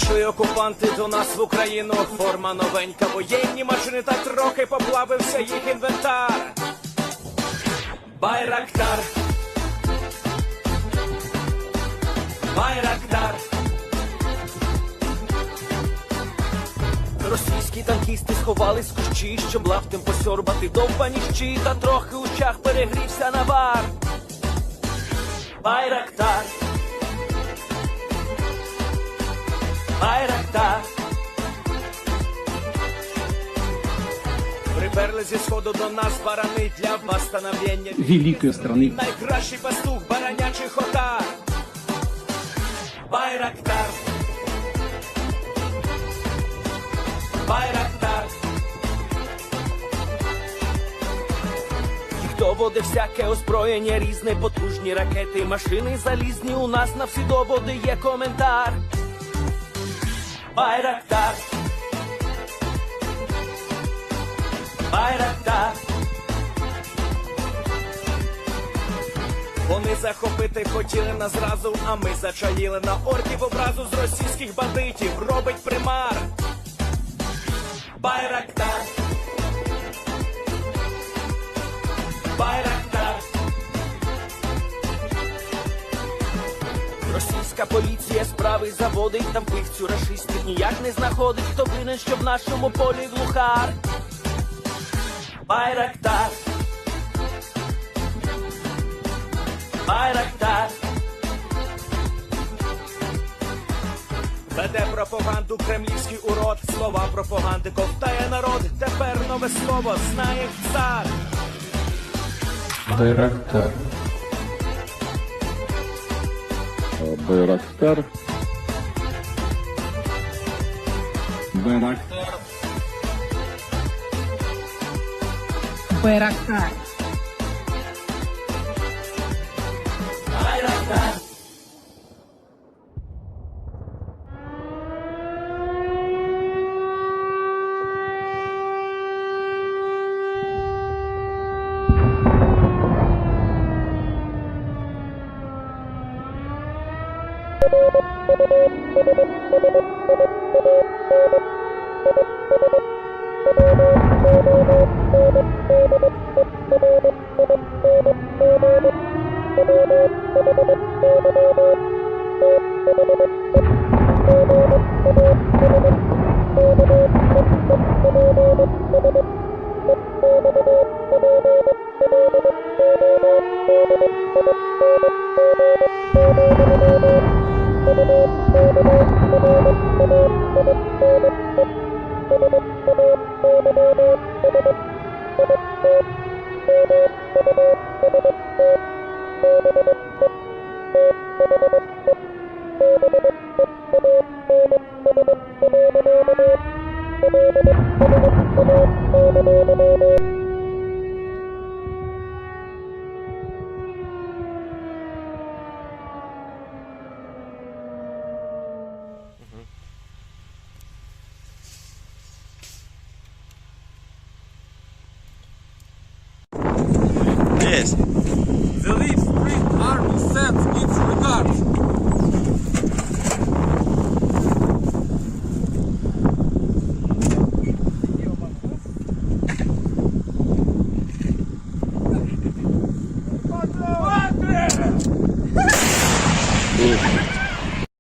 Прийшли окупанти до нас в Україну, форма новенька, воєнні машини, та трохи поплавився їх інвентар. Байрактар, Байрактар. Російські танкісти сховались в кущі, щоб лаптем посьорбати довбані щі, та трохи у чах перегрівся навар. Байрактар, Байрактар. Приперли зі сходу до нас барани для восстановлення великої страни. Найкращий пастух баранячих отар. Байрактар, Байрактар. Ті, хто води всяке озброєння різне, потужні ракети, машини залізні, у нас на всі доводи є коментар. Байрактар, Байрактар. Вони захопити хотіли нас зразу, а ми зачаїли на орків образу з російських бандитів, робить примар. Байрактар, Байрактар. Російська поліція справи заводить, там пивцю рашистів ніяк не знаходить, хто винен, що в нашому полі глухар. Байрактар, Байрактар. Веде пропаганду кремлівський урод, слова пропаганди ковтає народ, тепер нове слово знає цар. Байрактар. Байрактар. Байрактар. Байрактар. Байрактар. Yes. The Leaf Spring Army sends its regards.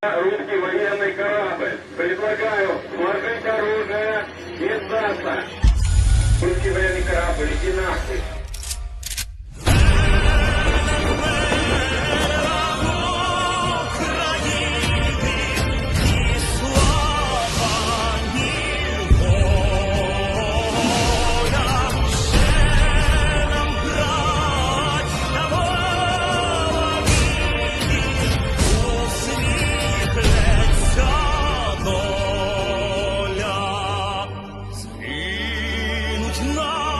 Русский военный корабль. Предлагаю сложить оружие и сдаться. Русский военный корабль, иди нахуй. Згинуть на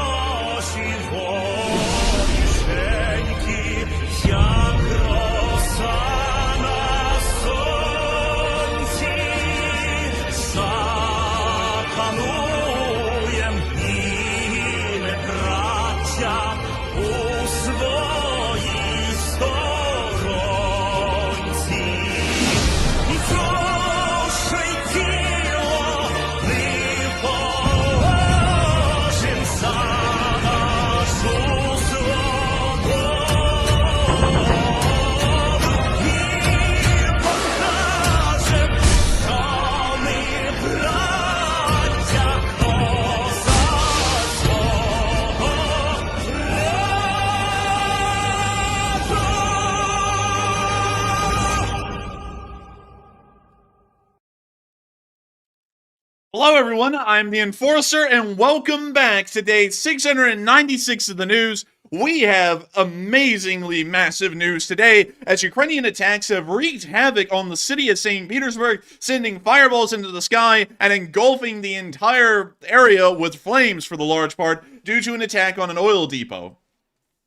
Hello everyone, I'm the Enforcer, and welcome back to day 696 of the news. We have amazingly massive news today, as Ukrainian attacks have wreaked havoc on the city of St. Petersburg, sending fireballs into the sky and engulfing the entire area with flames for the large part, due to an attack on an oil depot.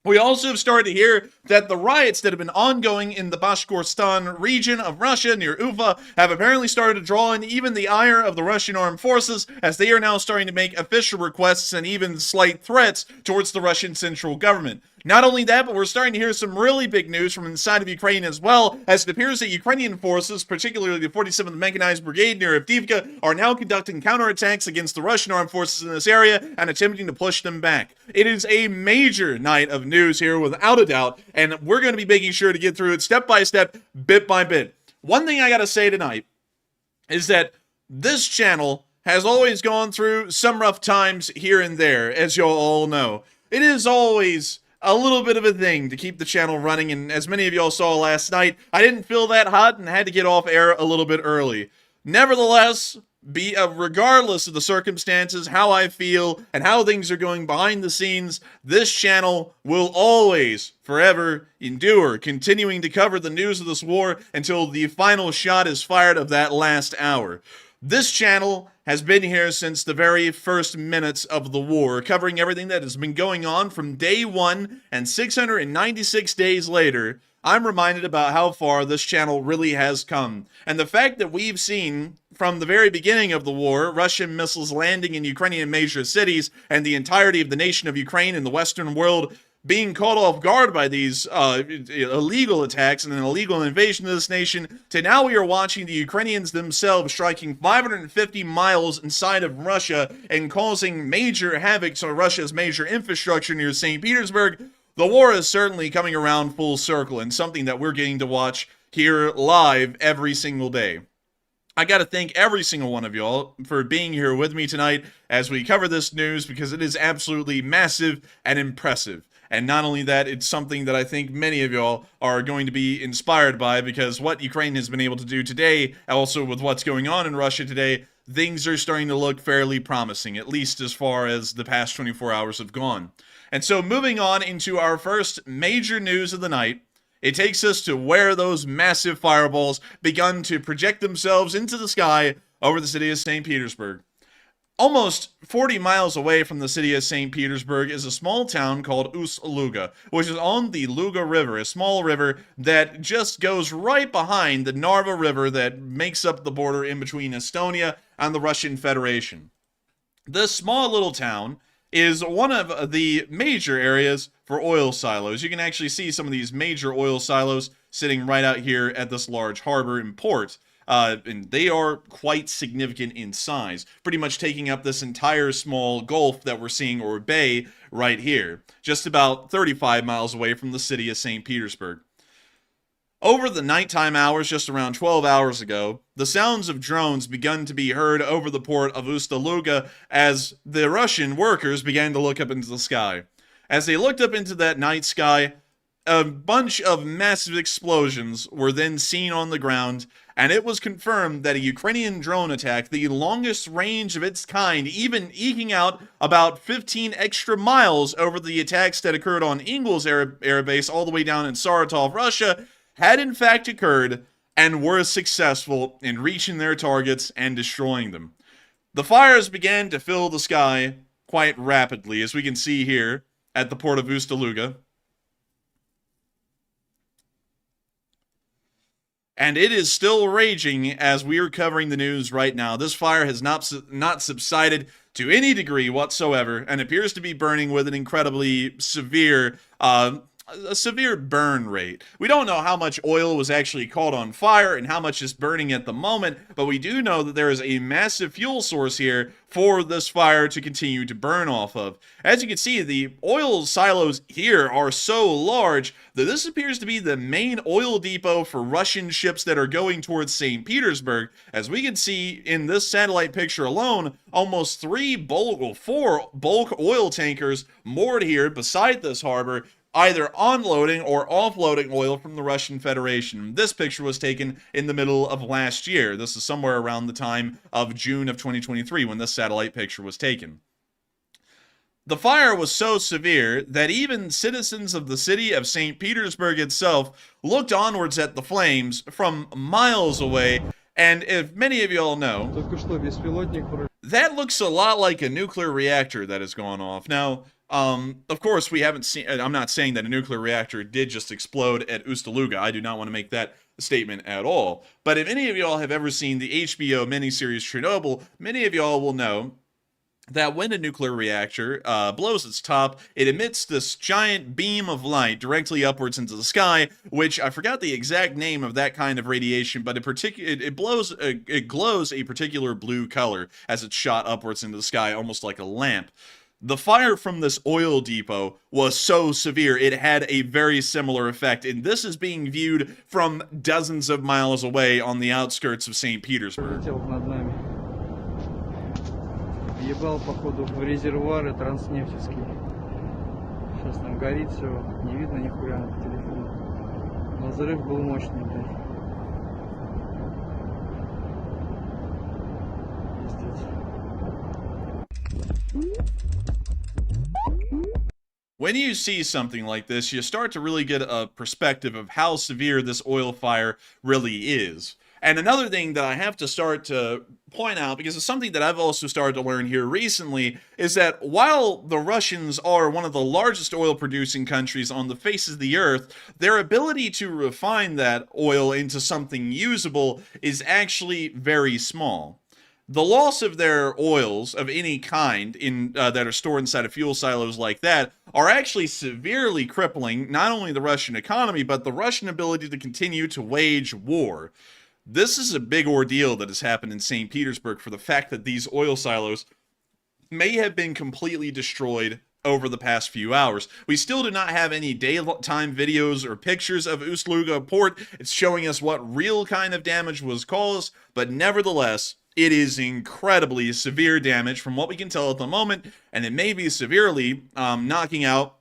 We also have started to hear that the riots that have been ongoing in the Bashkortostan region of Russia near Ufa have apparently started to draw in even the ire of the Russian armed forces, as they are now starting to make official requests and even slight threats towards the Russian central government. Not only that, but we're starting to hear some really big news from inside of Ukraine as well, as it appears that Ukrainian forces, particularly the 47th Mechanized Brigade near Avdiivka, are now conducting counterattacks against the Russian armed forces in this area and attempting to push them back. It is a major night of news here, without a doubt, and we're going to be making sure to get through it step by step, bit by bit. One thing I gotta say tonight is that this channel has always gone through some rough times here and there, as you'll all know. It is always a little bit of a thing to keep the channel running, and as many of y'all saw last night, I didn't feel that hot and had to get off air a little bit early. Nevertheless, regardless of the circumstances, how I feel, and how things are going behind the scenes, this channel will always, forever, endure, continuing to cover the news of this war until the final shot is fired of that last hour. This channel has been here since the very first minutes of the war, covering everything that has been going on from day one, and 696 days later, I'm reminded about how far this channel really has come. And the fact that we've seen, from the very beginning of the war, Russian missiles landing in Ukrainian major cities, and the entirety of the nation of Ukraine and the Western world being caught off guard by these illegal attacks and an illegal invasion of this nation, to now we are watching the Ukrainians themselves striking 550 miles inside of Russia and causing major havoc to Russia's major infrastructure near St. Petersburg. The war is certainly coming around full circle, and something that we're getting to watch here live every single day. I gotta thank every single one of y'all for being here with me tonight as we cover this news, because it is absolutely massive and impressive. And not only that, it's something that I think many of y'all are going to be inspired by, because what Ukraine has been able to do today, also with what's going on in Russia today, things are starting to look fairly promising, at least as far as the past 24 hours have gone. And so moving on into our first major news of the night, it takes us to where those massive fireballs begun to project themselves into the sky over the city of St. Petersburg. Almost 40 miles away from the city of St. Petersburg is a small town called Ust-Luga, which is on the Luga River, a small river that just goes right behind the Narva River that makes up the border in between Estonia and the Russian Federation. This small little town is one of the major areas for oil silos. You can actually see some of these major oil silos sitting right out here at this large harbor and port. And they are quite significant in size, pretty much taking up this entire small gulf that we're seeing, or bay, right here, just about 35 miles away from the city of St. Petersburg. Over the nighttime hours, just around 12 hours ago, the sounds of drones begun to be heard over the port of Ust-Luga as the Russian workers began to look up into the sky. As they looked up into that night sky, a bunch of massive explosions were then seen on the ground, and it was confirmed that a Ukrainian drone attack, the longest range of its kind, even eking out about 15 extra miles over the attacks that occurred on Ingles air base all the way down in Saratov, Russia, had in fact occurred and were successful in reaching their targets and destroying them. The fires began to fill the sky quite rapidly, as we can see here at the port of Ust-Luga. And it is still raging as we are covering the news right now. This fire has not subsided to any degree whatsoever, and appears to be burning with an incredibly severe burn rate. We don't know how much oil was actually caught on fire and how much is burning at the moment, but we do know that there is a massive fuel source here for this fire to continue to burn off of. As you can see, the oil silos here are so large that this appears to be the main oil depot for Russian ships that are going towards St. Petersburg. As we can see in this satellite picture alone, almost 4 bulk oil tankers moored here beside this harbor, either onloading or offloading oil from the Russian Federation. This picture was taken in the middle of last year. This is somewhere around the time of June of 2023 when this satellite picture was taken. The fire was so severe that even citizens of the city of St. Petersburg itself looked onwards at the flames from miles away, and if many of you all know, that looks a lot like a nuclear reactor that has gone off. Now, of course, we haven't seen, I'm not saying that a nuclear reactor did just explode at Ust-Luga. I do not want to make that statement at all. But if any of y'all have ever seen the HBO miniseries Chernobyl, many of y'all will know that when a nuclear reactor blows its top, it emits this giant beam of light directly upwards into the sky, which I forgot the exact name of that kind of radiation, but it glows a particular blue color as it's shot upwards into the sky, almost like a lamp. The fire from this oil depot was so severe, it had a very similar effect, and this is being viewed from dozens of miles away on the outskirts of St. Petersburg. Въебал, походу, в резервуары транснефтевский. Сейчас там горит все, не видно нихуя на телефоне. Но взрыв был мощный, блядь. When you see something like this, you start to really get a perspective of how severe this oil fire really is. And another thing that I have to start to point out, because it's something that I've also started to learn here recently, is that while the Russians are one of the largest oil-producing countries on the face of the earth, their ability to refine that oil into something usable is actually very small. The loss of their oils of any kind that are stored inside of fuel silos like that are actually severely crippling not only the Russian economy, but the Russian ability to continue to wage war. This is a big ordeal that has happened in St. Petersburg for the fact that these oil silos may have been completely destroyed over the past few hours. We still do not have any daytime videos or pictures of Ust-Luga port. It's showing us what real kind of damage was caused, but nevertheless, it is incredibly severe damage from what we can tell at the moment, and it may be severely knocking out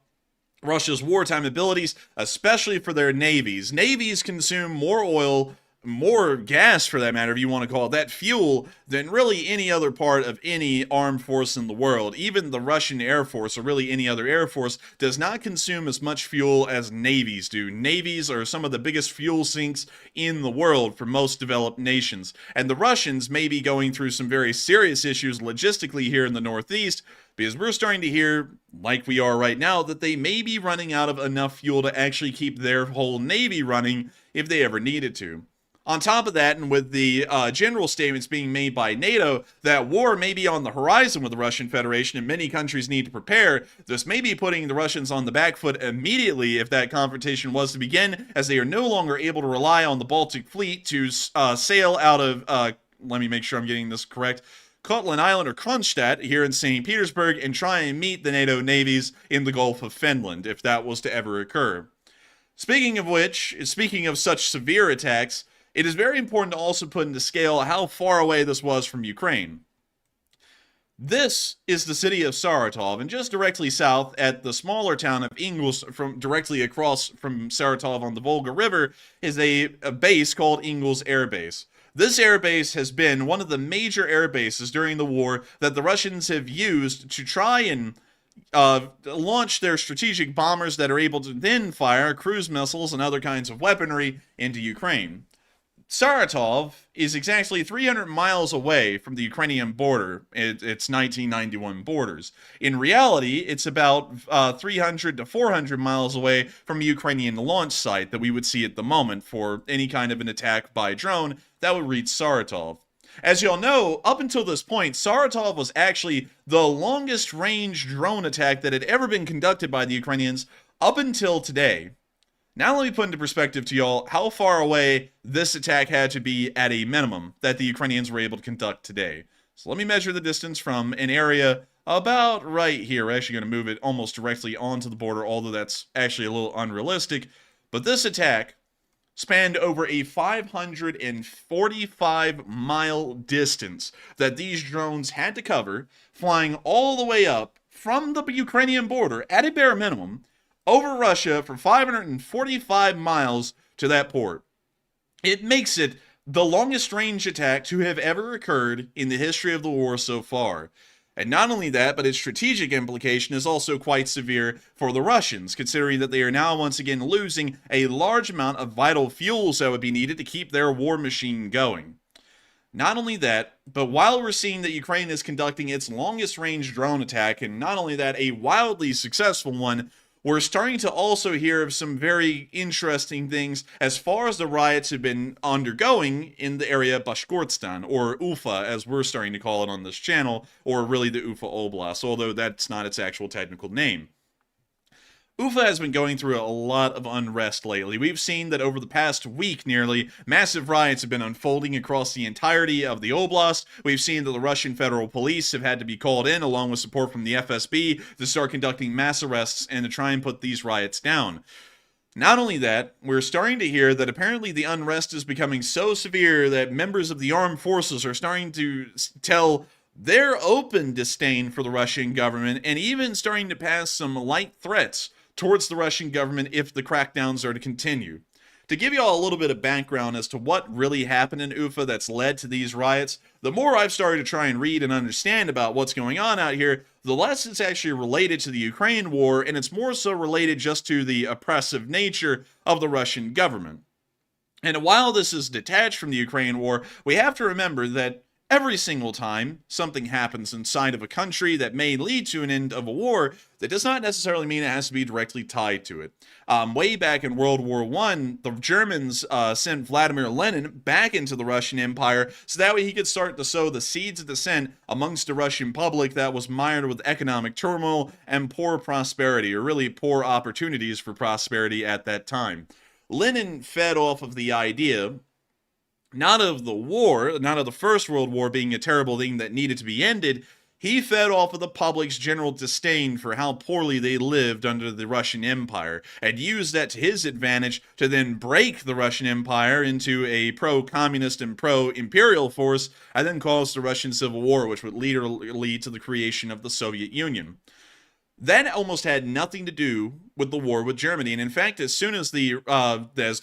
Russia's wartime abilities, especially for their navies. Navies consume more oil, more gas for that matter, if you want to call it that, fuel, than really any other part of any armed force in the world. Even the Russian Air Force, or really any other Air Force, does not consume as much fuel as navies do. Navies are some of the biggest fuel sinks in the world for most developed nations. And the Russians may be going through some very serious issues logistically here in the Northeast, because we're starting to hear, like we are right now, that they may be running out of enough fuel to actually keep their whole navy running if they ever needed to. On top of that, and with the general statements being made by NATO that war may be on the horizon with the Russian Federation and many countries need to prepare, this may be putting the Russians on the back foot immediately if that confrontation was to begin, as they are no longer able to rely on the Baltic Fleet to sail out of, let me make sure I'm getting this correct, Kotlin Island or Kronstadt here in St. Petersburg and try and meet the NATO navies in the Gulf of Finland if that was to ever occur. Speaking of which, speaking of such severe attacks, it is very important to also put into scale how far away this was from Ukraine. This is the city of Saratov, and just directly south at the smaller town of Ingulsk, directly across from Saratov on the Volga River, is a base called Ingulsk Air Base. This air base has been one of the major air bases during the war that the Russians have used to try and launch their strategic bombers that are able to then fire cruise missiles and other kinds of weaponry into Ukraine. Saratov is exactly 300 miles away from the Ukrainian border, its 1991 borders. In reality, it's about 300 to 400 miles away from a Ukrainian launch site that we would see at the moment for any kind of an attack by drone that would reach Saratov. As y'all know, up until this point, Saratov was actually the longest range drone attack that had ever been conducted by the Ukrainians up until today. Now let me put into perspective to y'all how far away this attack had to be at a minimum that the Ukrainians were able to conduct today. So let me measure the distance from an area about right here. We're actually going to move it almost directly onto the border, although that's actually a little unrealistic. But this attack spanned over a 545-mile distance that these drones had to cover, flying all the way up from the Ukrainian border at a bare minimum, over Russia for 545 miles to that port. It makes it the longest range attack to have ever occurred in the history of the war so far. And not only that, but its strategic implication is also quite severe for the Russians, considering that they are now once again losing a large amount of vital fuels that would be needed to keep their war machine going. Not only that, but while we're seeing that Ukraine is conducting its longest range drone attack, and not only that, a wildly successful one, we're starting to also hear of some very interesting things as far as the riots have been undergoing in the area of Bashkortostan, or Ufa, as we're starting to call it on this channel, or really the Ufa Oblast, although that's not its actual technical name. Ufa has been going through a lot of unrest lately. We've seen that over the past week, nearly, massive riots have been unfolding across the entirety of the oblast. We've seen that the Russian federal police have had to be called in, along with support from the FSB, to start conducting mass arrests and to try and put these riots down. Not only that, we're starting to hear that apparently the unrest is becoming so severe that members of the armed forces are starting to tell their open disdain for the Russian government, and even starting to pass some light threats towards the Russian government if the crackdowns are to continue. To give you all a little bit of background as to what really happened in Ufa that's led to these riots, the more I've started to try and read and understand about what's going on out here, the less it's actually related to the Ukraine war, and it's more so related just to the oppressive nature of the Russian government. And while this is detached from the Ukraine war, we have to remember that every single time something happens inside of a country that may lead to an end of a war, that does not necessarily mean it has to be directly tied to it. Way back in World War I, the Germans sent Vladimir Lenin back into the Russian Empire so that way he could start to sow the seeds of dissent amongst the Russian public that was mired with economic turmoil and poor prosperity, or really poor opportunities for prosperity at that time. Lenin fed off of the idea not of the war, not of the First World War being a terrible thing that needed to be ended. He fed off of the public's general disdain for how poorly they lived under the Russian Empire, and used that to his advantage to then break the Russian Empire into a pro-communist and pro-imperial force, and then cause the Russian Civil War, which would later lead to the creation of the Soviet Union. That almost had nothing to do with the war with Germany, and in fact, as soon as the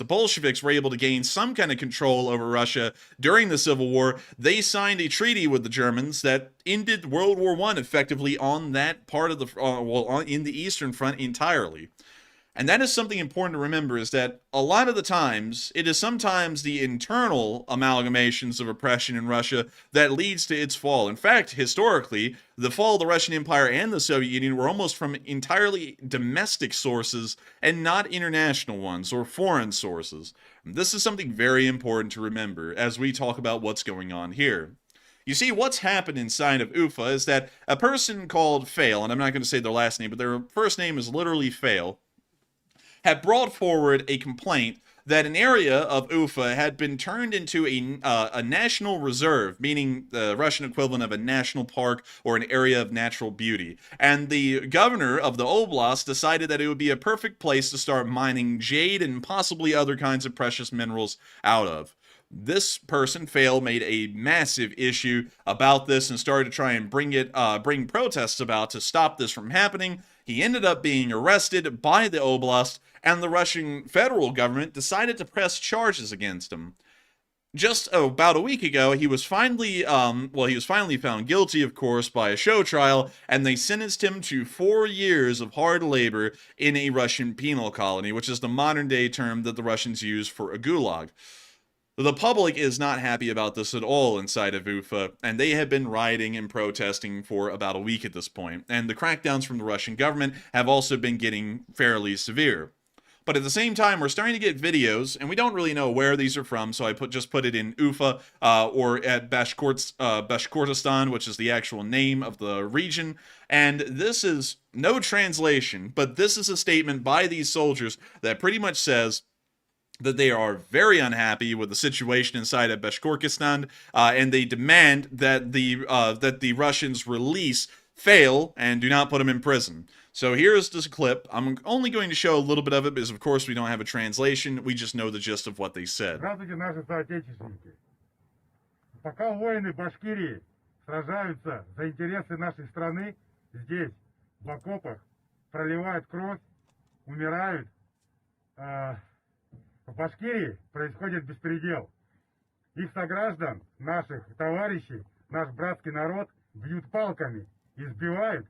Bolsheviks were able to gain some kind of control over Russia during the Civil War, they signed a treaty with the Germans that ended World War I effectively on that part of the in the Eastern Front entirely. And that is something important to remember, is that a lot of the times, it is sometimes the internal amalgamations of oppression in Russia that leads to its fall. In fact, historically, the fall of the Russian Empire and the Soviet Union were almost from entirely domestic sources and not international ones or foreign sources. This is something very important to remember as we talk about what's going on here. You see, what's happened inside of Ufa is that a person called Fail, and I'm not going to say their last name, but their first name is literally Fail, had brought forward a complaint that an area of Ufa had been turned into a national reserve, meaning the Russian equivalent of a national park or an area of natural beauty. And the governor of the oblast decided that it would be a perfect place to start mining jade and possibly other kinds of precious minerals out of. This person, Fail, made a massive issue about this and started to try and bring protests about to stop this from happening. He ended up being arrested by the oblast, and the Russian federal government decided to press charges against him. Just about a week ago, he was finally found guilty, of course, by a show trial, and they sentenced him to 4 years of hard labor in a Russian penal colony, which is the modern-day term that the Russians use for a gulag. The public is not happy about this at all inside of Ufa, and they have been rioting and protesting for about a week at this point, and the crackdowns from the Russian government have also been getting fairly severe. But at the same time, we're starting to get videos, and we don't really know where these are from, so I just put it in Ufa, or at Bashkortostan, which is the actual name of the region, and this is no translation, but this is a statement by these soldiers that pretty much says that they are very unhappy with the situation inside of Bashkortostan, and they demand that the Russians release Fail and do not put him in prison. So here's this clip. I'm only going to show a little bit of it because, of course, we don't have a translation. We just know the gist of what they said. Здравствуйте, наши соотечественники. Пока воины Башкирии сражаются за интересы нашей страны, здесь, в окопах, проливают кровь, умирают. В Башкирии происходит беспредел. Их сограждан, наших товарищей, наш братский народ бьют палками, избивают.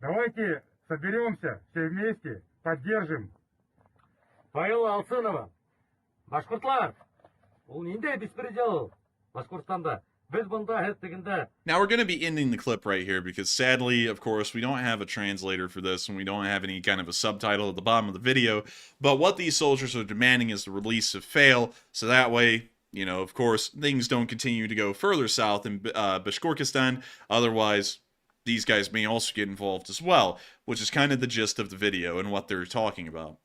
Давайте соберемся все вместе, поддержим. Павел Алсынова, башқұртлар, ол нендей беспредел Башқұртстанда? Біз бұнда хеттігінде. Now we're going to be ending the clip right here because sadly, of course, we don't have a translator for this and we don't have any kind of a subtitle at the bottom of the video. But what these soldiers are demanding is the release of Fail, so that way, you know, of course, things don't continue to go further south in Bashkortostan. Otherwise, these guys may also get involved as well, which is kind of the gist of the video and what they're talking about.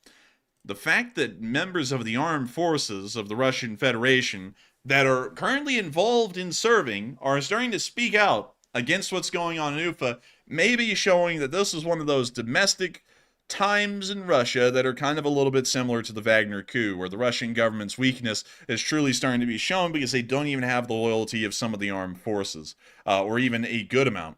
The fact that members of the armed forces of the Russian Federation that are currently involved in serving are starting to speak out against what's going on in Ufa may be showing that this is one of those domestic times in Russia that are kind of a little bit similar to the Wagner coup, where the Russian government's weakness is truly starting to be shown because they don't even have the loyalty of some of the armed forces, or even a good amount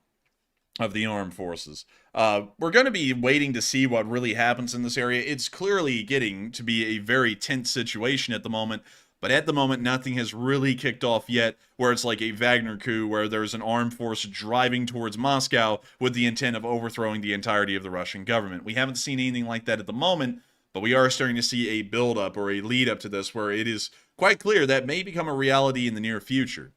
of the armed forces. We're going to be waiting to see what really happens in this area. It's clearly getting to be a very tense situation at the moment, but at the moment, nothing has really kicked off yet where it's like a Wagner coup where there's an armed force driving towards Moscow with the intent of overthrowing the entirety of the Russian government. We haven't seen anything like that at the moment, but we are starting to see a build-up or a lead-up to this where it is quite clear that may become a reality in the near future.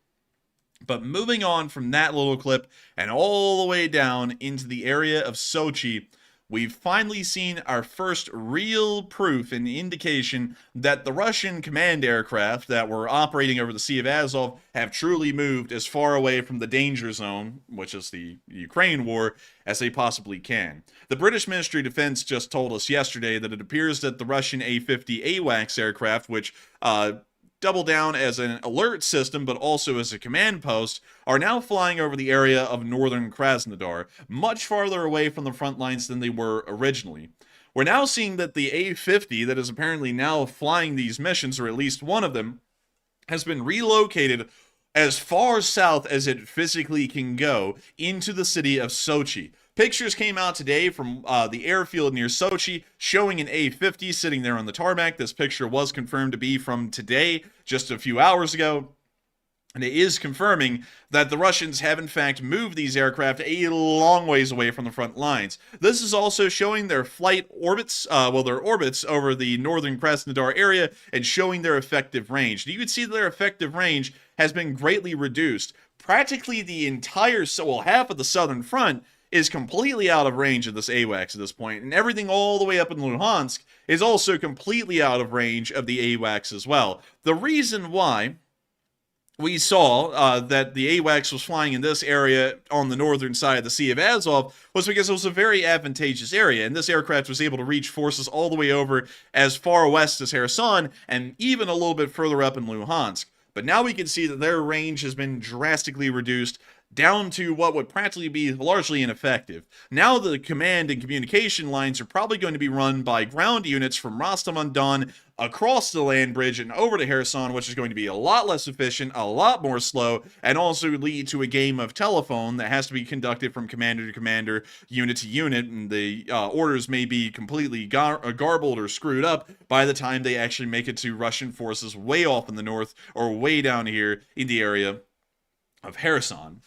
But moving on from that little clip and all the way down into the area of Sochi, we've finally seen our first real proof and indication that the Russian command aircraft that were operating over the Sea of Azov have truly moved as far away from the danger zone, which is the Ukraine war, as they possibly can. The British Ministry of Defense just told us yesterday that it appears that the Russian A-50 AWACS aircraft, which double down as an alert system but also as a command post, are now flying over the area of northern Krasnodar, much farther away from the front lines than they were originally. We're now seeing that the A-50 that is apparently now flying these missions, or at least one of them, has been relocated as far south as it physically can go into the city of Sochi. Pictures came out today from the airfield near Sochi showing an A-50 sitting there on the tarmac. This picture was confirmed to be from today, just a few hours ago. And it is confirming that the Russians have in fact moved these aircraft a long ways away from the front lines. This is also showing their flight orbits, their orbits over the northern Krasnodar area and showing their effective range. You can see that their effective range has been greatly reduced. Practically the entire, half of the southern front is completely out of range of this AWACS at this point, and everything all the way up in Luhansk is also completely out of range of the AWACS as well. The reason why we saw that the AWACS was flying in this area on the northern side of the Sea of Azov was because it was a very advantageous area, and this aircraft was able to reach forces all the way over as far west as Kherson and even a little bit further up in Luhansk. But now we can see that their range has been drastically reduced down to what would practically be largely ineffective. Now the command and communication lines are probably going to be run by ground units from Rostov-on-Don across the land bridge and over to Kherson, which is going to be a lot less efficient, a lot more slow, and also lead to a game of telephone that has to be conducted from commander to commander, unit to unit, and the orders may be completely garbled or screwed up by the time they actually make it to Russian forces way off in the north or way down here in the area of Kherson.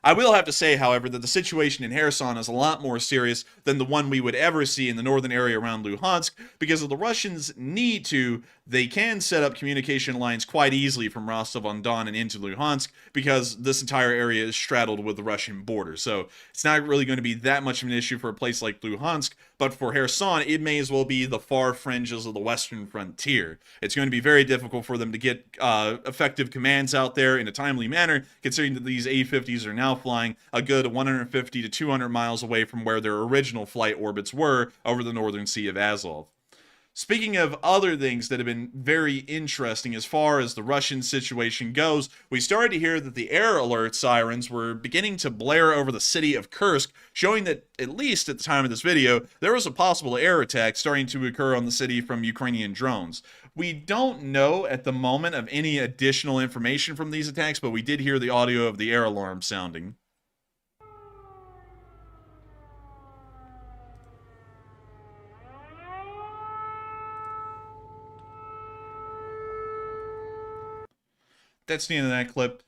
I will have to say, however, that the situation in Kherson is a lot more serious than the one we would ever see in the northern area around Luhansk, because if the Russians need to, they can set up communication lines quite easily from Rostov-on-Don and into Luhansk, because this entire area is straddled with the Russian border. So it's not really going to be that much of an issue for a place like Luhansk, but for Kherson, it may as well be the far fringes of the western frontier. It's going to be very difficult for them to get effective commands out there in a timely manner, considering that these A-50s are now flying a good 150 to 200 miles away from where their original flight orbits were over the northern Sea of Azov. Speaking of other things that have been very interesting as far as the Russian situation goes, we started to hear that the air alert sirens were beginning to blare over the city of Kursk, showing that, at least at the time of this video, there was a possible air attack starting to occur on the city from Ukrainian drones. We don't know at the moment of any additional information from these attacks, but we did hear the audio of the air alarm sounding. That's the end of that clip,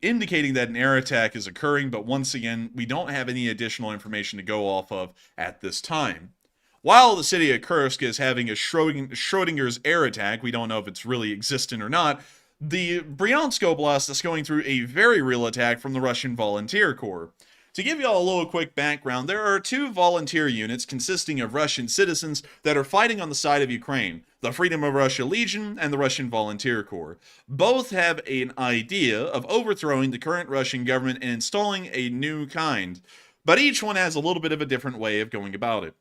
indicating that an air attack is occurring, but once again, we don't have any additional information to go off of at this time. While the city of Kursk is having a Schrodinger's air attack, we don't know if it's really existent or not, the Bryansk Oblast is going through a very real attack from the Russian Volunteer Corps. To give you all a little quick background, there are two volunteer units consisting of Russian citizens that are fighting on the side of Ukraine, the Freedom of Russia Legion and the Russian Volunteer Corps. Both have an idea of overthrowing the current Russian government and installing a new kind, but each one has a little bit of a different way of going about it.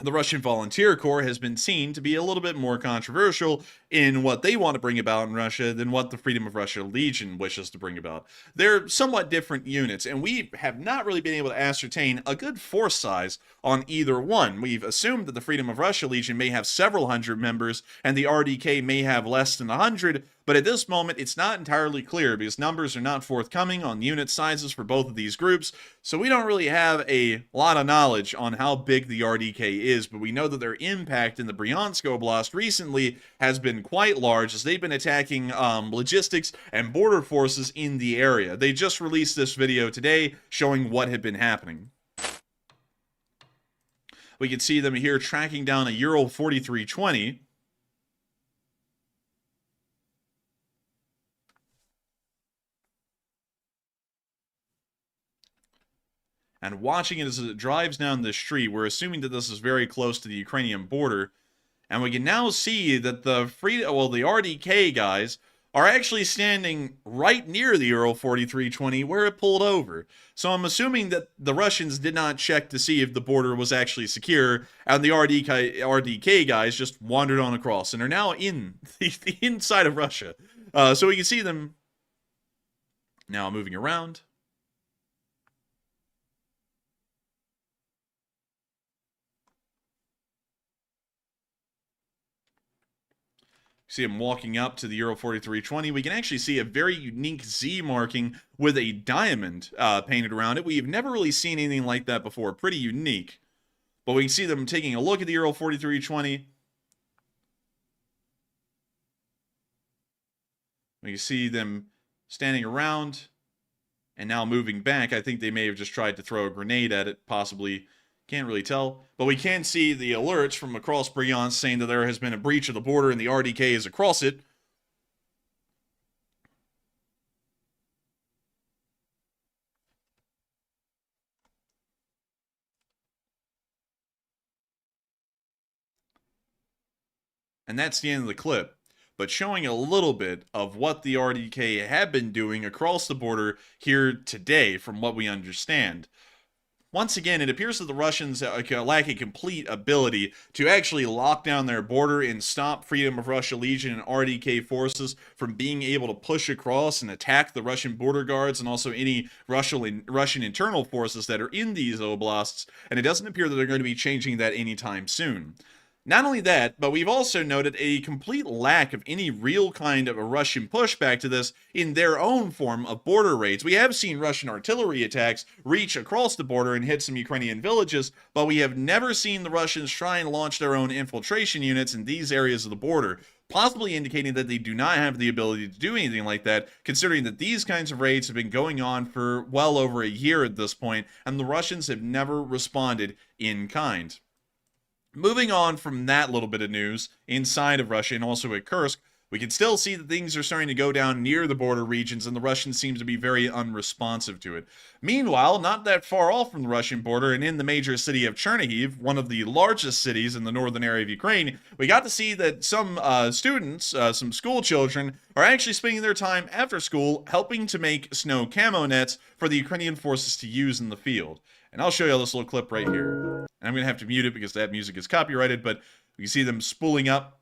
The Russian Volunteer Corps has been seen to be a little bit more controversial in what they want to bring about in Russia than what the Freedom of Russia Legion wishes to bring about. They're somewhat different units, and we have not really been able to ascertain a good force size on either one. We've assumed that the Freedom of Russia Legion may have several hundred members, and the RDK may have less than 100, but at this moment, it's not entirely clear because numbers are not forthcoming on unit sizes for both of these groups, so we don't really have a lot of knowledge on how big the RDK is, but we know that their impact in the Bryansk Oblast recently has been quite large as they've been attacking logistics and border forces in the area. They just released this video today showing what had been happening. We can see them here tracking down a Ural 4320. And watching it as it drives down the street, we're assuming that this is very close to the Ukrainian border. And we can now see that the RDK guys are actually standing right near the Ural 4320 where it pulled over. So I'm assuming that the Russians did not check to see if the border was actually secure, and the RDK guys just wandered on across and are now in the inside of Russia. So we can see them now moving around. See him walking up to the Ural 4320. We can actually see a very unique Z marking with a diamond painted around it. We've never really seen anything like that before. Pretty unique. But we can see them taking a look at the Ural 4320. We can see them standing around and now moving back. I think they may have just tried to throw a grenade at it, possibly. Can't really tell, but we can see the alerts from across Bryansk saying that there has been a breach of the border and the RDK is across it. And that's the end of the clip, but showing a little bit of what the RDK have been doing across the border here today from what we understand. Once again, it appears that the Russians lack a complete ability to actually lock down their border and stop Freedom of Russia Legion and RDK forces from being able to push across and attack the Russian border guards and also any Russian internal forces that are in these oblasts, and it doesn't appear that they're going to be changing that anytime soon. Not only that, but we've also noted a complete lack of any real kind of a Russian pushback to this in their own form of border raids. We have seen Russian artillery attacks reach across the border and hit some Ukrainian villages, but we have never seen the Russians try and launch their own infiltration units in these areas of the border, possibly indicating that they do not have the ability to do anything like that, considering that these kinds of raids have been going on for well over a year at this point, and the Russians have never responded in kind. Moving on from that little bit of news inside of Russia and also at Kursk, we can still see that things are starting to go down near the border regions and the Russians seem to be very unresponsive to it. Meanwhile, not that far off from the Russian border and in the major city of Chernihiv, one of the largest cities in the northern area of Ukraine, we got to see that some students, some school children, are actually spending their time after school helping to make snow camo nets for the Ukrainian forces to use in the field. And I'll show you this little clip right here. And I'm going to have to mute it because that music is copyrighted, but you can see them spooling up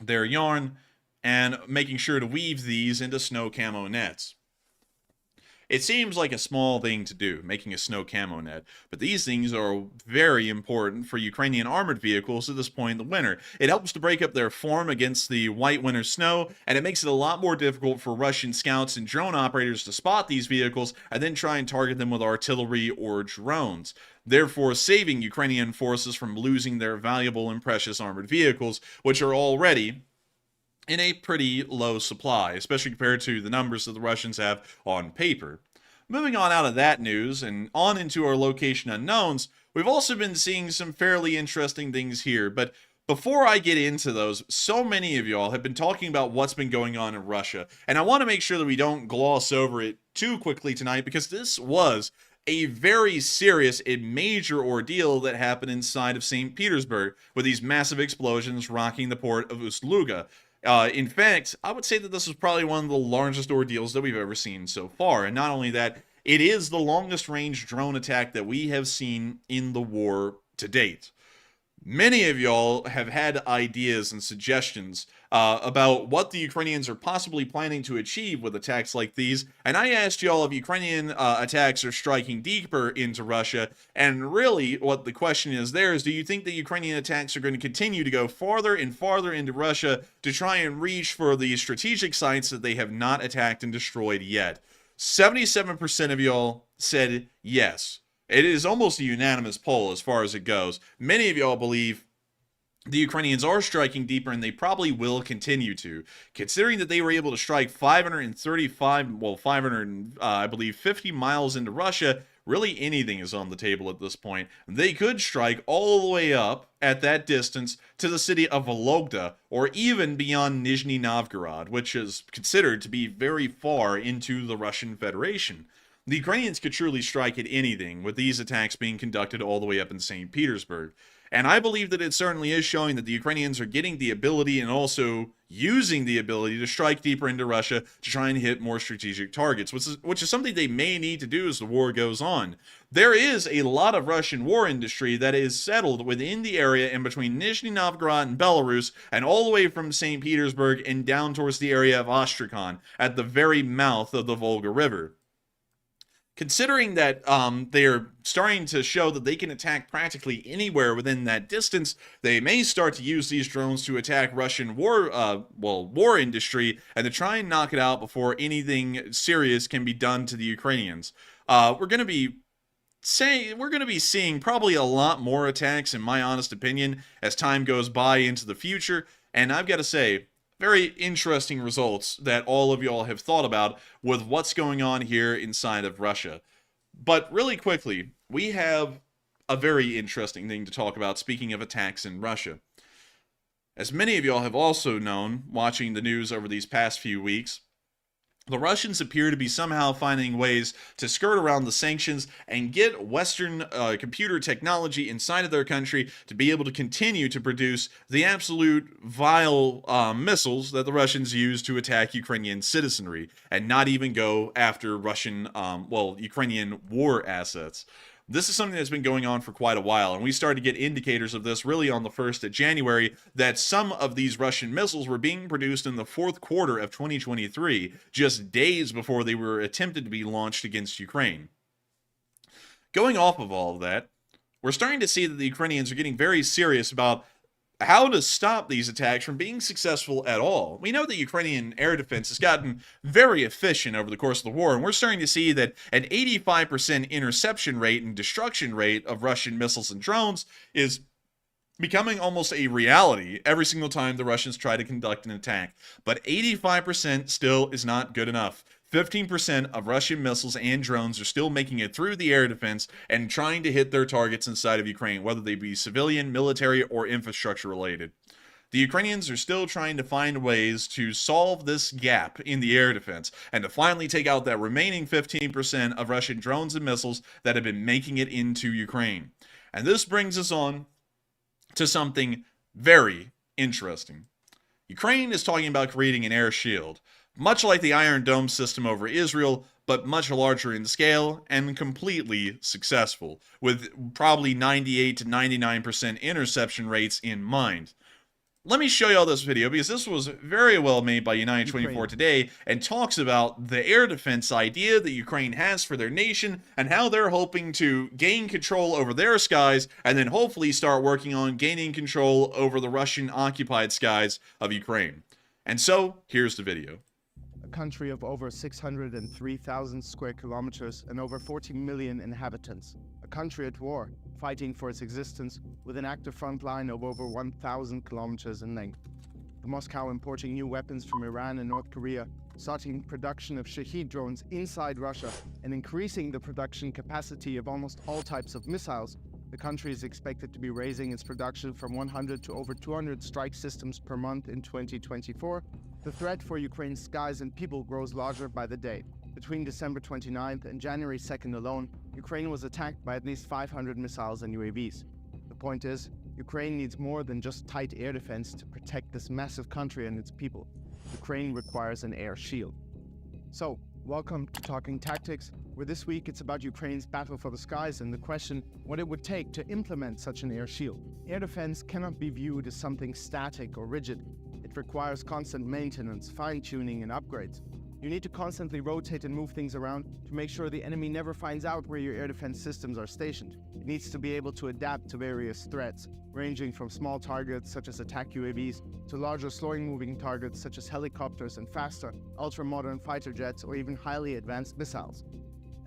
their yarn and making sure to weave these into snow camo nets. It seems like a small thing to do, making a snow camo net, but these things are very important for Ukrainian armored vehicles at this point in the winter. It helps to break up their form against the white winter snow, and it makes it a lot more difficult for Russian scouts and drone operators to spot these vehicles and then try and target them with artillery or drones, therefore saving Ukrainian forces from losing their valuable and precious armored vehicles, which are already in a pretty low supply, especially compared to the numbers that the Russians have on paper. Moving on out of that news and on into our location unknowns, we've also been seeing some fairly interesting things here, but before I get into those, so many of y'all have been talking about what's been going on in Russia, and I want to make sure that we don't gloss over it too quickly tonight, because this was a very serious and major ordeal that happened inside of St. Petersburg, with these massive explosions rocking the port of Ust-Luga. In fact, I would say that this is probably one of the largest ordeals that we've ever seen so far. And not only that, it is the longest range drone attack that we have seen in the war to date. Many of y'all have had ideas and suggestions about what the Ukrainians are possibly planning to achieve with attacks like these, and I asked y'all if Ukrainian attacks are striking deeper into Russia, and really what the question is there is, do you think the Ukrainian attacks are going to continue to go farther and farther into Russia to try and reach for the strategic sites that they have not attacked and destroyed yet? 77% of y'all said yes. It is almost a unanimous poll as far as it goes. Many of y'all believe the Ukrainians are striking deeper, and they probably will continue to. Considering that they were able to strike 50 miles into Russia, really anything is on the table at this point. They could strike all the way up at that distance to the city of Vologda, or even beyond Nizhny Novgorod, which is considered to be very far into the Russian Federation. The Ukrainians could truly strike at anything, with these attacks being conducted all the way up in St. Petersburg. And I believe that it certainly is showing that the Ukrainians are getting the ability and also using the ability to strike deeper into Russia to try and hit more strategic targets, which is something they may need to do as the war goes on. There is a lot of Russian war industry that is settled within the area in between Nizhny Novgorod and Belarus, and all the way from St. Petersburg and down towards the area of Astrakhan, at the very mouth of the Volga River. Considering that they're starting to show that they can attack practically anywhere within that distance, they may start to use these drones to attack Russian war industry, and to try and knock it out before anything serious can be done to the Ukrainians. We're going to be seeing probably a lot more attacks, in my honest opinion, as time goes by into the future. And I've got to say, very interesting results that all of y'all have thought about with what's going on here inside of Russia. But really quickly, we have a very interesting thing to talk about, speaking of attacks in Russia. As many of y'all have also known, watching the news over these past few weeks, the Russians appear to be somehow finding ways to skirt around the sanctions and get Western computer technology inside of their country to be able to continue to produce the absolute vile missiles that the Russians use to attack Ukrainian citizenry, and not even go after Ukrainian war assets. This is something that's been going on for quite a while, and we started to get indicators of this really on the 1st of January, that some of these Russian missiles were being produced in the 4th quarter of 2023, just days before they were attempted to be launched against Ukraine. Going off of all of that, we're starting to see that the Ukrainians are getting very serious about how to stop these attacks from being successful at all. We know that Ukrainian air defense has gotten very efficient over the course of the war, and we're starting to see that an 85% interception rate and destruction rate of Russian missiles and drones is becoming almost a reality every single time the Russians try to conduct an attack. But 85% still is not good enough. 15% of Russian missiles and drones are still making it through the air defense and trying to hit their targets inside of Ukraine, whether they be civilian, military, or infrastructure related. The Ukrainians are still trying to find ways to solve this gap in the air defense, and to finally take out that remaining 15% of Russian drones and missiles that have been making it into Ukraine. And this brings us on to something very interesting. Ukraine is talking about creating an air shield, much like the Iron Dome system over Israel, but much larger in scale and completely successful, with probably 98 to 99% interception rates in mind. Let me show you all this video, because this was very well made by United 24 Today, and talks about the air defense idea that Ukraine has for their nation, and how they're hoping to gain control over their skies, and then hopefully start working on gaining control over the Russian-occupied skies of Ukraine. And so, here's the video. A country of over 603,000 square kilometers and over 40 million inhabitants. A country at war, fighting for its existence with an active front line of over 1,000 kilometers in length. Moscow importing new weapons from Iran and North Korea, starting production of Shahed drones inside Russia, and increasing the production capacity of almost all types of missiles, the country is expected to be raising its production from 100 to over 200 strike systems per month in 2024. The threat for Ukraine's skies and people grows larger by the day. Between December 29th and January 2nd alone, Ukraine was attacked by at least 500 missiles and UAVs. The point is, Ukraine needs more than just tight air defense to protect this massive country and its people. Ukraine requires an air shield. So, welcome to Talking Tactics, where this week it's about Ukraine's battle for the skies and the question what it would take to implement such an air shield. Air defense cannot be viewed as something static or rigid. It requires constant maintenance, fine-tuning, and upgrades. You need to constantly rotate and move things around to make sure the enemy never finds out where your air defense systems are stationed. It needs to be able to adapt to various threats, ranging from small targets such as attack UAVs to larger slowing-moving targets such as helicopters and faster, ultra-modern fighter jets or even highly advanced missiles.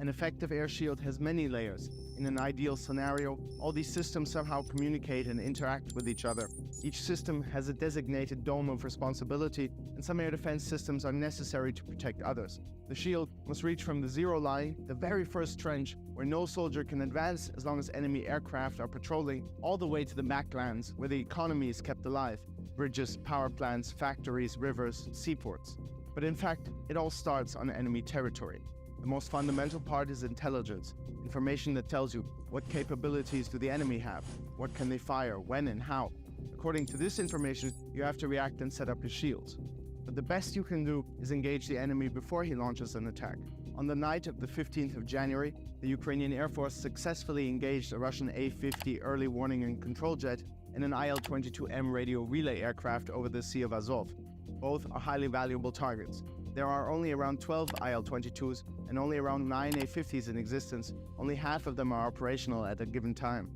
An effective air shield has many layers. In an ideal scenario, all these systems somehow communicate and interact with each other. Each system has a designated dome of responsibility, and some air defense systems are necessary to protect others. The shield must reach from the zero line, the very first trench, where no soldier can advance as long as enemy aircraft are patrolling, all the way to the backlands, where the economy is kept alive. Bridges, power plants, factories, rivers, seaports. But in fact, it all starts on enemy territory. The most fundamental part is intelligence, information that tells you what capabilities do the enemy have, what can they fire, when and how. According to this information, you have to react and set up your shields. But the best you can do is engage the enemy before he launches an attack. On the night of the 15th of January, the Ukrainian Air Force successfully engaged a Russian A-50 early warning and control jet and an IL-22M radio relay aircraft over the Sea of Azov. Both are highly valuable targets. There are only around 12 IL-22s and only around 9 A-50s in existence. Only half of them are operational at a given time.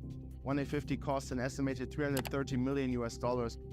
One A-50 costs an estimated $330 million.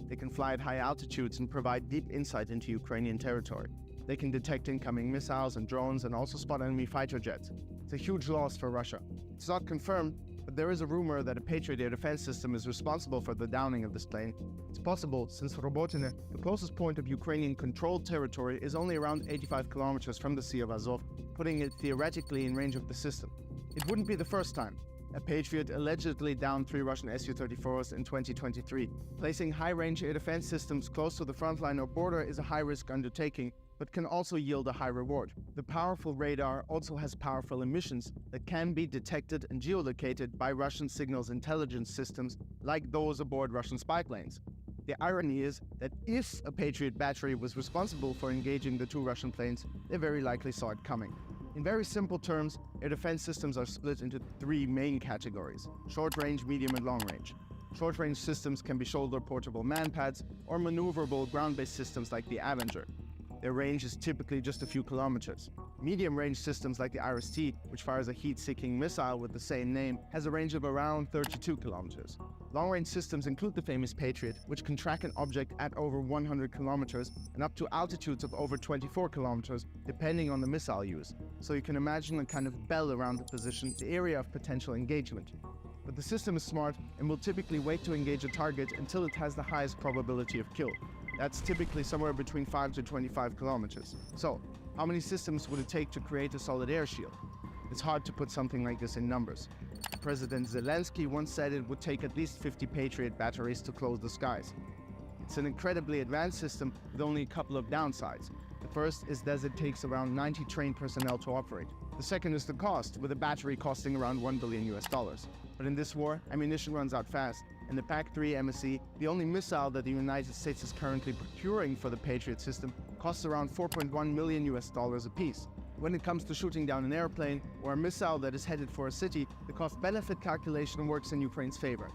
They can fly at high altitudes and provide deep insight into Ukrainian territory. They can detect incoming missiles and drones and also spot enemy fighter jets. It's a huge loss for Russia. It's not confirmed, but there is a rumor that a Patriot air defense system is responsible for the downing of this plane. It's possible since Robotine, the closest point of Ukrainian controlled territory, is only around 85 kilometers from the Sea of Azov, putting it theoretically in range of the system. It wouldn't be the first time. A Patriot allegedly downed 3 Russian Su-34s in 2023. Placing high-range air defense systems close to the front line or border is a high-risk undertaking, but can also yield a high reward. The powerful radar also has powerful emissions that can be detected and geolocated by Russian signals intelligence systems like those aboard Russian spy planes. The irony is that if a Patriot battery was responsible for engaging the 2 Russian planes, they very likely saw it coming. In very simple terms, air defense systems are split into 3 main categories: short-range, medium, and long-range. Short-range systems can be shoulder-portable manpads or maneuverable ground-based systems like the Avenger. Their range is typically just a few kilometers. Medium-range systems like the IRIS-T, which fires a heat-seeking missile with the same name, has a range of around 32 kilometers. Long-range systems include the famous Patriot, which can track an object at over 100 kilometers and up to altitudes of over 24 kilometers, depending on the missile used. So you can imagine a kind of bell around the position, the area of potential engagement. But the system is smart and will typically wait to engage a target until it has the highest probability of kill. That's typically somewhere between 5 to 25 kilometers. So, how many systems would it take to create a solid air shield? It's hard to put something like this in numbers. President Zelenskyy once said it would take at least 50 Patriot batteries to close the skies. It's an incredibly advanced system with only a couple of downsides. The first is that it takes around 90 trained personnel to operate. The second is the cost, with a battery costing around $1 billion. But in this war, ammunition runs out fast, and the PAC-3 MSE, the only missile that the United States is currently procuring for the Patriot system, costs around $4.1 million apiece. When it comes to shooting down an airplane or a missile that is headed for a city, the cost-benefit calculation works in Ukraine's favor.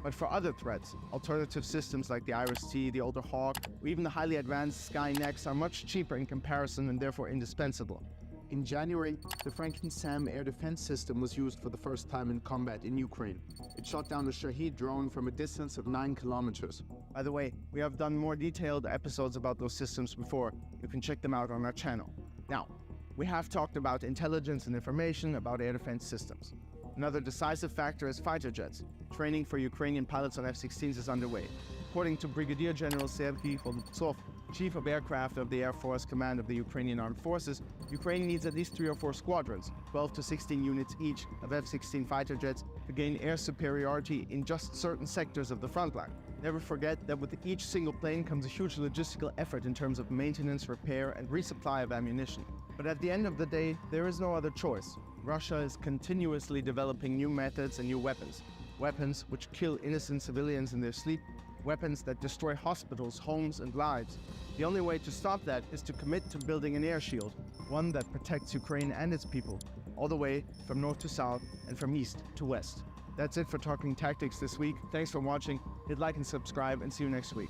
But for other threats, alternative systems like the IRIS-T, the older Hawk, or even the highly advanced Skynex are much cheaper in comparison and therefore indispensable. In January, the Franken-SAM air defense system was used for the first time in combat in Ukraine. It shot down a Shahed drone from a distance of 9 kilometers. By the way, we have done more detailed episodes about those systems before. You can check them out on our channel. Now, we have talked about intelligence and information about air defense systems. Another decisive factor is fighter jets. Training for Ukrainian pilots on F-16s is underway. According to Brigadier General Sergei Volodtsov, Chief of Aircraft of the Air Force Command of the Ukrainian Armed Forces, Ukraine needs at least 3 or 4 squadrons, 12 to 16 units each of F-16 fighter jets to gain air superiority in just certain sectors of the front line. Never forget that with each single plane comes a huge logistical effort in terms of maintenance, repair, and resupply of ammunition. But at the end of the day, there is no other choice. Russia is continuously developing new methods and new weapons. Weapons which kill innocent civilians in their sleep, weapons that destroy hospitals, homes, and lives. The only way to stop that is to commit to building an air shield, one that protects Ukraine and its people, all the way from north to south and from east to west. That's it for Talking Tactics this week. Thanks for watching. Hit like and subscribe, and see you next week.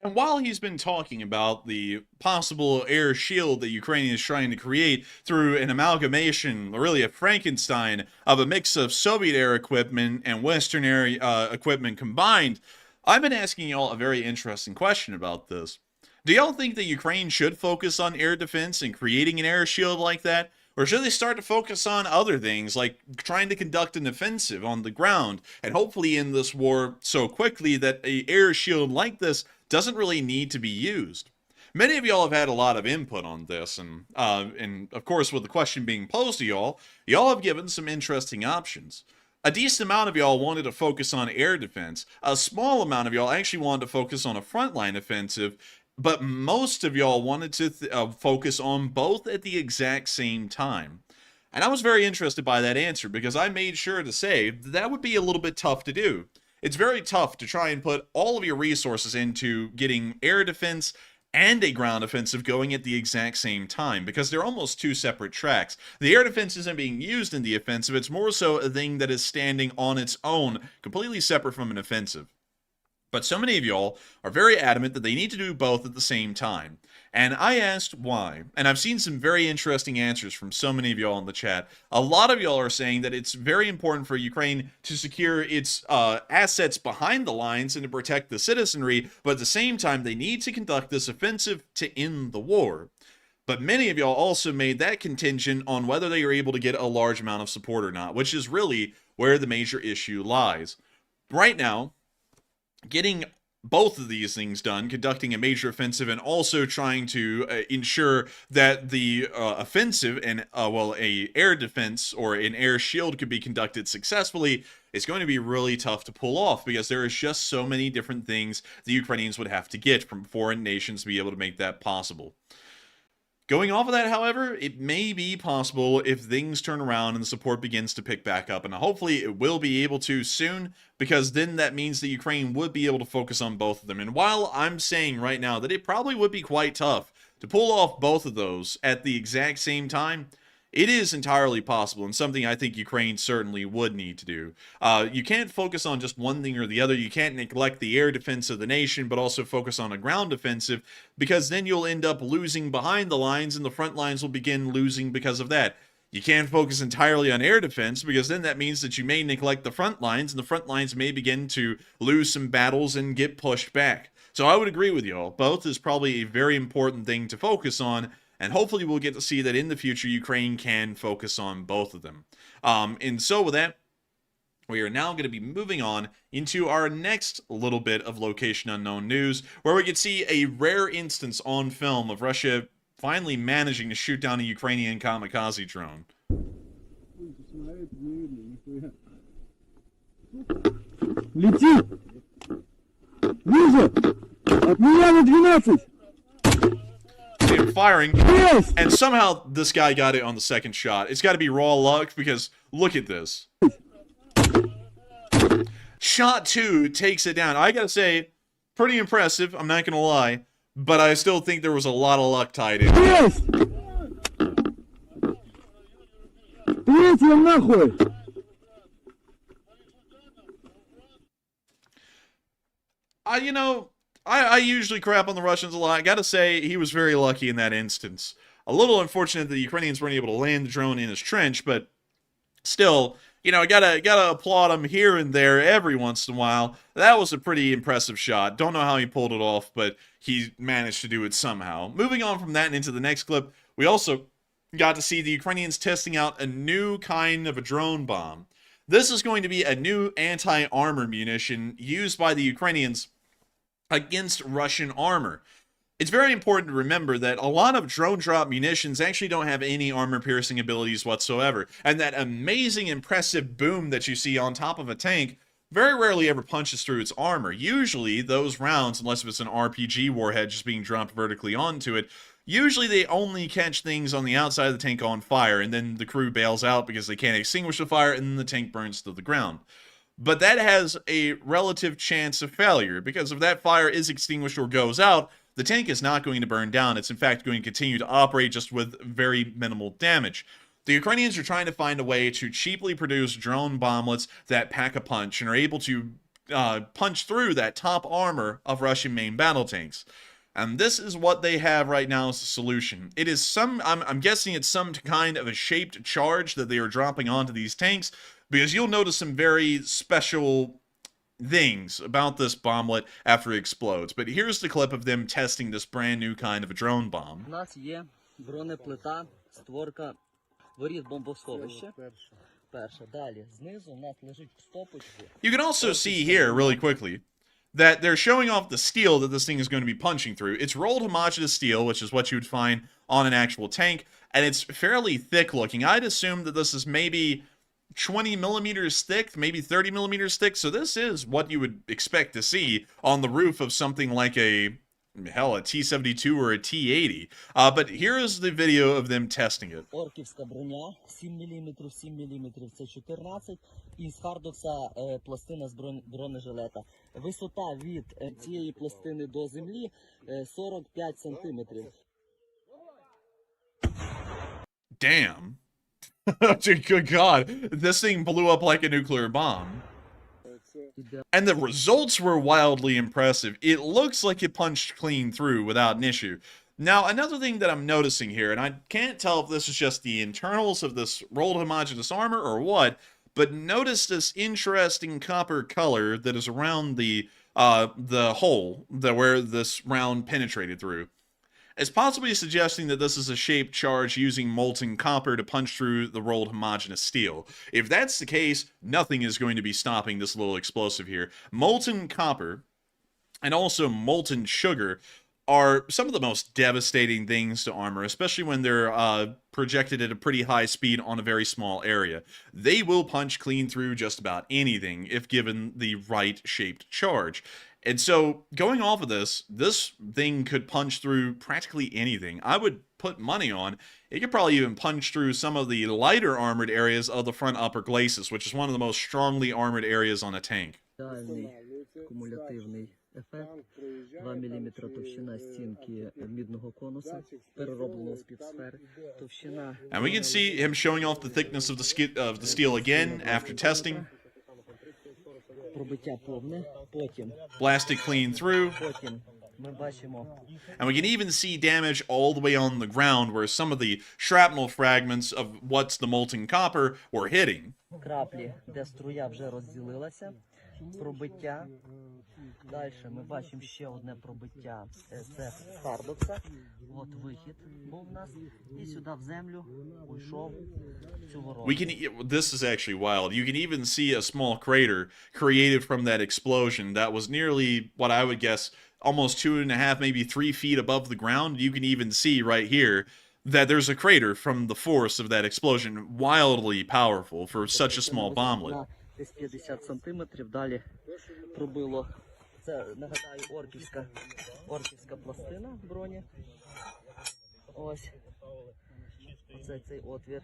And while he's been talking about the possible air shield that Ukraine is trying to create through an amalgamation, or really a Frankenstein, of a mix of Soviet air equipment and Western air equipment combined, I've been asking y'all a very interesting question about this. Do y'all think that Ukraine should focus on air defense and creating an air shield like that? Or should they start to focus on other things, like trying to conduct an offensive on the ground, and hopefully end this war so quickly that an air shield like this doesn't really need to be used? Many of y'all have had a lot of input on this, and of course with the question being posed to y'all have given some interesting options. A decent amount of y'all wanted to focus on air defense. A small amount of y'all actually wanted to focus on a frontline offensive, but most of y'all wanted to focus on both at the exact same time. And I was very interested by that answer, because I made sure to say that would be a little bit tough to do. It's very tough to try and put all of your resources into getting air defense and a ground offensive going at the exact same time, because they're almost two separate tracks. The air defense isn't being used in the offensive, it's more so a thing that is standing on its own, completely separate from an offensive. But so many of y'all are very adamant that they need to do both at the same time. And I asked why. And I've seen some very interesting answers from so many of y'all in the chat. A lot of y'all are saying that it's very important for Ukraine to secure its assets behind the lines and to protect the citizenry, but at the same time they need to conduct this offensive to end the war. But many of y'all also made that contingent on whether they are able to get a large amount of support or not, which is really where the major issue lies. Right now, getting both of these things done, conducting a major offensive and also trying to ensure that the offensive and, a air defense or an air shield could be conducted successfully, is going to be really tough to pull off, because there is just so many different things the Ukrainians would have to get from foreign nations to be able to make that possible. Going off of that, however, it may be possible if things turn around and the support begins to pick back up, and hopefully it will be able to soon, because then that means that Ukraine would be able to focus on both of them. And while I'm saying right now that it probably would be quite tough to pull off both of those at the exact same time, it is entirely possible, and something I think Ukraine certainly would need to do. You can't focus on just one thing or the other. You can't neglect the air defense of the nation, but also focus on a ground offensive, because then you'll end up losing behind the lines, and the front lines will begin losing because of that. You can't focus entirely on air defense, because then that means that you may neglect the front lines, and the front lines may begin to lose some battles and get pushed back. So I would agree with y'all. Both is probably a very important thing to focus on, and hopefully we'll get to see that in the future Ukraine can focus on both of them. And so with that, we are now going to be moving on into our next little bit of location unknown news, where we can see a rare instance on film of Russia finally managing to shoot down a Ukrainian kamikaze drone. Лети! Вижу! От меня на 12! They were firing, and somehow this guy got it on the second shot. It's got to be raw luck, because look at this. Shot 2 takes it down. I gotta say, pretty impressive, I'm not gonna lie, but I still think there was a lot of luck tied in. Третья нахуй! I usually crap on the Russians a lot. I gotta say, he was very lucky in that instance. A little unfortunate that the Ukrainians weren't able to land the drone in his trench, but still, I gotta applaud him here and there every once in a while. That was a pretty impressive shot. Don't know how he pulled it off, but he managed to do it somehow. Moving on from that and into the next clip, we also got to see the Ukrainians testing out a new kind of a drone bomb. This is going to be a new anti-armor munition used by the Ukrainians against Russian armor. It's very important to remember that a lot of drone drop munitions actually don't have any armor-piercing abilities whatsoever, and that amazing, impressive boom that you see on top of a tank very rarely ever punches through its armor. Usually, those rounds, unless it's an RPG warhead just being dropped vertically onto it, usually they only catch things on the outside of the tank on fire, and then the crew bails out because they can't extinguish the fire, and then the tank burns to the ground. But that has a relative chance of failure, because if that fire is extinguished or goes out, the tank is not going to burn down. It's in fact going to continue to operate just with very minimal damage. The Ukrainians are trying to find a way to cheaply produce drone bomblets that pack a punch and are able to punch through that top armor of Russian main battle tanks. And this is what they have right now as a solution. It is I'm guessing it's some kind of a shaped charge that they are dropping onto these tanks, because you'll notice some very special things about this bomblet after it explodes. But here's the clip of them testing this brand new kind of a drone bomb. У нас є бронеплита, створка воріт бомбосховища. Перша. Далі, знизу у нас лежить в стопочку. You can also see here, really quickly, that they're showing off the steel that this thing is going to be punching through. It's rolled homogeneous steel, which is what you would find on an actual tank, and it's fairly thick looking. I'd assume that this is maybe 20 millimeters thick, maybe 30 millimeters thick, so this is what you would expect to see on the roof of something like a T-72 or a T-80. But here is the video of them testing it. Орківська броня, 7 мм, 7 мм, це 14, і з Хардокса пластина з бронежилета. Висота від цієї пластини до землі 45 сантиметрів. Damn. Good God. This thing blew up like a nuclear bomb. And the results were wildly impressive. It looks like it punched clean through without an issue. Now, another thing that I'm noticing here, and I can't tell if this is just the internals of this rolled homogeneous armor or what, but notice this interesting copper color that is around the hole where this round penetrated through. It's possibly suggesting that this is a shaped charge using molten copper to punch through the rolled homogeneous steel. If that's the case, nothing is going to be stopping this little explosive here. Molten copper and also molten sugar are some of the most devastating things to armor, especially when they're projected at a pretty high speed on a very small area. They will punch clean through just about anything if given the right shaped charge. And so, going off of this thing could punch through practically anything. I would put money on it could probably even punch through some of the lighter armored areas of the front upper glacis, which is one of the most strongly armored areas on a tank. Кумулятивний ефект, 2 мм товщина стінки мідного конуса, переробленого з-під сфери, товщина... And we can see him showing off the thickness of the steel again after testing. Пробиття повне, потім... Blast it clean through. Потім ми бачимо... And we can even see damage all the way on the ground where some of the shrapnel fragments of what's the molten copper were hitting. Краплі, де струя вже розділилася, пробиття. Далі ми бачимо ще одне пробиття, це з Хардокса. От вихід був у нас. І сюди в землю уйшов цю воронку. This is actually wild. You can even see a small crater created from that explosion that was nearly, what I would guess, almost 2.5, maybe 3 feet above the ground. You can even see right here that there's a crater from the force of that explosion. Wildly powerful for such a small bomblet. Десь 50 сантиметрів, далі пробило, це, нагадаю, орківська пластина броні. Ось, оце цей отвір.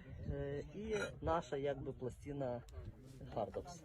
І наша, якби, пластина Хардокс.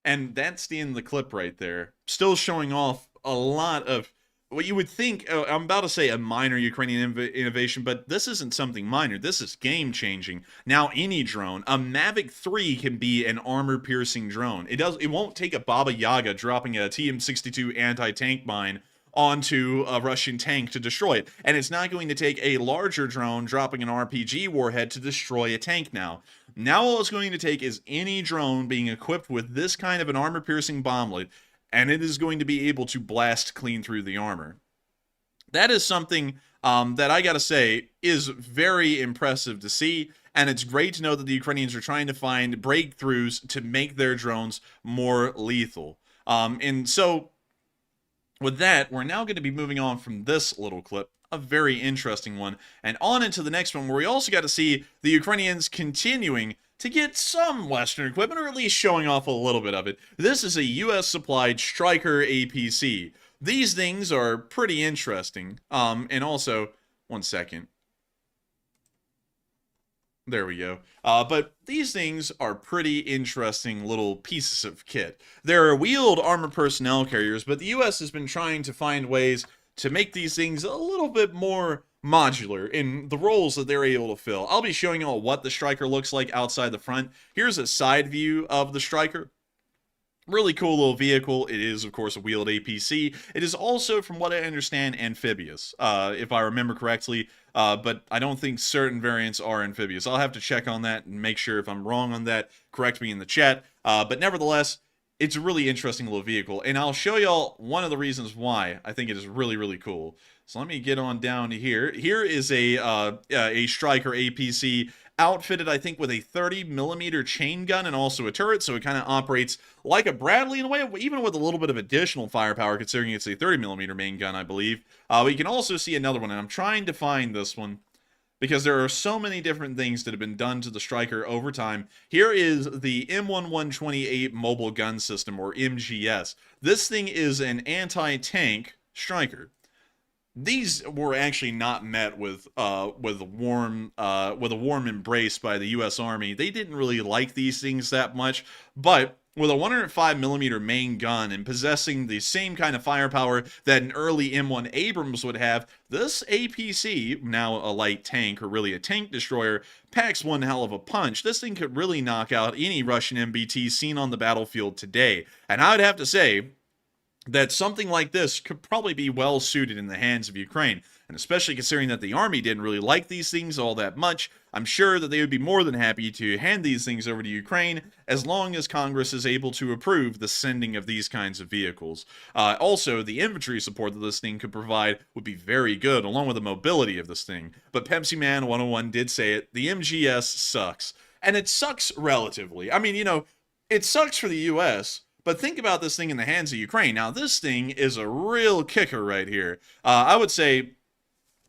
And that's the end of the clip right there. Still showing off a lot of what you would think, I'm about to say a minor Ukrainian innovation, but this isn't something minor. This is game-changing. Now any drone, a Mavic 3 can be an armor-piercing drone. It won't take a Baba Yaga dropping a TM-62 anti-tank mine onto a Russian tank to destroy it. And it's not going to take a larger drone dropping an RPG warhead to destroy a tank now. Now all it's going to take is any drone being equipped with this kind of an armor-piercing bomblet, and it is going to be able to blast clean through the armor. That is something that I gotta say is very impressive to see, and it's great to know that the Ukrainians are trying to find breakthroughs to make their drones more lethal. And so, with that, we're now going to be moving on from this little clip, a very interesting one, and on into the next one, where we also got to see the Ukrainians continuing to get some Western equipment, or at least showing off a little bit of it. This is a US-supplied Striker APC. These things are pretty interesting. And also, one second. There we go. But these things are pretty interesting little pieces of kit. They're wheeled armored personnel carriers, but the US has been trying to find ways to make these things a little bit more modular in the roles that they're able to fill. I'll be showing you all what the Striker looks like outside the front. Here's a side view of the Striker. Really cool little vehicle. It is, of course, a wheeled APC. It is also, from what I understand, amphibious, if I remember correctly, but I don't think certain variants are amphibious. I'll have to check on that and make sure if I'm wrong on that, correct me in the chat. But nevertheless, it's a really interesting little vehicle, and I'll show y'all one of the reasons why I think it is really, really cool. So let me get on down to here. Here is a Striker APC outfitted, I think, with a 30mm chain gun and also a turret, so it kind of operates like a Bradley in a way, even with a little bit of additional firepower, considering it's a 30mm main gun, I believe. But you can also see another one, and I'm trying to find this one, because there are so many different things that have been done to the Striker over time. Here is the M1128 Mobile Gun System, or MGS. This thing is an anti-tank Striker. These were actually not met with a warm embrace by the U.S. Army. They didn't really like these things that much, but with a 105mm main gun and possessing the same kind of firepower that an early M1 Abrams would have, this APC, now a light tank, or really a tank destroyer, packs one hell of a punch. This thing could really knock out any Russian MBT seen on the battlefield today. And I would have to say that something like this could probably be well suited in the hands of Ukraine, and especially considering that the army didn't really like these things all that much, I'm sure that they would be more than happy to hand these things over to Ukraine as long as Congress is able to approve the sending of these kinds of vehicles. Also, the infantry support that this thing could provide would be very good, along with the mobility of this thing. But Pepsi Man 101 did say it, the MGS sucks. And it sucks relatively. I mean, you know, it sucks for the US, but think about this thing in the hands of Ukraine. Now, this thing is a real kicker right here. I would say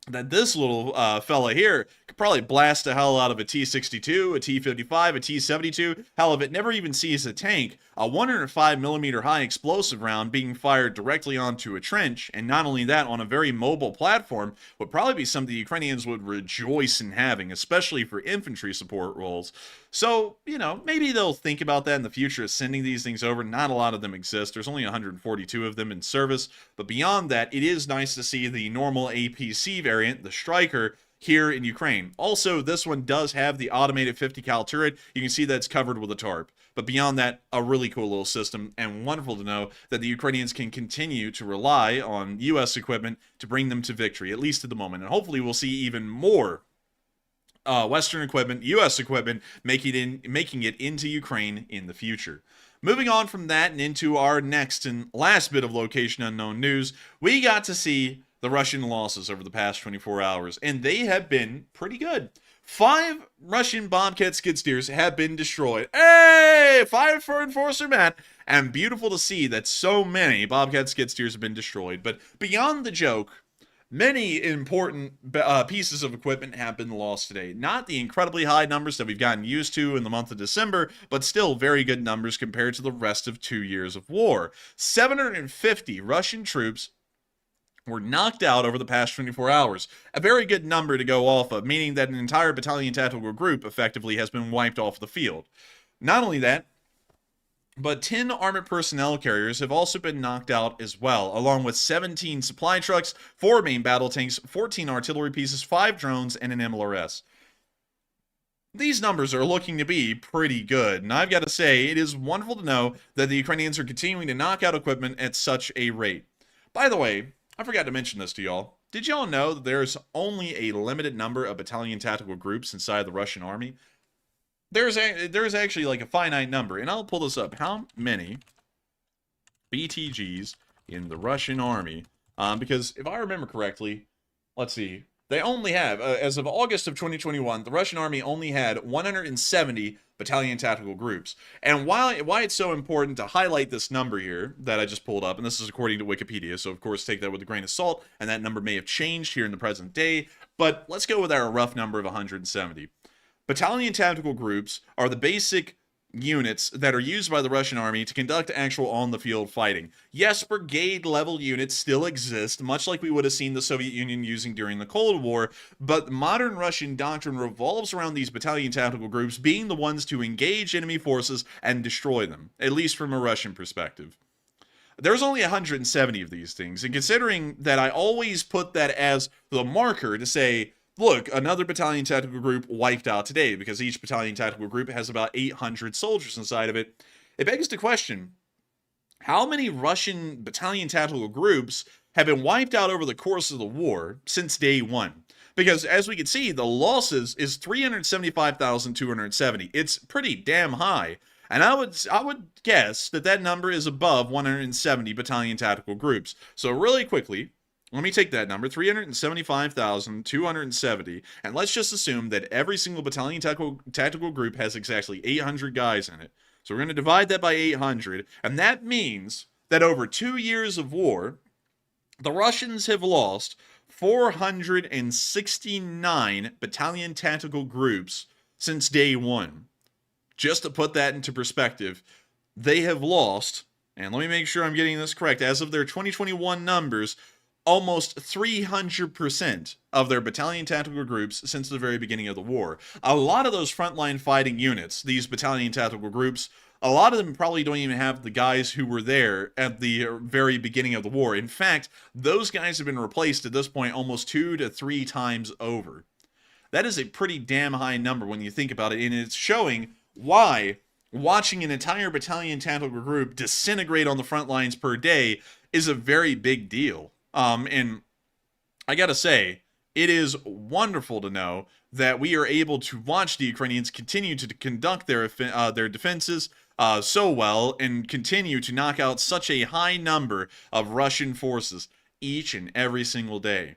that this little fella here could probably blast the hell out of a T-62, a T-55, a T-72. Hell, if it never even sees a tank, a 105mm high explosive round being fired directly onto a trench, and not only that, on a very mobile platform, would probably be something the Ukrainians would rejoice in having, especially for infantry support roles. So, you know, maybe they'll think about that in the future, sending these things over. Not a lot of them exist. There's only 142 of them in service. But beyond that, it is nice to see the normal APC variant, the Striker, here in Ukraine. Also, this one does have the automated 50 cal turret. You can see that's covered with a tarp. But beyond that, a really cool little system, and wonderful to know that the Ukrainians can continue to rely on U.S. equipment to bring them to victory, at least at the moment. And hopefully we'll see even more Western equipment, U.S. equipment, making it into Ukraine in the future. Moving on from that and into our next and last bit of location unknown news, we got to see the Russian losses over the past 24 hours, and they have been pretty good. 5 Russian Bobcat skid steers have been destroyed. Hey! 5 for Enforcer Matt. And beautiful to see that so many Bobcat skid steers have been destroyed. But beyond the joke, many important pieces of equipment have been lost today. Not the incredibly high numbers that we've gotten used to in the month of December, but still very good numbers compared to the rest of 2 years of war. 750 Russian troops were knocked out over the past 24 hours. A very good number to go off of, meaning that an entire battalion tactical group effectively has been wiped off the field. Not only that, but 10 armored personnel carriers have also been knocked out as well, along with 17 supply trucks, 4 main battle tanks, 14 artillery pieces, 5 drones, and an MLRS. These numbers are looking to be pretty good, and I've got to say, it is wonderful to know that the Ukrainians are continuing to knock out equipment at such a rate. By the way, I forgot to mention this to y'all. Did y'all know that there's only a limited number of battalion tactical groups inside the Russian army? There's actually like a finite number, and I'll pull this up. How many BTGs in the Russian army? Because if I remember correctly, let's see. They only have, as of August of 2021, the Russian army only had 170 battalion tactical groups. And why it's so important to highlight this number here that I just pulled up, and this is according to Wikipedia, so of course take that with a grain of salt, and that number may have changed here in the present day, but let's go with our rough number of 170. Battalion tactical groups are the basic units that are used by the Russian army to conduct actual on-the-field fighting. Yes, brigade-level units still exist, much like we would have seen the Soviet Union using during the Cold War, but modern Russian doctrine revolves around these battalion tactical groups being the ones to engage enemy forces and destroy them, at least from a Russian perspective. There's only 170 of these things, and considering that I always put that as the marker to say, look, another battalion tactical group wiped out today, because each battalion tactical group has about 800 soldiers inside of it. It begs the question, how many Russian battalion tactical groups have been wiped out over the course of the war since day one? Because as we can see, the losses is 375,270. It's pretty damn high. And I would guess that that number is above 170 battalion tactical groups. So really quickly, let me take that number, 375,270, and let's just assume that every single battalion tactical group has exactly 800 guys in it. So we're going to divide that by 800, and that means that over 2 years of war, the Russians have lost 469 battalion tactical groups since day one. Just to put that into perspective, they have lost, and let me make sure I'm getting this correct, as of their 2021 numbers, almost 300% of their battalion tactical groups since the very beginning of the war. A lot of those frontline fighting units, these battalion tactical groups, a lot of them probably don't even have the guys who were there at the very beginning of the war. In fact, those guys have been replaced at this point almost 2 to 3 times over. That is a pretty damn high number when you think about it, and it's showing why watching an entire battalion tactical group disintegrate on the front lines per day is a very big deal. And I gotta say, it is wonderful to know that we are able to watch the Ukrainians continue to conduct their defenses so well and continue to knock out such a high number of Russian forces each and every single day.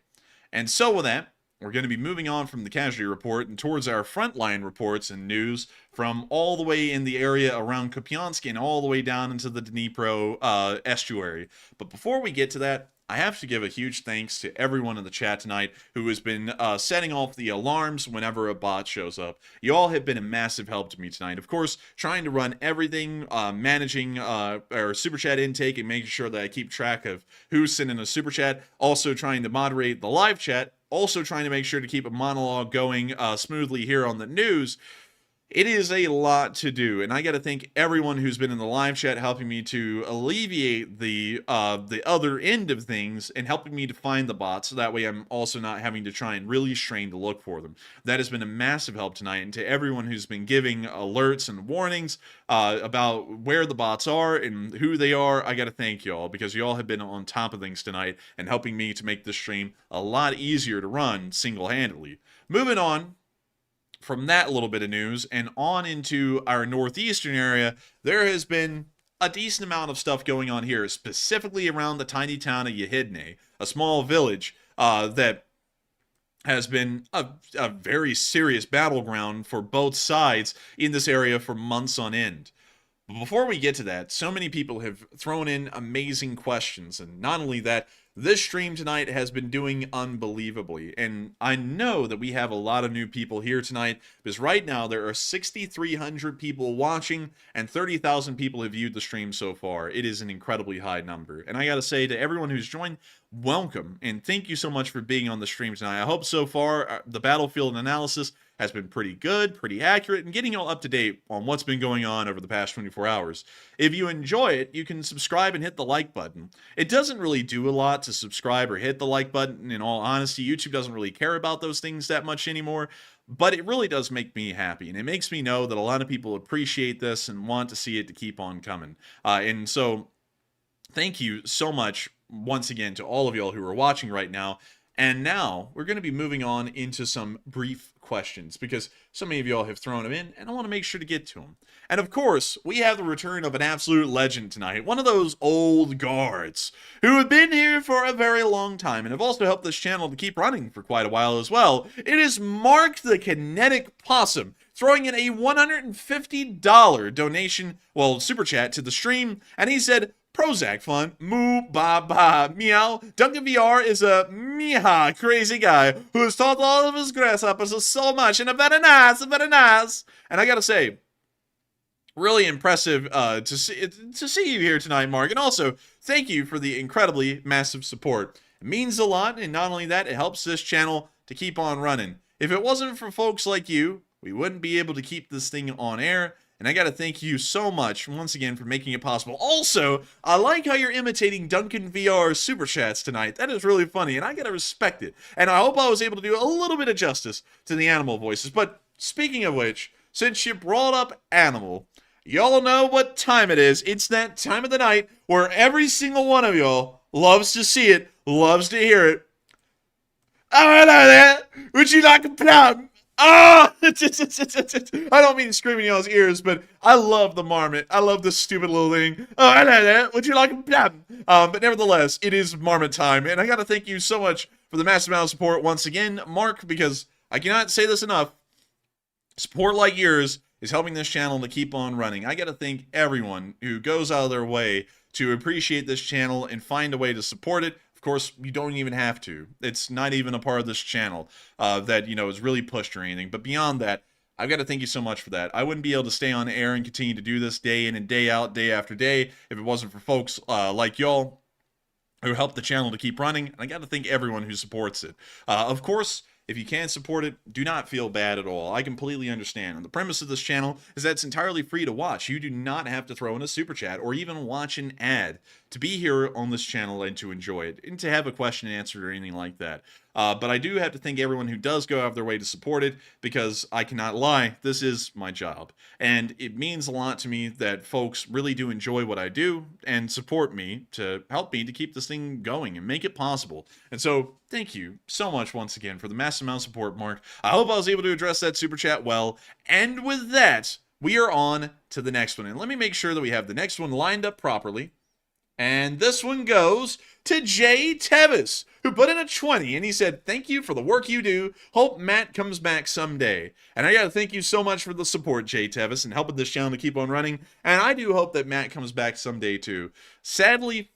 And so with that, we're going to be moving on from the casualty report and towards our frontline reports and news from all the way in the area around Kupiansk and all the way down into the Dnipro estuary. But before we get to that, I have to give a huge thanks to everyone in the chat tonight who has been setting off the alarms whenever a bot shows up. You all have been a massive help to me tonight. Of course, trying to run everything, managing our super chat intake and making sure that I keep track of who's sending a super chat. Also trying to moderate the live chat. Also trying to make sure to keep a monologue going smoothly here on the news. It is a lot to do, and I got to thank everyone who's been in the live chat helping me to alleviate the other end of things and helping me to find the bots, so that way I'm also not having to try and really strain to look for them. That has been a massive help tonight, and to everyone who's been giving alerts and warnings about where the bots are and who they are, I got to thank y'all, because y'all have been on top of things tonight and helping me to make this stream a lot easier to run single-handedly. Moving on from that little bit of news and on into our Northeastern area, there has been a decent amount of stuff going on here, specifically around the tiny town of Yehidne, a small village that has been a very serious battleground for both sides in this area for months on end. But before we get to that, so many people have thrown in amazing questions, and not only that, this stream tonight has been doing unbelievably, and I know that we have a lot of new people here tonight, because right now there are 6,300 people watching, and 30,000 people have viewed the stream so far. It is an incredibly high number, and I gotta say to everyone who's joined, welcome, and thank you so much for being on the stream tonight. I hope so far the battlefield analysis has been pretty good, pretty accurate, and getting you all up to date on what's been going on over the past 24 hours. If you enjoy it, you can subscribe and hit the like button. It doesn't really do a lot to subscribe or hit the like button. In all honesty, YouTube doesn't really care about those things that much anymore, but it really does make me happy, and it makes me know that a lot of people appreciate this and want to see it to keep on coming. And so, thank you so much once again to all of y'all who are watching right now. And now we're going to be moving on into some brief questions because so many of y'all have thrown them in and I want to make sure to get to them. And of course, we have the return of an absolute legend tonight, one of those old guards who have been here for a very long time and have also helped this channel to keep running for quite a while as well. It is Mark the Kinetic Possum throwing in a $150 donation, well, super chat to the stream, and he said, Prozac fun, moo, ba, ba, meow. Duncan VR is a meow crazy guy who has taught all of his grasshoppers so much and a very nice. And I gotta say, really impressive to see you here tonight, Mark. And also, thank you for the incredibly massive support. It means a lot, and not only that, it helps this channel to keep on running. If it wasn't for folks like you, we wouldn't be able to keep this thing on air. And I gotta thank you so much, once again, for making it possible. Also, I like how you're imitating Duncan VR's Super Chats tonight. That is really funny, and I gotta respect it. And I hope I was able to do a little bit of justice to the animal voices. But speaking of which, since you brought up animal, y'all know what time it is. It's that time of the night where every single one of y'all loves to see it, loves to hear it. Oh, hello there. Would you like a plum? Oh! I don't mean to scream in y'all's ears, but I love the marmot. I love this stupid little thing. Oh, hello there. Would you like a plum? But nevertheless, it is marmot time, and I gotta thank you so much for the massive amount of support once again, Mark, because I cannot say this enough. Support like yours is helping this channel to keep on running. I gotta thank everyone who goes out of their way to appreciate this channel and find a way to support it. Of course, you don't even have to. It's not even a part of this channel that, you know, is really pushed or anything. But beyond that, I've got to thank you so much for that. I wouldn't be able to stay on air and continue to do this day in and day out, day after day, if it wasn't for folks like y'all who help the channel to keep running. And I got to thank everyone who supports it. Of course, if you can't support it, do not feel bad at all. I completely understand. And the premise of this channel is that it's entirely free to watch. You do not have to throw in a super chat or even watch an ad to be here on this channel and to enjoy it and to have a question answered or anything like that. But I do have to thank everyone who does go out of their way to support it because I cannot lie, this is my job. And it means a lot to me that folks really do enjoy what I do and support me to help me to keep this thing going and make it possible. And so thank you so much once again for the massive amount of support, Mark. I hope I was able to address that super chat well. And with that, we are on to the next one. And let me make sure that we have the next one lined up properly. And this one goes to Jay Tevis, who put in a 20, and he said, thank you for the work you do. Hope Matt comes back someday. And I got to thank you so much for the support, Jay Tevis, and helping this channel to keep on running. And I do hope that Matt comes back someday, too. Sadly,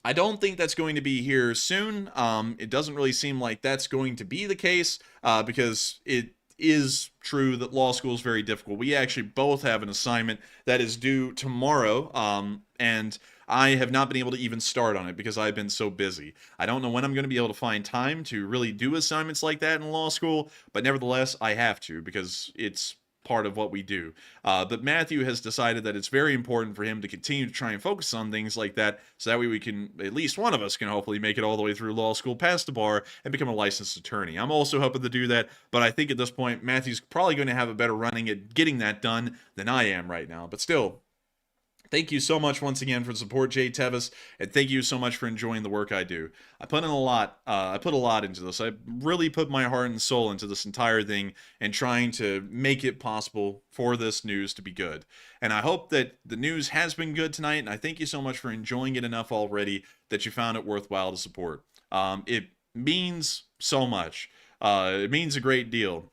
I don't think that's going to be here soon. It doesn't really seem like that's going to be the case because it is true that law school is very difficult. We actually both have an assignment that is due tomorrow, and I have not been able to even start on it because I've been so busy. I don't know when I'm going to be able to find time to really do assignments like that in law school, but nevertheless, I have to because it's part of what we do. But Matthew has decided that it's very important for him to continue to try and focus on things like that, so that way we can, at least one of us can hopefully make it all the way through law school, pass the bar, and become a licensed attorney. I'm also hoping to do that, but I think at this point, Matthew's probably going to have a better running at getting that done than I am right now. But still, thank you so much once again for the support, Jay Tevis, and thank you so much for enjoying the work I do. I put in a lot. I put a lot into this. I really put my heart and soul into this entire thing and trying to make it possible for this news to be good. And I hope that the news has been good tonight, and I thank you so much for enjoying it enough already that you found it worthwhile to support. It means so much. It means a great deal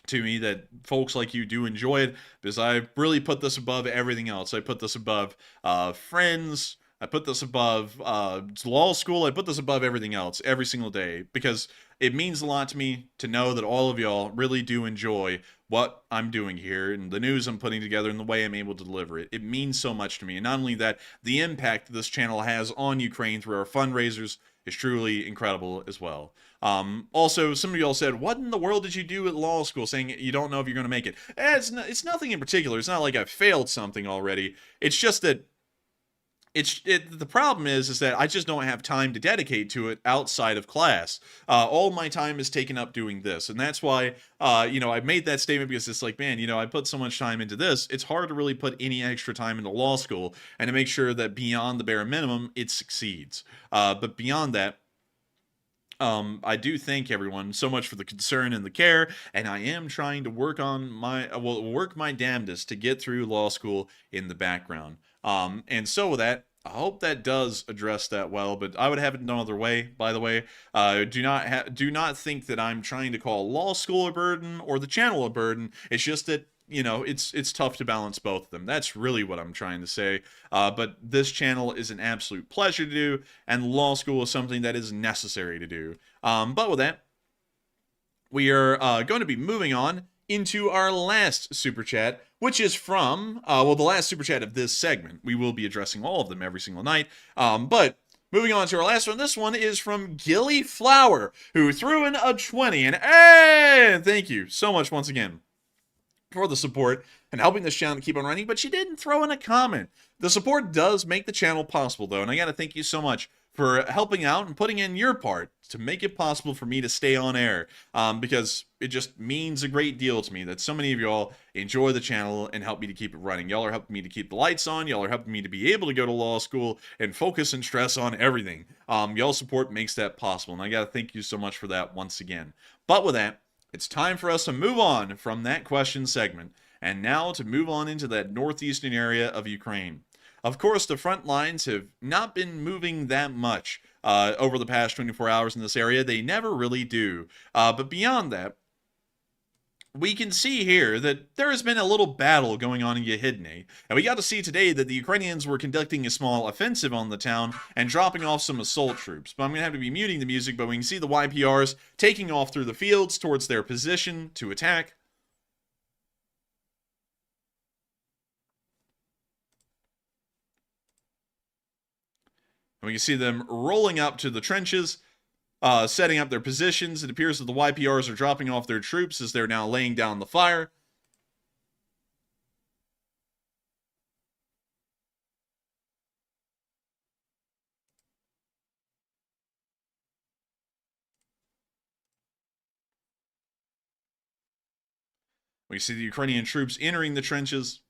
to me that folks like you do enjoy it, because I really put this above everything else. I put this above friends. I put this above law school. I put this above everything else every single day, because it means a lot to me to know that all of y'all really do enjoy what I'm doing here and the news I'm putting together and the way I'm able to deliver it. It means so much to me. And not only that, the impact this channel has on Ukraine through our fundraisers is truly incredible as well. Also, some of y'all said, what in the world did you do at law school, saying you don't know if you're going to make it? It's nothing in particular. It's not like I failed something already. It's just that the problem is that I just don't have time to dedicate to it outside of class. All my time is taken up doing this, and that's why I made that statement, because it's like, man, I put so much time into this, it's hard to really put any extra time into law school and to make sure that beyond the bare minimum it succeeds. But beyond that, I do thank everyone so much for the concern and the care, and I am trying to work on work my damnedest to get through law school in the background. And so with that, I hope that does address that well, but I would have it no other way, by the way. Do not think that I'm trying to call law school a burden or the channel a burden. It's just that, you know, it's tough to balance both of them. That's really what I'm trying to say. But this channel is an absolute pleasure to do, and law school is something that is necessary to do. But with that, we are going to be moving on into our last super chat, which is from, well, the last super chat of this segment. We will be addressing all of them every single night. But moving on to our last one, this one is from Gilly Flower, who threw in a 20. And hey, thank you so much once again for the support and helping this channel to keep on running, but she didn't throw in a comment. The support does make the channel possible, though, and I gotta thank you so much for helping out and putting in your part to make it possible for me to stay on air, because it just means a great deal to me that so many of y'all enjoy the channel and help me to keep it running. Y'all are helping me to keep the lights on. Y'all are helping me to be able to go to law school and focus and stress on everything. Y'all's support makes that possible, and I gotta thank you so much for that once again. But with that, it's time for us to move on from that question segment, and now to move on into that northeastern area of Ukraine. Of course, the front lines have not been moving that much over the past 24 hours in this area. They never really do. But beyond that, we can see here that there has been a little battle going on in Yehidne, and we got to see today that the Ukrainians were conducting a small offensive on the town and dropping off some assault troops. But I'm going to have to be muting the music, but we can see the YPRs taking off through the fields towards their position to attack. And we can see them rolling up to the trenches, setting up their positions. It appears that the YPRs are dropping off their troops as they're now laying down the fire. We see the Ukrainian troops entering the trenches.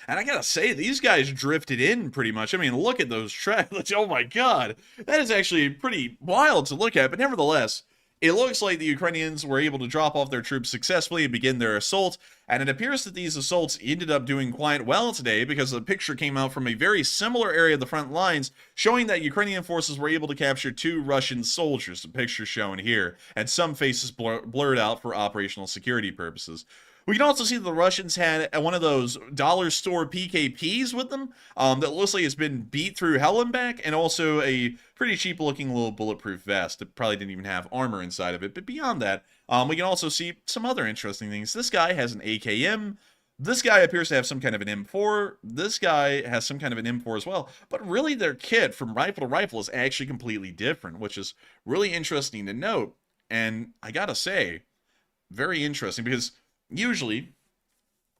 And I gotta say, these guys drifted in pretty much. I mean, look at those tracks. Oh my god. That is actually pretty wild to look at. But nevertheless, it looks like the Ukrainians were able to drop off their troops successfully and begin their assault. And it appears that these assaults ended up doing quite well today, because the picture came out from a very similar area of the front lines, showing that Ukrainian forces were able to capture 2 Russian soldiers. The picture shown here, and some faces blurred out for operational security purposes. We can also see that the Russians had one of those dollar store PKPs with them that looks like it's been beat through hell and back, and also a pretty cheap looking little bulletproof vest that probably didn't even have armor inside of it. But beyond that, we can also see some other interesting things. This guy has an AKM. This guy appears to have some kind of an M4. This guy has some kind of an M4 as well. But really, their kit from rifle to rifle is actually completely different, which is really interesting to note. And I gotta say, very interesting, because usually,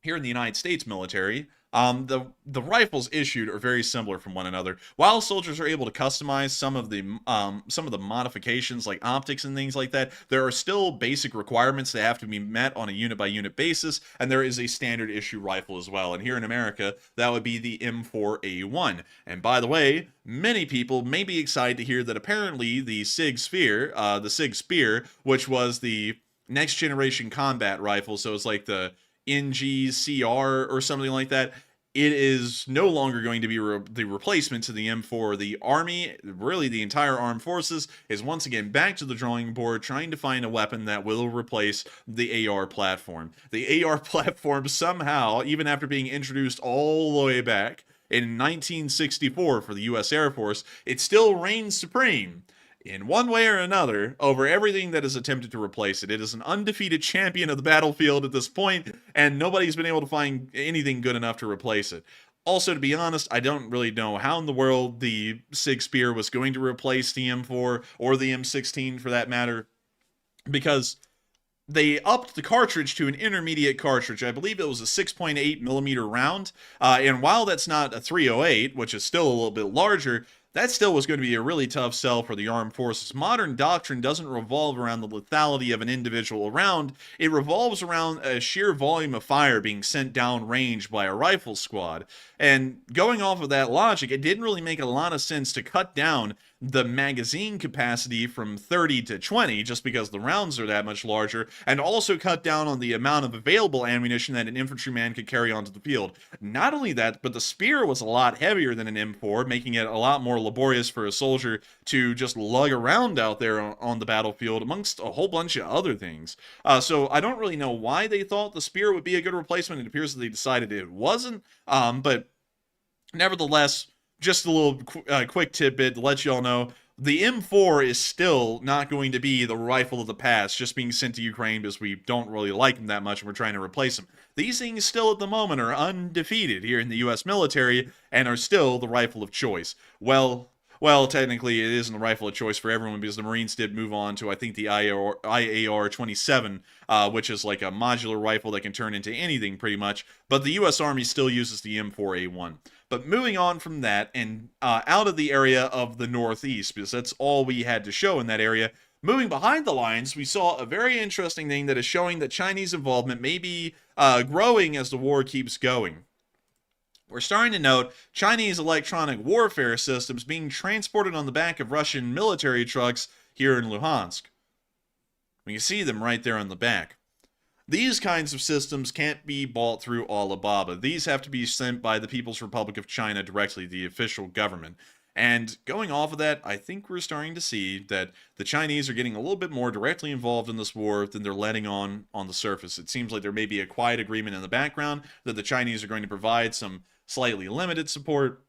here in the United States military, the rifles issued are very similar from one another. While soldiers are able to customize some of the modifications like optics and things like that, there are still basic requirements that have to be met on a unit-by-unit basis, and there is a standard issue rifle as well. And here in America, that would be the M4A1. And by the way, many people may be excited to hear that apparently the SIG Spear, which was the next generation combat rifle, so it's like the NGCR or something like that, it is no longer going to be the replacement to the M4. The Army, really the entire armed forces, is once again back to the drawing board, trying to find a weapon that will replace the AR platform. The AR platform somehow, even after being introduced all the way back in 1964 for the US Air Force, it still reigns supreme in one way or another over everything that has attempted to replace it. It is an undefeated champion of the battlefield at this point, and nobody's been able to find anything good enough to replace it. Also, to be honest, I don't really know how in the world the SIG Spear was going to replace the M4 or the M16 for that matter, because they upped the cartridge to an intermediate cartridge. I believe it was a 6.8 millimeter round. And while that's not a .308, which is still a little bit larger, that still was going to be a really tough sell for the armed forces. Modern doctrine doesn't revolve around the lethality of an individual round. It revolves around a sheer volume of fire being sent down range by a rifle squad. And going off of that logic, it didn't really make a lot of sense to cut down the magazine capacity from 30 to 20 just because the rounds are that much larger, and also cut down on the amount of available ammunition that an infantryman could carry onto the field. Not only that, but the spear was a lot heavier than an M4, making it a lot more laborious for a soldier to just lug around out there on the battlefield, amongst a whole bunch of other things. So I don't really know why they thought the spear would be a good replacement. It appears that they decided it wasn't, but nevertheless, just a little quick tidbit to let you all know, the M4 is still not going to be the rifle of the past, just being sent to Ukraine because we don't really like them that much and we're trying to replace them. These things still at the moment are undefeated here in the US military and are still the rifle of choice. Well, technically it isn't the rifle of choice for everyone because the Marines did move on to, I think, the IAR-27, which is like a modular rifle that can turn into anything pretty much, but the US Army still uses the M4A1. But moving on from that and out of the area of the Northeast, because that's all we had to show in that area, moving behind the lines, we saw a very interesting thing that is showing that Chinese involvement may be growing as the war keeps going. We're starting to note Chinese electronic warfare systems being transported on the back of Russian military trucks here in Luhansk. We can see them right there on the back. These kinds of systems can't be bought through Alibaba. These have to be sent by the People's Republic of China directly, the official government. And going off of that, I think we're starting to see that the Chinese are getting a little bit more directly involved in this war than they're letting on the surface. It seems like there may be a quiet agreement in the background that the Chinese are going to provide some slightly limited support.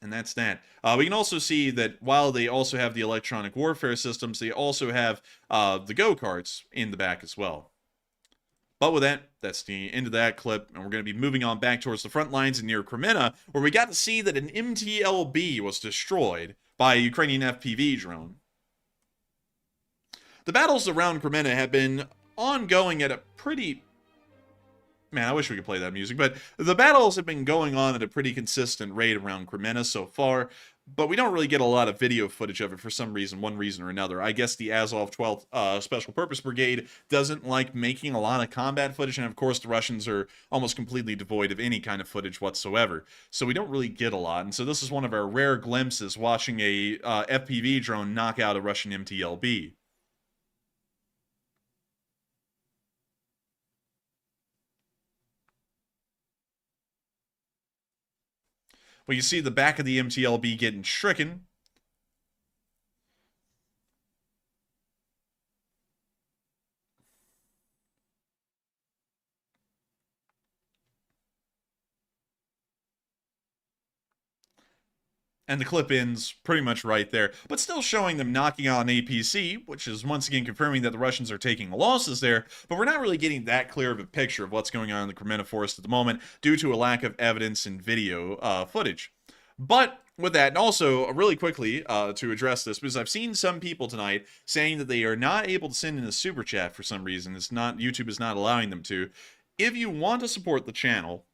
And that's that. We can also see that while they also have the electronic warfare systems, they also have the go-karts in the back as well. But with that, that's the end of that clip, and we're going to be moving on back towards the front lines near Kremmina, where we got to see that an MTLB was destroyed by a Ukrainian FPV drone. The battles around Kremmina have been ongoing at a pretty... Man, I wish we could play that music, but the battles have been going on at a pretty consistent rate around Kremmina so far, but we don't really get a lot of video footage of it for some reason, one reason or another. I guess the Azov 12th Special Purpose Brigade doesn't like making a lot of combat footage, and of course the Russians are almost completely devoid of any kind of footage whatsoever, so we don't really get a lot, and so this is one of our rare glimpses watching a FPV drone knock out a Russian MTLB. Well, you see the back of the MTLB getting stricken. And the clip ends pretty much right there, but still showing them knocking out an APC, which is once again confirming that the Russians are taking losses there, but we're not really getting that clear of a picture of what's going on in the Kremmina forest at the moment due to a lack of evidence and video footage. But with that, and also really quickly to address this, because I've seen some people tonight saying that they are not able to send in a super chat for some reason. It's not, YouTube is not allowing them to. If you want to support the channel,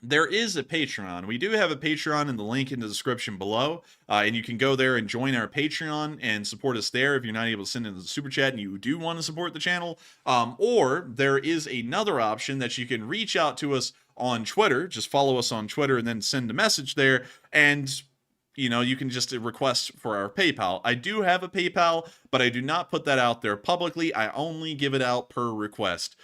there is a Patreon. We do have a Patreon in the link in the description below, and you can go there and join our Patreon and support us there if you're not able to send in the super chat and you do want to support the channel. Or there is another option that you can reach out to us on Twitter. Just follow us on Twitter and then send a message there, and you know, you can just request for our PayPal. I do have a PayPal, but I do not put that out there publicly. I only give it out per request,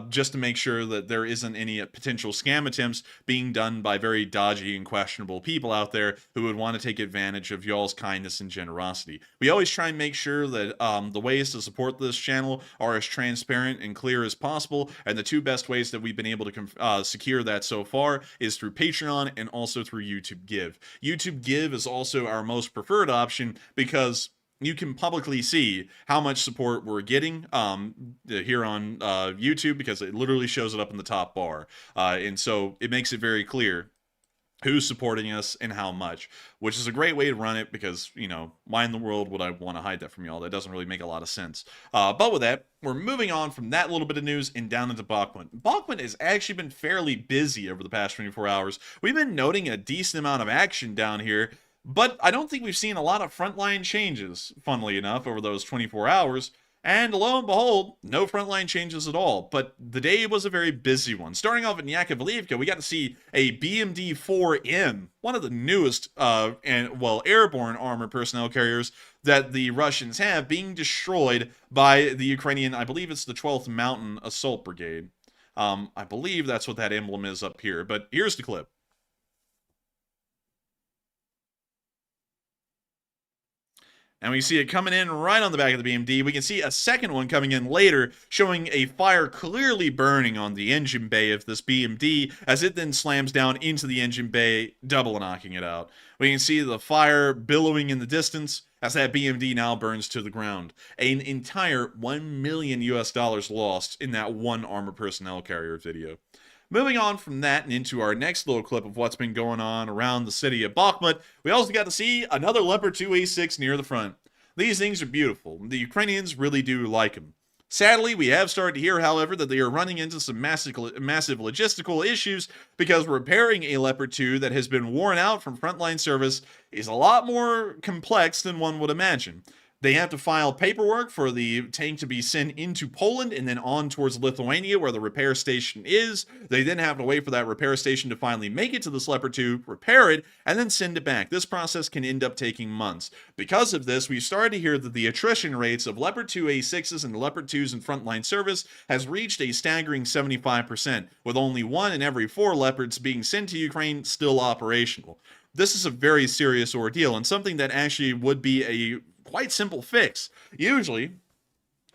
just to make sure that there isn't any potential scam attempts being done by very dodgy and questionable people out there who would want to take advantage of y'all's kindness and generosity. We always try and make sure that the ways to support this channel are as transparent and clear as possible, and the two best ways that we've been able to secure that so far is through Patreon and also through YouTube Give. YouTube Give is also our most preferred option because you can publicly see how much support we're getting here on YouTube, because it literally shows it up in the top bar. And so it makes it very clear who's supporting us and how much, which is a great way to run it because, you know, why in the world would I want to hide that from y'all? That doesn't really make a lot of sense. But with that, we're moving on from that little bit of news and down into Bachmut. Bachmut has actually been fairly busy over the past 24 hours. We've been noting a decent amount of action down here. But I don't think we've seen a lot of frontline changes, funnily enough, over those 24 hours. And lo and behold, no frontline changes at all. But the day was a very busy one. Starting off in Avdiivka, we got to see a BMD-4M, one of the newest airborne armored personnel carriers that the Russians have, being destroyed by the Ukrainian, I believe it's the 12th Mountain Assault Brigade. I believe that's what that emblem is up here. But here's the clip. And we see it coming in right on the back of the BMD. We can see a second one coming in later, showing a fire clearly burning on the engine bay of this BMD, as it then slams down into the engine bay, double knocking it out. We can see the fire billowing in the distance as that BMD now burns to the ground. An entire $1 million lost in that one armored personnel carrier video. Moving on from that and into our next little clip of what's been going on around the city of Bachmut, we also got to see another Leopard 2A6 near the front. These things are beautiful. The Ukrainians really do like them. Sadly, we have started to hear, however, that they are running into some massive logistical issues because repairing a Leopard 2 that has been worn out from frontline service is a lot more complex than one would imagine. They have to file paperwork for the tank to be sent into Poland and then on towards Lithuania where the repair station is. They then have to wait for that repair station to finally make it to this Leopard 2, repair it, and then send it back. This process can end up taking months. Because of this, we've started to hear that the attrition rates of Leopard 2A6s and Leopard 2s in frontline service has reached a staggering 75%, with only 1 in every 4 Leopards being sent to Ukraine still operational. This is a very serious ordeal and something that actually would be a quite simple fix. Usually,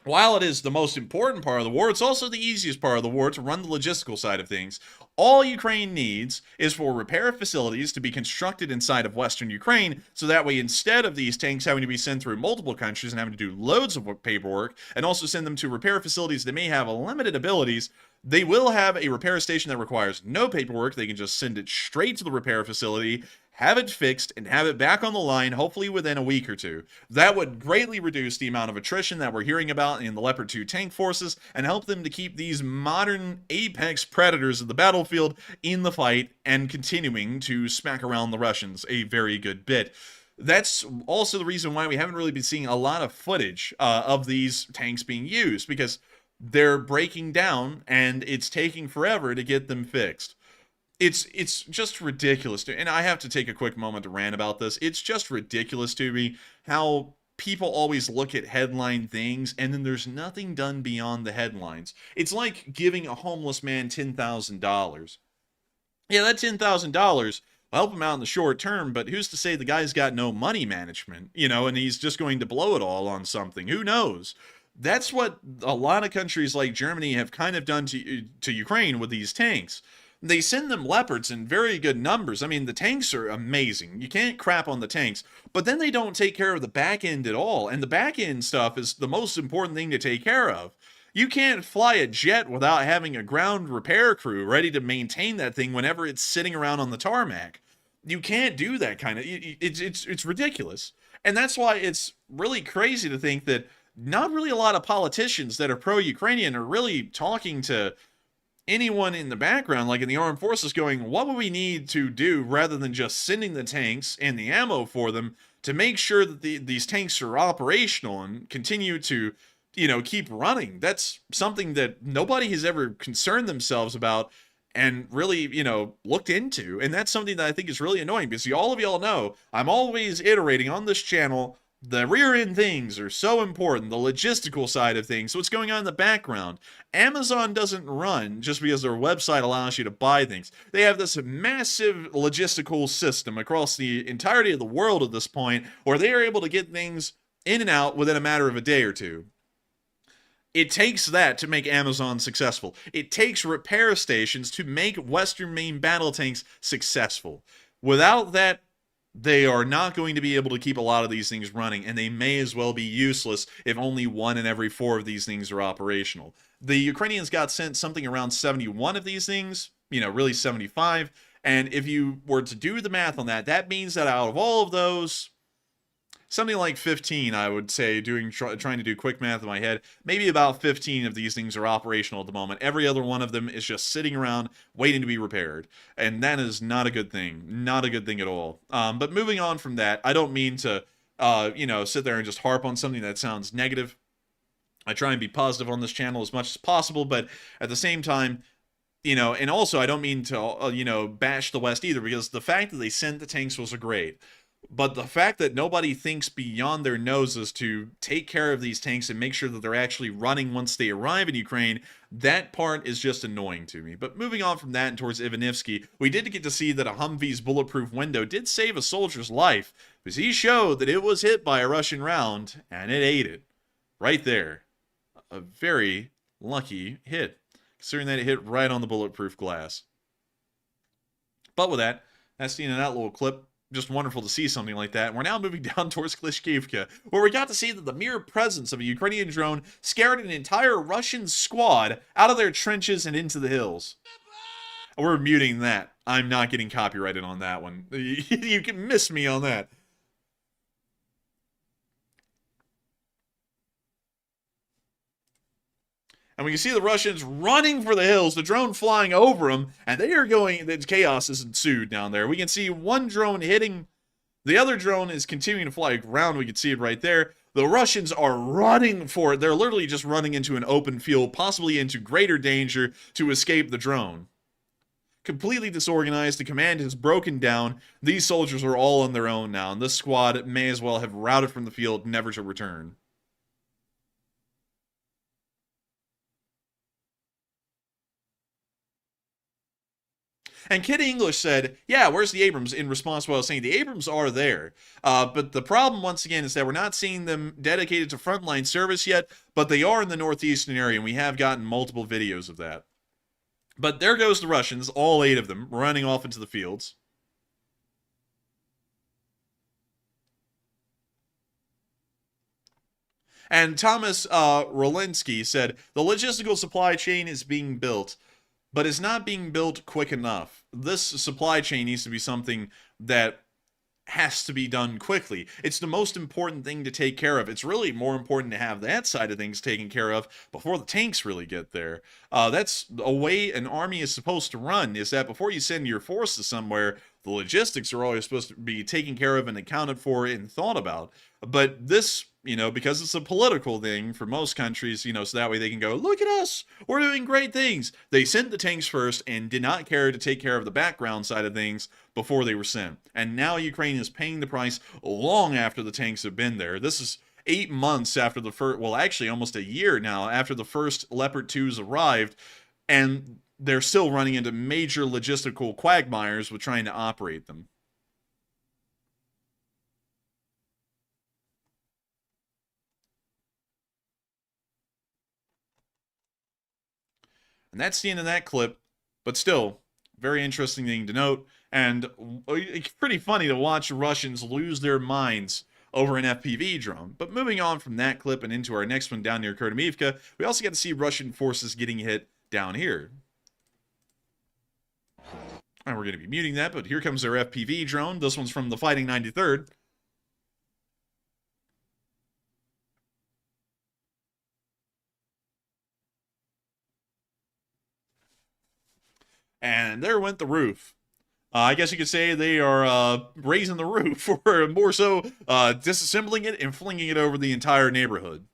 while it is the most important part of the war, it's also the easiest part of the war to run the logistical side of things. All Ukraine needs is for repair facilities to be constructed inside of Western Ukraine, so that way instead of these tanks having to be sent through multiple countries and having to do loads of paperwork, and also send them to repair facilities that may have limited abilities, they will have a repair station that requires no paperwork. They can just send it straight to the repair facility, have it fixed, and have it back on the line, hopefully within a week or two. That would greatly reduce the amount of attrition that we're hearing about in the Leopard 2 tank forces and help them to keep these modern apex predators of the battlefield in the fight and continuing to smack around the Russians a very good bit. That's also the reason why we haven't really been seeing a lot of footage of these tanks being used, because they're breaking down and it's taking forever to get them fixed. It's just ridiculous and I have to take a quick moment to rant about this. It's just ridiculous to me how people always look at headline things and then there's nothing done beyond the headlines. It's like giving a homeless man $10,000. Yeah, that $10,000 will help him out in the short term, but who's to say the guy's got no money management, and he's just going to blow it all on something? Who knows? That's what a lot of countries like Germany have kind of done to Ukraine with these tanks. They send them Leopards in very good numbers. I mean, the tanks are amazing. You can't crap on the tanks. But then they don't take care of the back end at all. And the back end stuff is the most important thing to take care of. You can't fly a jet without having a ground repair crew ready to maintain that thing whenever it's sitting around on the tarmac. You can't do that kind of... It's ridiculous. And that's why it's really crazy to think that not really a lot of politicians that are pro-Ukrainian are really talking to anyone in the background, like in the armed forces, going, what would we need to do rather than just sending the tanks and the ammo for them to make sure that these tanks are operational and continue to, keep running? That's something that nobody has ever concerned themselves about and really, looked into. And that's something that I think is really annoying because all of y'all know I'm always iterating on this channel. The rear end things are so important, the logistical side of things, what's going on in the background. Amazon doesn't run just because their website allows you to buy things. They have this massive logistical system across the entirety of the world at this point where they are able to get things in and out within a matter of a day or two. It takes that to make Amazon successful. It takes repair stations to make Western main battle tanks successful. Without that, they are not going to be able to keep a lot of these things running, and they may as well be useless if only 1 in every 4 of these things are operational. The Ukrainians got sent something around 71 of these things, really 75, and if you were to do the math on that, that means that out of all of those, something like 15, I would say, trying to do quick math in my head. Maybe about 15 of these things are operational at the moment. Every other one of them is just sitting around waiting to be repaired. And that is not a good thing. Not a good thing at all. But moving on from that, I don't mean to, sit there and just harp on something that sounds negative. I try and be positive on this channel as much as possible, but at the same time, and also I don't mean to, bash the West either, because the fact that they sent the tanks was great. But the fact that nobody thinks beyond their noses to take care of these tanks and make sure that they're actually running once they arrive in Ukraine, that part is just annoying to me. But moving on from that and towards Ivaniivsky, we did get to see that a Humvee's bulletproof window did save a soldier's life, because he showed that it was hit by a Russian round, and it ate it. Right there. A very lucky hit, considering that it hit right on the bulletproof glass. But with that, that's the end of that little clip. Just wonderful to see something like that. And we're now moving down towards Klishchiivka, where we got to see that the mere presence of a Ukrainian drone scared an entire Russian squad out of their trenches and into the hills. We're muting that. I'm not getting copyrighted on that one. You can miss me on that. And we can see the Russians running for the hills, the drone flying over them, and they are going, the chaos has ensued down there. We can see one drone hitting, the other drone is continuing to fly around, we can see it right there. The Russians are running for it, they're literally just running into an open field, possibly into greater danger to escape the drone. Completely disorganized, the command has broken down, these soldiers are all on their own now, and this squad may as well have routed from the field, never to return. And Kid English said, yeah, where's the Abrams? In response to what I was saying, the Abrams are there. But the problem, once again, is that we're not seeing them dedicated to frontline service yet, but they are in the Northeastern area, and we have gotten multiple videos of that. But there goes the Russians, all 8 of them, running off into the fields. And Thomas Rolensky said, the logistical supply chain is being built, but it's not being built quick enough. This supply chain needs to be something that has to be done quickly. It's the most important thing to take care of. It's really more important to have that side of things taken care of before the tanks really get there. That's a way an army is supposed to run, is that before you send your forces somewhere, the logistics are always supposed to be taken care of and accounted for and thought about. But this, because it's a political thing for most countries, so that way they can go, look at us, we're doing great things. They sent the tanks first and did not care to take care of the background side of things before they were sent. And now Ukraine is paying the price long after the tanks have been there. This is 8 months after the first, well, actually almost a year now after the first Leopard 2s arrived, and they're still running into major logistical quagmires with trying to operate them. And that's the end of that clip, but still, very interesting thing to note, and it's pretty funny to watch Russians lose their minds over an FPV drone. But moving on from that clip and into our next one down near Krymivka, we also get to see Russian forces getting hit down here. And we're going to be muting that, but here comes their FPV drone. This one's from the Fighting 93rd. And there went the roof. I guess you could say they are raising the roof, or more so disassembling it and flinging it over the entire neighborhood.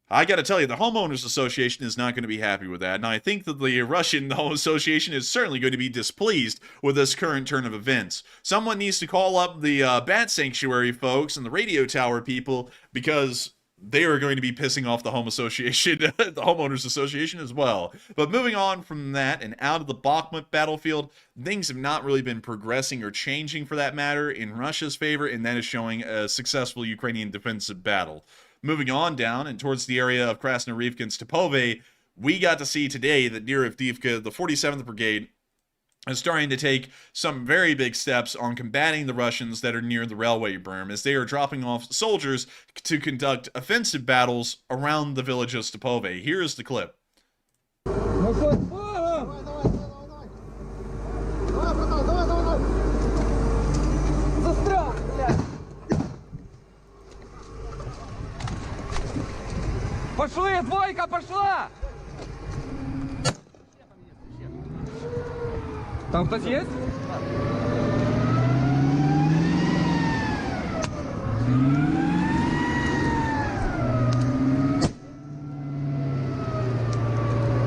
I gotta tell you, the Homeowners Association is not going to be happy with that, and I think that the Russian Home Association is certainly going to be displeased with this current turn of events. Someone needs to call up the Bat Sanctuary folks and the radio tower people, because they are going to be pissing off the Home Association, the Homeowners Association as well. But moving on from that and out of the Bachmut battlefield, things have not really been progressing or changing for that matter in Russia's favor, and that is showing a successful Ukrainian defensive battle. Moving on down and towards the area of Krasnoyarivka and Stepove, we got to see today that near Avdiivka, the 47th Brigade is starting to take some very big steps on combating the Russians that are near the railway berm, as they are dropping off soldiers to conduct offensive battles around the village of Stepove. Here's the clip. Пошли, двойка пошла! Там кто-то есть?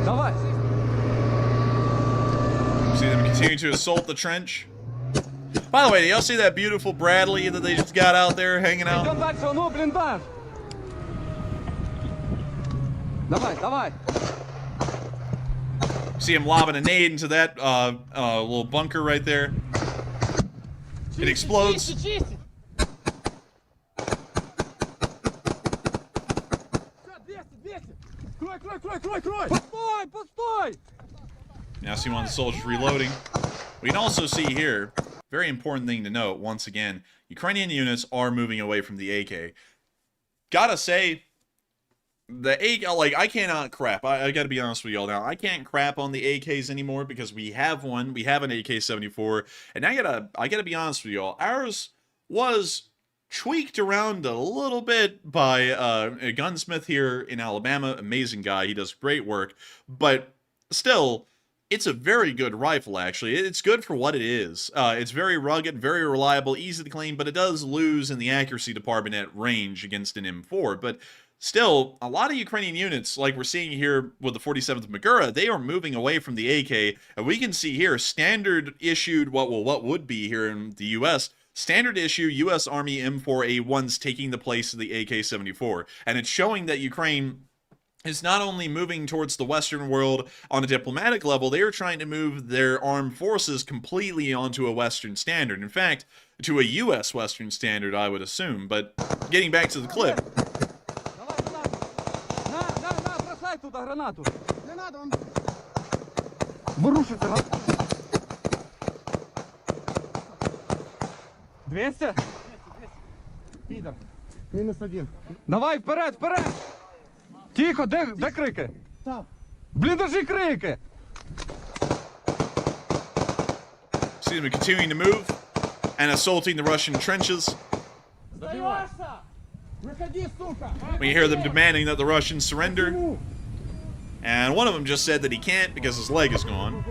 Давай! See them continue to assault the trench. By the way, do y'all see that beautiful Bradley that they just got out there hanging out? Идем дальше, ну, блиндаж! Давай, давай! See him lobbing a nade into that little bunker right there. It explodes. Постой, постой! Now see one of the soldiers reloading. We can also see here, very important thing to note, once again, Ukrainian units are moving away from the AK. Gotta say, the AK, like, I cannot crap. I gotta be honest with y'all now. I can't crap on the AKs anymore because we have one. We have an AK-74. And I gotta be honest with y'all. Ours was tweaked around a little bit by a gunsmith here in Alabama. Amazing guy. He does great work. But still, it's a very good rifle, actually. It's good for what it is. It's very rugged, very reliable, easy to clean, but it does lose in the accuracy department at range against an M4. But still, a lot of Ukrainian units, like we're seeing here with the 47th Magura, they are moving away from the AK, and we can see here, standard issued, what would be here in the U.S., standard issue U.S. Army M4A1s taking the place of the AK-74. And it's showing that Ukraine is not only moving towards the Western world on a diplomatic level, they are trying to move their armed forces completely onto a Western standard. In fact, to a U.S. Western standard, I would assume. But getting back to the clip. Бросай туда гранату. Не надо, он ворушится. 200? Пидор. -1. Давай, вперед, вперед! Тихо, де крики? Там. Бліндажі крики! See them continuing to move and assaulting the Russian trenches. We hear them demanding that the Russians surrender. And one of them just said that he can't because his leg is gone.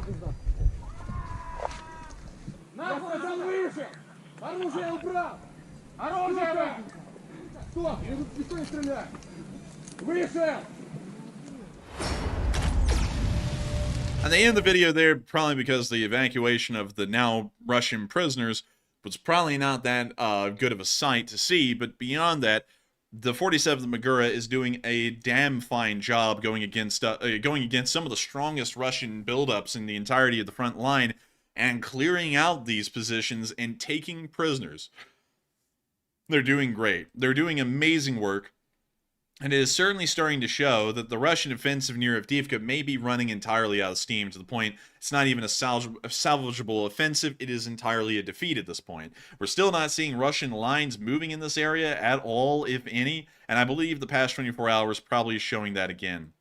And they end the video there probably because the evacuation of the now Russian prisoners was probably not that good of a sight to see, but beyond that, the 47th Magura is doing a damn fine job going against some of the strongest Russian buildups in the entirety of the front line and clearing out these positions and taking prisoners. They're doing great. They're doing amazing work. And it is certainly starting to show that the Russian offensive near Avdiivka may be running entirely out of steam to the point it's not even a salvageable offensive. It is entirely a defeat at this point. We're still not seeing Russian lines moving in this area at all, if any, and I believe the past 24 hours probably is showing that again.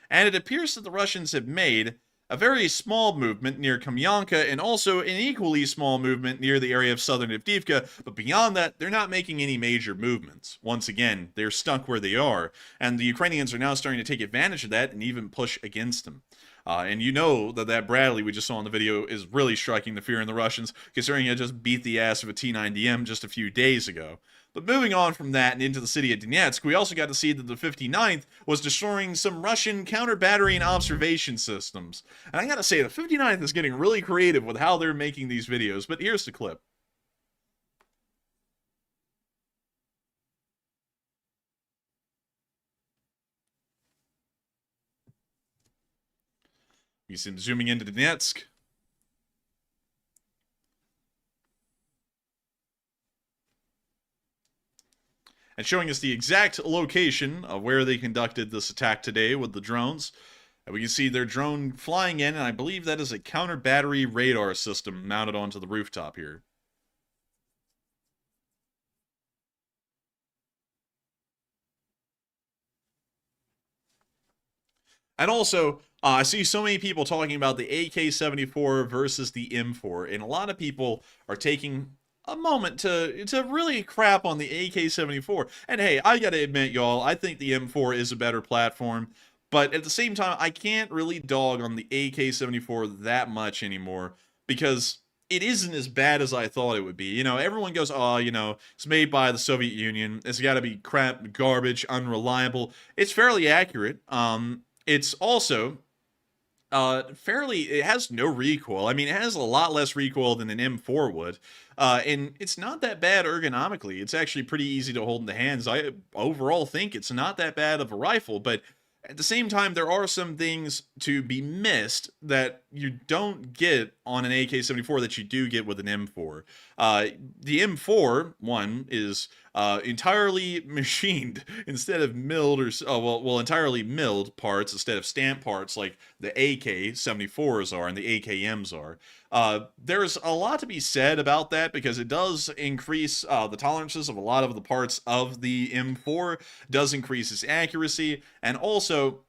And it appears that the Russians have made a very small movement near Kamyanka, and also an equally small movement near the area of southern Avdiivka, but beyond that, they're not making any major movements. Once again, they're stuck where they are, and the Ukrainians are now starting to take advantage of that and even push against them. And you know that Bradley we just saw in the video is really striking the fear in the Russians, considering he had just beat the ass of a T-90M just a few days ago. But moving on from that and into the city of Donetsk, we also got to see that the 59th was destroying some Russian counter-battery and observation systems. And I gotta say, the 59th is getting really creative with how they're making these videos, but here's the clip. You see them zooming into Donetsk. And showing us the exact location of where they conducted this attack today with the drones. And we can see their drone flying in, and I believe that is a counter-battery radar system mounted onto the rooftop here. And also, I see so many people talking about the AK-74 versus the M4, and a lot of people are taking a moment to really crap on the AK-74. And hey, I gotta admit, y'all, I think the M4 is a better platform, but at the same time, I can't really dog on the AK-74 that much anymore, because it isn't as bad as I thought it would be. You know, everyone goes, oh, you know, it's made by the Soviet Union, it's gotta be crap, garbage, unreliable. It's fairly accurate. It's also it has no recoil. I mean, it has a lot less recoil than an M4 would. And it's not that bad ergonomically. It's actually pretty easy to hold in the hands. I overall think it's not that bad of a rifle, but at the same time, there are some things to be missed that you don't get on an AK-74 that you do get with an M4. The M4, one, is entirely machined instead of milled, or entirely milled parts instead of stamp parts like the AK-74s are and the AKMs are. There's a lot to be said about that, because it does increase the tolerances of a lot of the parts of the M4, does increase its accuracy, and also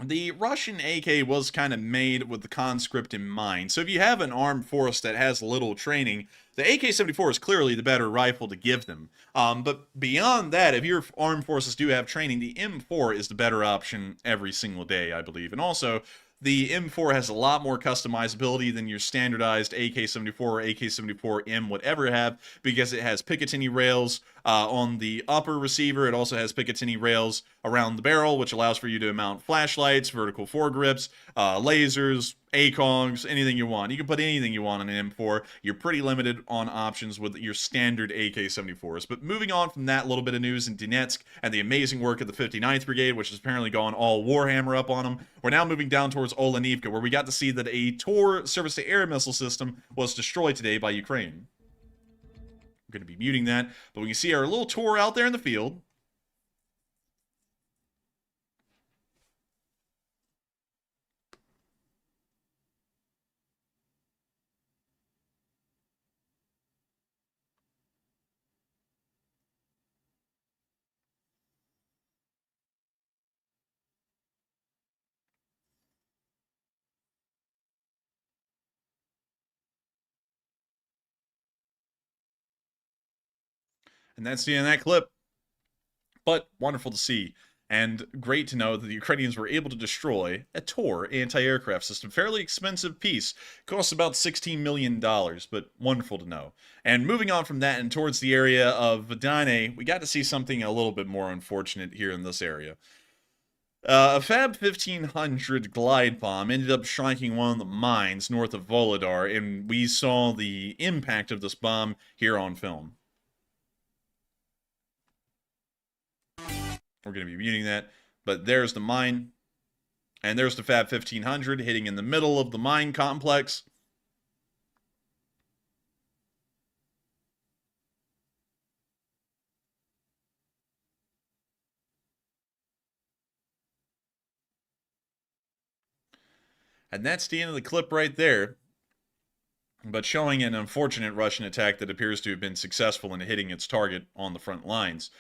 the Russian AK was kind of made with the conscript in mind. So if you have an armed force that has little training, the AK-74 is clearly the better rifle to give them. But beyond that, if your armed forces do have training, the M4 is the better option every single day, I believe. And also, the M4 has a lot more customizability than your standardized AK-74 or AK-74M would ever have, because it has Picatinny rails on the upper receiver. It also has Picatinny rails around the barrel, which allows for you to mount flashlights, vertical foregrips, lasers, ACOGs, anything you want. You can put anything you want on an M4. You're pretty limited on options with your standard AK-74s. But moving on from that little bit of news in Donetsk and the amazing work of the 59th Brigade, which has apparently gone all Warhammer up on them, we're now moving down towards Olenivka, where we got to see that a Tor surface-to-air missile system was destroyed today by Ukraine. I'm going to be muting that, but we can see our little Tor out there in the field. And that's the end of that clip. But wonderful to see, and great to know that the Ukrainians were able to destroy a Tor anti-aircraft system. Fairly expensive piece. Costs about $16 million, but wonderful to know. And moving on from that and towards the area of Vidane, we got to see something a little bit more unfortunate here in this area. A Fab 1500 glide bomb ended up striking one of the mines north of Volodar, and we saw the impact of this bomb here on film. We're going to be muting that, but there's the mine, and there's the Fab 1500 hitting in the middle of the mine complex. And that's the end of the clip right there, but showing an unfortunate Russian attack that appears to have been successful in hitting its target on the front lines.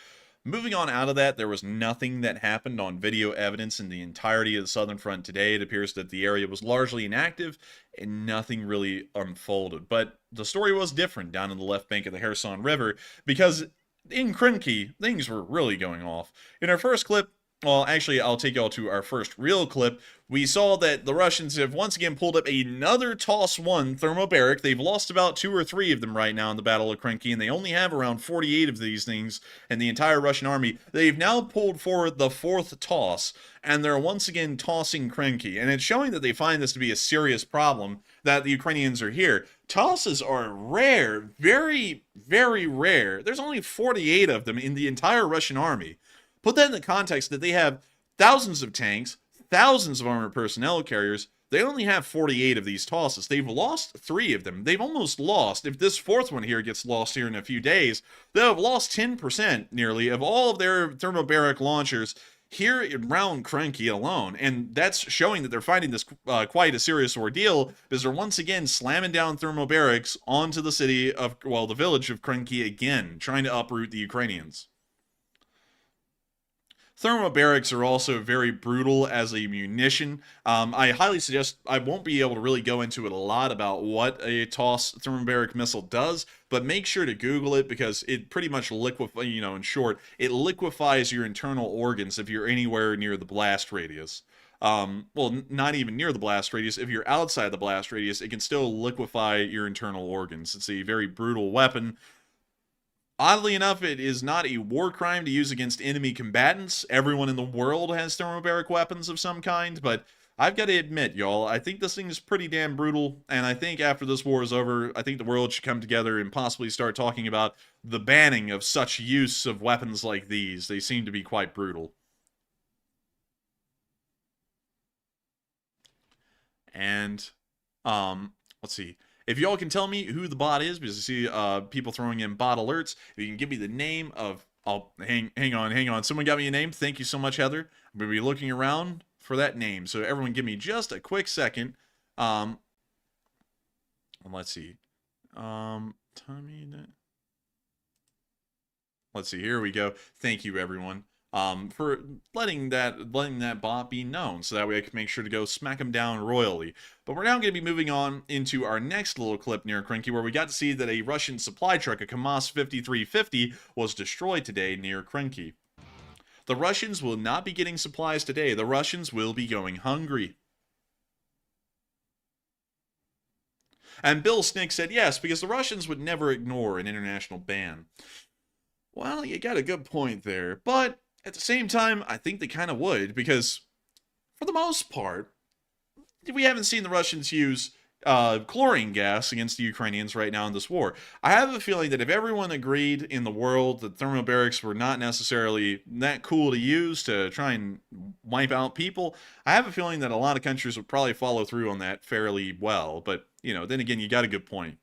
Moving on out of that, there was nothing that happened on video evidence in the entirety of the Southern Front today. It appears that the area was largely inactive and nothing really unfolded. But the story was different down in the left bank of the Kherson River, because in Krynky, things were really going off. In our first clip, well, actually, I'll take y'all to our first real clip. We saw that the Russians have once again pulled up another TOS-1 thermobaric. They've lost about 2 or 3 of them right now in the Battle of Krynky, and they only have around 48 of these things in the entire Russian army. They've now pulled forward the 4th TOS, and they're once again tossing Krynky. And it's showing that they find this to be a serious problem, that the Ukrainians are here. TOSs are rare, very, very rare. There's only 48 of them in the entire Russian army. Put that in the context that they have thousands of tanks, thousands of armored personnel carriers. They only have 48 of these TOSs. They've lost 3 of them. They've almost lost, if this 4th one here gets lost here in a few days, they'll have lost 10% nearly of all of their thermobaric launchers here around Krynky alone. And that's showing that they're finding this quite a serious ordeal, because they're once again slamming down thermobarics onto the city of, well, the village of Krynky again, trying to uproot the Ukrainians. Thermobarics are also very brutal as a munition. I highly suggest, I won't be able to really go into it a lot about what a toss thermobaric missile does, but make sure to Google it because it pretty much liquefies, in short, it liquefies your internal organs if you're anywhere near the blast radius. Well, not even near the blast radius. If you're outside the blast radius, it can still liquefy your internal organs. It's a very brutal weapon. Oddly enough, it is not a war crime to use against enemy combatants. Everyone in the world has thermobaric weapons of some kind, but I've got to admit, y'all, I think this thing is pretty damn brutal, and I think after this war is over, I think the world should come together and possibly start talking about the banning of such use of weapons like these. They seem to be quite brutal. And, let's see. If y'all can tell me who the bot is, because I see people throwing in bot alerts, if you can give me the name of... hang on. Someone got me a name. Thank you so much, Heather. I'm going to be looking around for that name. So everyone give me just a quick second. Let's see. Let's see. Here we go. Thank you, everyone. For letting that bot be known, so that way I can make sure to go smack him down royally. But we're now going to be moving on into our next little clip near Krynky, where we got to see that a Russian supply truck, a KAMAZ 5350, was destroyed today near Krynky. The Russians will not be getting supplies today. The Russians will be going hungry. And Bill Snick said yes, because the Russians would never ignore an international ban. Well, you got a good point there, but at the same time, I think they kind of would, because for the most part, we haven't seen the Russians use chlorine gas against the Ukrainians right now in this war. I have a feeling that if everyone agreed in the world that thermobarics were not necessarily that cool to use to try and wipe out people, I have a feeling that a lot of countries would probably follow through on that fairly well. But, then again, you got a good point.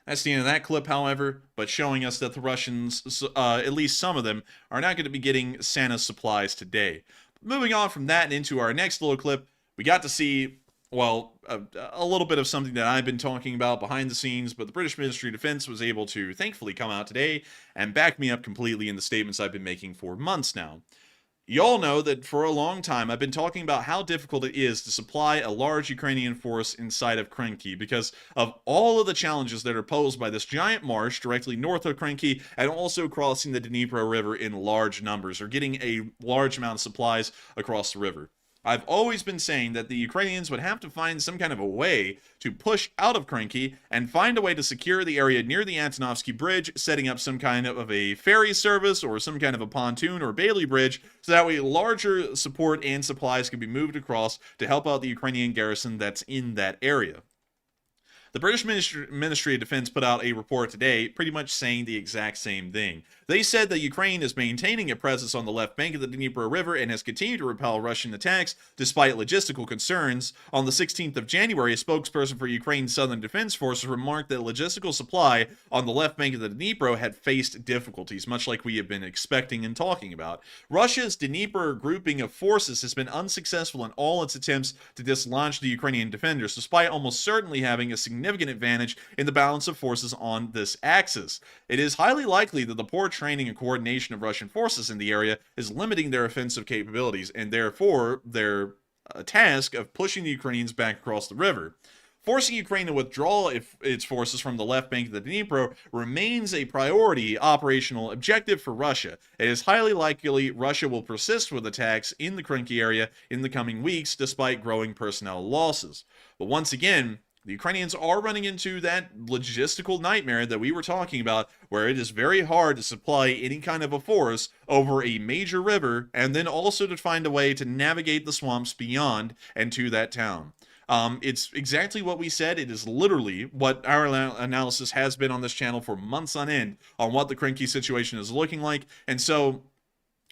That's the end of that clip, however, but showing us that the Russians, at least some of them, are not going to be getting Santa's supplies today. Moving on from that and into our next little clip, we got to see, well, a little bit of something that I've been talking about behind the scenes, but the British Ministry of Defense was able to thankfully come out today and back me up completely in the statements I've been making for months now. Y'all know that for a long time I've been talking about how difficult it is to supply a large Ukrainian force inside of Krynky because of all of the challenges that are posed by this giant marsh directly north of Krynky and also crossing the Dnipro River in large numbers or getting a large amount of supplies across the river. I've always been saying that the Ukrainians would have to find some kind of a way to push out of Krynky and find a way to secure the area near the Antonovsky Bridge, setting up some kind of a ferry service or some kind of a pontoon or Bailey Bridge, so that way larger support and supplies can be moved across to help out the Ukrainian garrison that's in that area. The British Ministry of Defense put out a report today pretty much saying the exact same thing. They said that Ukraine is maintaining a presence on the left bank of the Dnipro River and has continued to repel Russian attacks despite logistical concerns. On the 16th of January, a spokesperson for Ukraine's Southern Defense Forces remarked that logistical supply on the left bank of the Dnipro had faced difficulties, much like we have been expecting and talking about. Russia's Dnipro grouping of forces has been unsuccessful in all its attempts to dislodge the Ukrainian defenders, despite almost certainly having a significant advantage in the balance of forces on this axis. It is highly likely that the poor training and coordination of Russian forces in the area is limiting their offensive capabilities and therefore their task of pushing the Ukrainians back across the river. Forcing Ukraine to withdraw its forces from the left bank of the Dnipro remains a priority operational objective for Russia. It is highly likely Russia will persist with attacks in the Krynky area in the coming weeks despite growing personnel losses. But once again, the Ukrainians are running into that logistical nightmare that we were talking about, where it is very hard to supply any kind of a force over a major river, and then also to find a way to navigate the swamps beyond and to that town. It's exactly what we said. It is literally what our analysis has been on this channel for months on end on what the Krynky situation is looking like, and so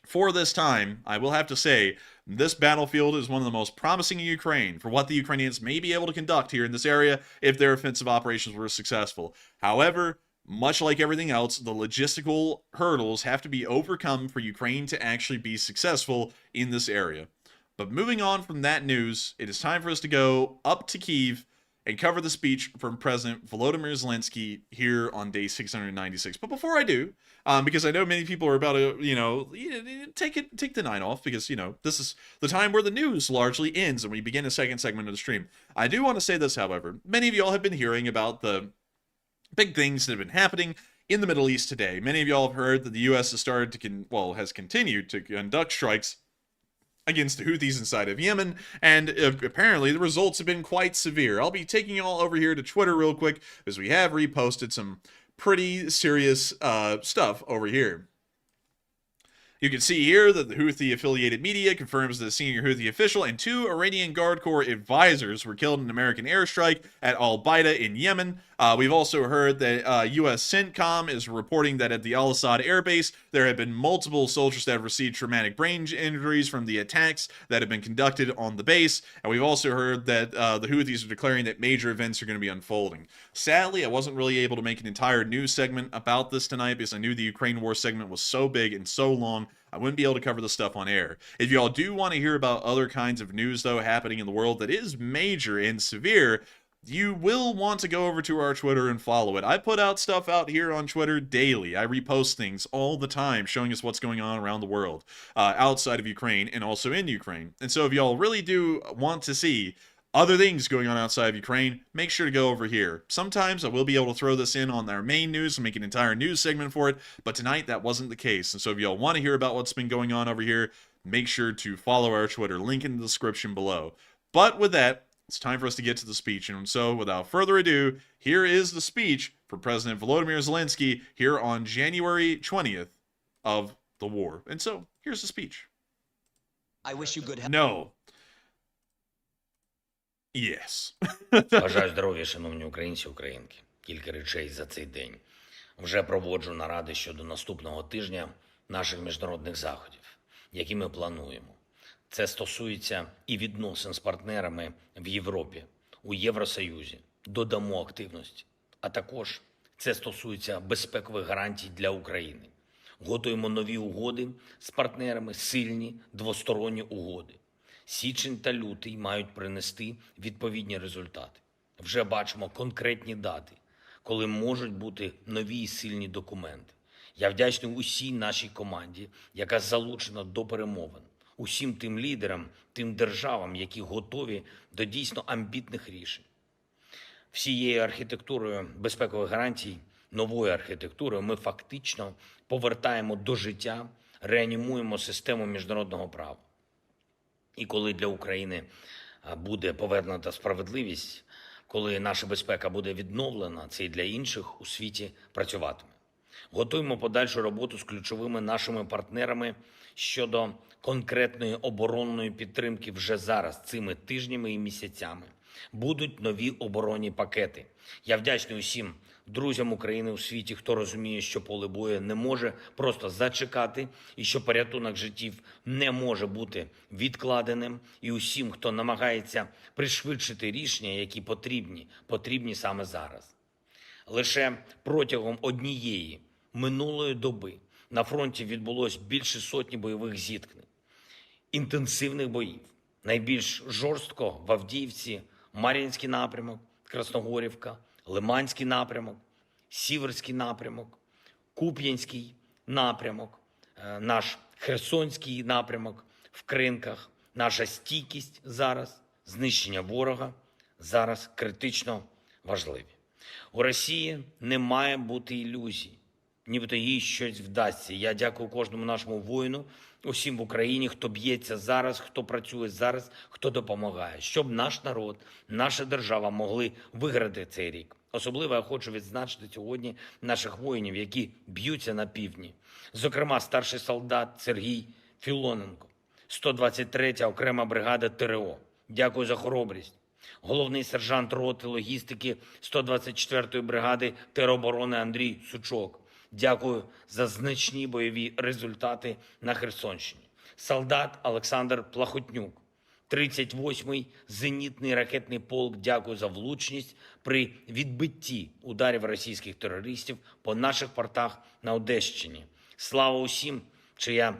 for this time, I will have to say, this battlefield is one of the most promising in Ukraine for what the Ukrainians may be able to conduct here in this area if their offensive operations were successful. However, much like everything else, the logistical hurdles have to be overcome for Ukraine to actually be successful in this area. But moving on from that news, it is time for us to go up to Kyiv and cover the speech from President Volodymyr Zelenskyy here on day 696. But before I do, because I know many people are about to, take the night off, because, this is the time where the news largely ends and we begin a second segment of the stream. I do want to say this, however. Many of y'all have been hearing about the big things that have been happening in the Middle East today. Many of y'all have heard that the U.S. has continued to conduct strikes against the Houthis inside of Yemen, and apparently the results have been quite severe. I'll be taking you all over here to Twitter real quick, because we have reposted some pretty serious stuff over here. You can see here that the Houthi-affiliated media confirms that a senior Houthi official and 2 Iranian Guard Corps advisors were killed in an American airstrike at Al-Baida in Yemen. We've also heard that U.S. CENTCOM is reporting that at the Al-Assad Air Base, there have been multiple soldiers that have received traumatic brain injuries from the attacks that have been conducted on the base. And we've also heard that the Houthis are declaring that major events are going to be unfolding. Sadly, I wasn't really able to make an entire news segment about this tonight, because I knew the Ukraine war segment was so big and so long, I wouldn't be able to cover the stuff on air. If y'all do want to hear about other kinds of news, though, happening in the world that is major and severe, you will want to go over to our Twitter and follow it. I put out stuff out here on Twitter daily. I repost things all the time showing us what's going on around the world, outside of Ukraine and also in Ukraine. And so if y'all really do want to see other things going on outside of Ukraine, make sure to go over here. Sometimes I will be able to throw this in on our main news and make an entire news segment for it, but tonight that wasn't the case. And so if y'all want to hear about what's been going on over here, make sure to follow our Twitter, link in the description below. But with that, it's time for us to get to the speech. And so without further ado, here is the speech from President Volodymyr Zelenskyy here on January 20th of the war. And so here's the speech. I wish you good health. No. Yes. Бажаю здоров'я, шановні українці, українки. Кілька речей за цей день. Вже проводжу наради щодо наступного тижня наших міжнародних заходів, які ми плануємо. Це стосується і відносин з партнерами в Європі, у Євросоюзі. Додамо активності. А також це стосується безпекових гарантій для України. Готуємо нові угоди з партнерами, сильні двосторонні угоди. Січень та лютий мають принести відповідні результати. Вже бачимо конкретні дати, коли можуть бути нові і сильні документи. Я вдячний усій нашій команді, яка залучена до перемовин. Усім тим лідерам, тим державам, які готові до дійсно амбітних рішень. Всією архітектурою безпекових гарантій, новою архітектурою ми фактично повертаємо до життя, реанімуємо систему міжнародного права. І коли для України буде повернута справедливість, коли наша безпека буде відновлена, це і для інших у світі працюватиме. Готуємо подальшу роботу з ключовими нашими партнерами щодо конкретної оборонної підтримки вже зараз, цими тижнями і місяцями. Будуть нові оборонні пакети. Я вдячний усім друзям України у світі, хто розуміє, що поле бою не може просто зачекати і що порятунок життів не може бути відкладеним. І усім, хто намагається пришвидшити рішення, які потрібні саме зараз. Лише протягом однієї минулої доби на фронті відбулось більше сотні бойових зіткнень, інтенсивних боїв. Найбільш жорстко в Авдіївці, Мар'їнський напрямок, Красногорівка, Лиманський напрямок, Сіверський напрямок, Куп'янський напрямок, наш Херсонський напрямок в Кринках. Наша стійкість зараз, знищення ворога зараз критично важливі. У Росії не має бути ілюзій, нібито їй щось вдасться. Я дякую кожному нашому воїну, усім в Україні, хто б'ється зараз, хто працює зараз, хто допомагає, щоб наш народ, наша держава могли виграти цей рік. Особливо я хочу відзначити сьогодні наших воїнів, які б'ються на півдні. Зокрема, старший солдат Сергій Філоненко, 123-я окрема бригада ТРО. Дякую за хоробрість. Головний сержант роти логістики 124-ї бригади тероборони Андрій Сучок. Дякую за значні бойові результати на Херсонщині. Солдат Олександр Плахотнюк, 38-й зенітний ракетний полк. Дякую за влучність при відбитті ударів російських терористів по наших портах на Одещині. Слава усім, чия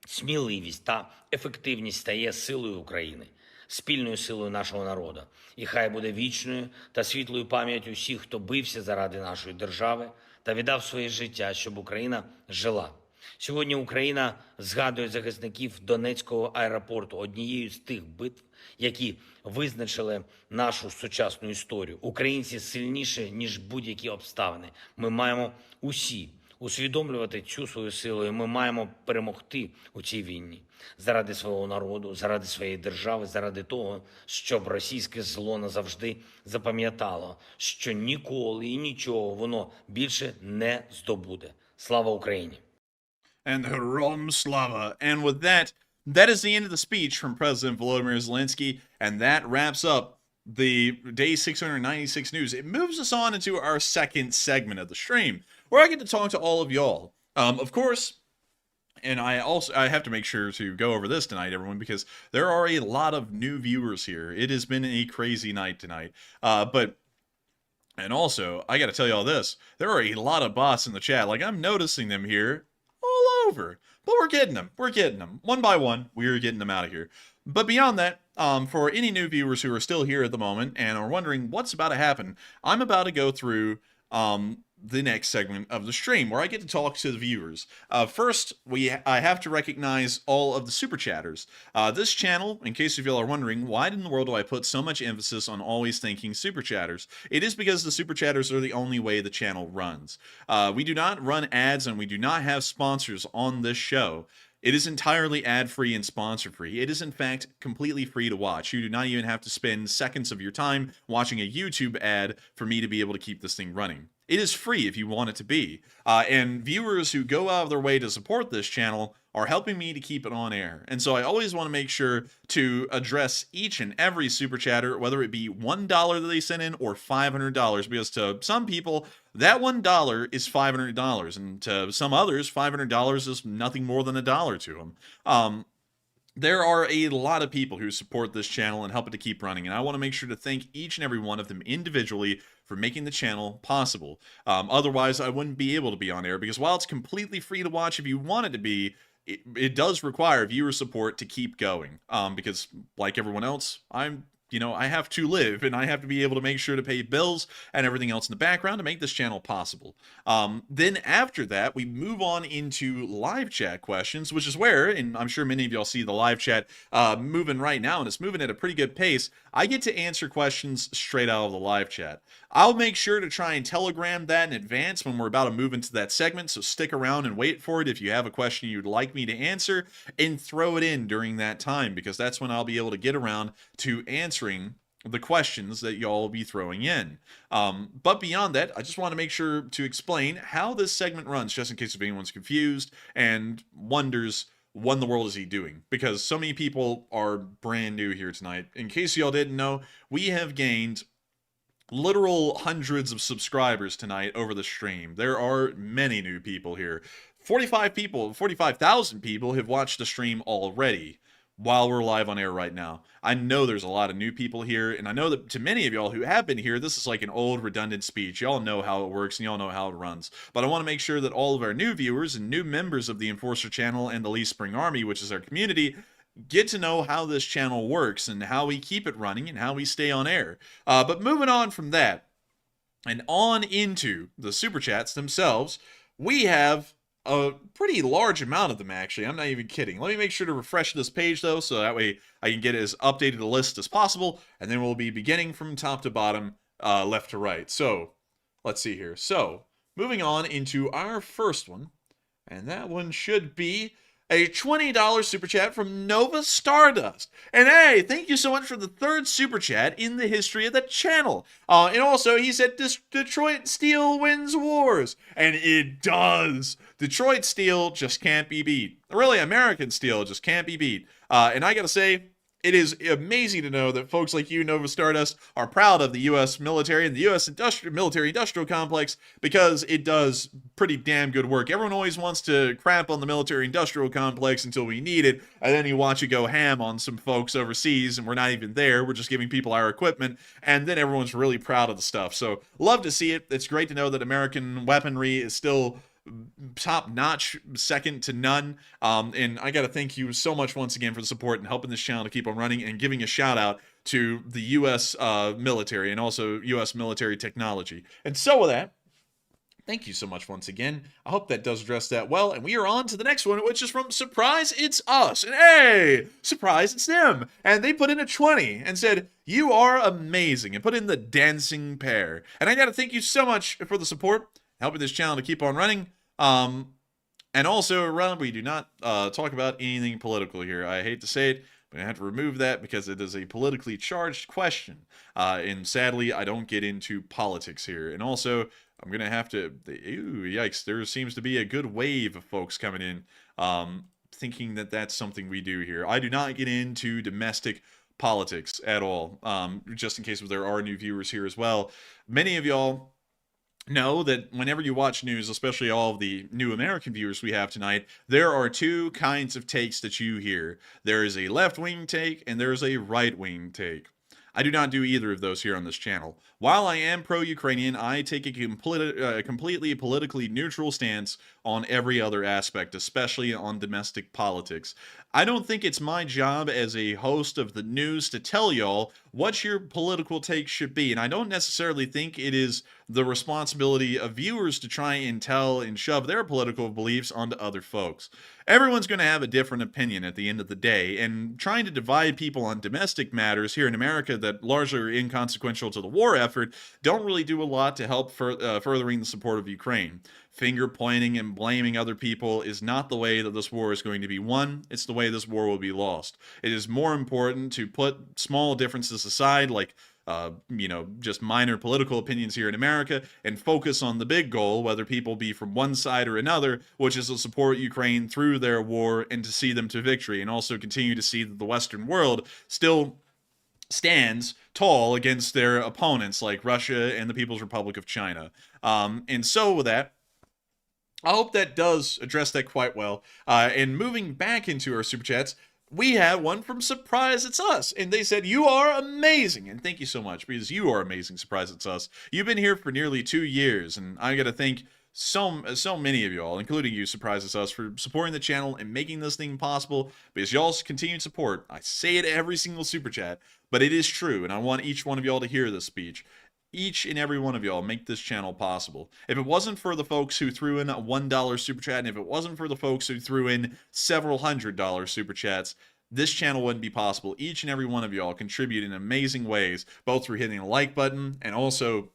сміливість та ефективність стає силою України. спільною силою нашого народу. І хай буде вічною та світлою пам'ять усіх, хто бився заради нашої держави та віддав своє життя, щоб Україна жила. Сьогодні Україна згадує захисників Донецького аеропорту, однією з тих битв, які визначили нашу сучасну історію. Українці сильніші, ніж будь-які обставини. Ми маємо усі усвідомлювати цю свою силу, і ми маємо перемогти у цій війні. Заради свого народу, заради своєї держави, заради того, щоб російське зло назавжди запам'ятало, що ніколи і нічого воно більше не здобуде. Слава Україні! And Herom Slava. And with that, that is the end of the speech from President Volodymyr Zelenskyy, and that wraps up the day 696 news. It moves us on into our second segment of the stream, where I get to talk to all of y'all. Of course, and I have to make sure to go over this tonight, everyone, because there are a lot of new viewers here. It has been a crazy night tonight. And also, I got to tell y'all this. There are a lot of bots in the chat. Like, I'm noticing them here all over. But we're getting them. We're getting them. One by one, we're getting them out of here. But beyond that, for any new viewers who are still here at the moment and are wondering what's about to happen, I'm about to go through the next segment of the stream where I get to talk to the viewers. First, I have to recognize all of the super chatters. This channel, in case y'all are wondering, why in the world do I put so much emphasis on always thanking super chatters? It is because the super chatters are the only way the channel runs. We do not run ads and we do not have sponsors on this show. It is entirely ad-free and sponsor-free. It is, in fact, completely free to watch. You do not even have to spend seconds of your time watching a YouTube ad for me to be able to keep this thing running. It is free if you want it to be. And viewers who go out of their way to support this channel are helping me to keep it on air. And so I always want to make sure to address each and every super chatter, whether it be $1 that they send in or $500, because to some people, that $1 is $500, and to some others, $500 is nothing more than $1 to them. There are a lot of people who support this channel and help it to keep running, and I want to make sure to thank each and every one of them individually for making the channel possible. Otherwise, I wouldn't be able to be on air, because while it's completely free to watch if you want it to be, it does require viewer support to keep going. Because, like everyone else, I have to live, and I have to be able to make sure to pay bills and everything else in the background to make this channel possible. Then after that, we move on into live chat questions, which is where, and I'm sure many of y'all see the live chat moving right now, and it's moving at a pretty good pace. I get to answer questions straight out of the live chat. I'll make sure to try and telegram that in advance when we're about to move into that segment, so stick around and wait for it if you have a question you'd like me to answer, and throw it in during that time, because that's when I'll be able to get around to answering the questions that y'all will be throwing in. But beyond that, I just want to make sure to explain how this segment runs, just in case if anyone's confused and wonders what in the world is he doing, because so many people are brand new here tonight. In case y'all didn't know, we have gained literal hundreds of subscribers tonight over the stream. There are many new people here. 45,000 people have watched the stream already while we're live on air right now. I know there's a lot of new people here, and I know that to many of y'all who have been here, this is like an old redundant speech. Y'all know how it works, and y'all know how it runs. But I want to make sure that all of our new viewers and new members of the Enforcer channel and the Lee Spring Army, which is our community, get to know how this channel works and how we keep it running and how we stay on air. But moving on from that and on into the super chats themselves, we have a pretty large amount of them, actually. I'm not even kidding. Let me make sure to refresh this page, though, so that way I can get as updated a list as possible, and then we'll be beginning from top to bottom, left to right. So, let's see here. So, moving on into our first one, and that one should be a $20 super chat from Nova Stardust. And hey, thank you so much for the third super chat in the history of the channel. And also, he said Detroit Steel wins wars. And it does. Detroit Steel just can't be beat. Really, American Steel just can't be beat. And I gotta say, it is amazing to know that folks like you, Nova Stardust, are proud of the U.S. military and the U.S. military-industrial complex, because it does pretty damn good work. Everyone always wants to crap on the military-industrial complex until we need it, and then you watch it go ham on some folks overseas, and we're not even there. We're just giving people our equipment, and then everyone's really proud of the stuff. So, love to see it. It's great to know that American weaponry is still top-notch, second to none. And I got to thank you so much once again for the support and helping this channel to keep on running, and giving a shout-out to the U.S. Military and also U.S. military technology. And so with that, thank you so much once again. I hope that does address that well. And we are on to the next one, which is from Surprise It's Us. And hey, surprise, it's them. And they put in a 20 and said, "You are amazing," and put in the dancing pair. And I got to thank you so much for the support, helping this channel to keep on running. And also, Rob, we do not talk about anything political here. I hate to say it, but I have to remove that because it is a politically charged question. And sadly, I don't get into politics here. And also, I'm going to have to... Ooh, yikes. There seems to be a good wave of folks coming in thinking that that's something we do here. I do not get into domestic politics at all. Just in case there are new viewers here as well. Many of y'all know that whenever you watch news, especially all of the new American viewers we have tonight, there are two kinds of takes that you hear. There is a left-wing take and there is a right-wing take. I do not do either of those here on this channel. While I am pro-Ukrainian, I take a completely politically neutral stance on every other aspect, especially on domestic politics. I don't think it's my job as a host of the news to tell y'all what your political take should be, and I don't necessarily think it is the responsibility of viewers to try and tell and shove their political beliefs onto other folks. Everyone's going to have a different opinion at the end of the day, and trying to divide people on domestic matters here in America that largely are inconsequential to the war effort don't really do a lot to help furthering the support of Ukraine. Finger pointing and blaming other people is not the way that this war is going to be won. It's the way this war will be lost. It is more important to put small differences aside, like just minor political opinions here in America, and focus on the big goal, whether people be from one side or another, which is to support Ukraine through their war and to see them to victory, and also continue to see that the Western world still stands tall against their opponents like Russia and the People's Republic of China. And so with that, I hope that does address that quite well. And moving back into our Super Chats, we have one from Surprise It's Us, and they said, "You are amazing," and thank you so much, because you are amazing, Surprise It's Us. You've been here for nearly 2 years, and I gotta thank so many of y'all, including you, Surprise It's Us, for supporting the channel and making this thing possible, because y'all's continued support. I say it every single Super Chat, but it is true, and I want each one of y'all to hear this speech. Each and every one of y'all make this channel possible. If it wasn't for the folks who threw in a $1 Super Chat, and if it wasn't for the folks who threw in several $100 Super Chats, this channel wouldn't be possible. Each and every one of y'all contribute in amazing ways, both through hitting the like button and also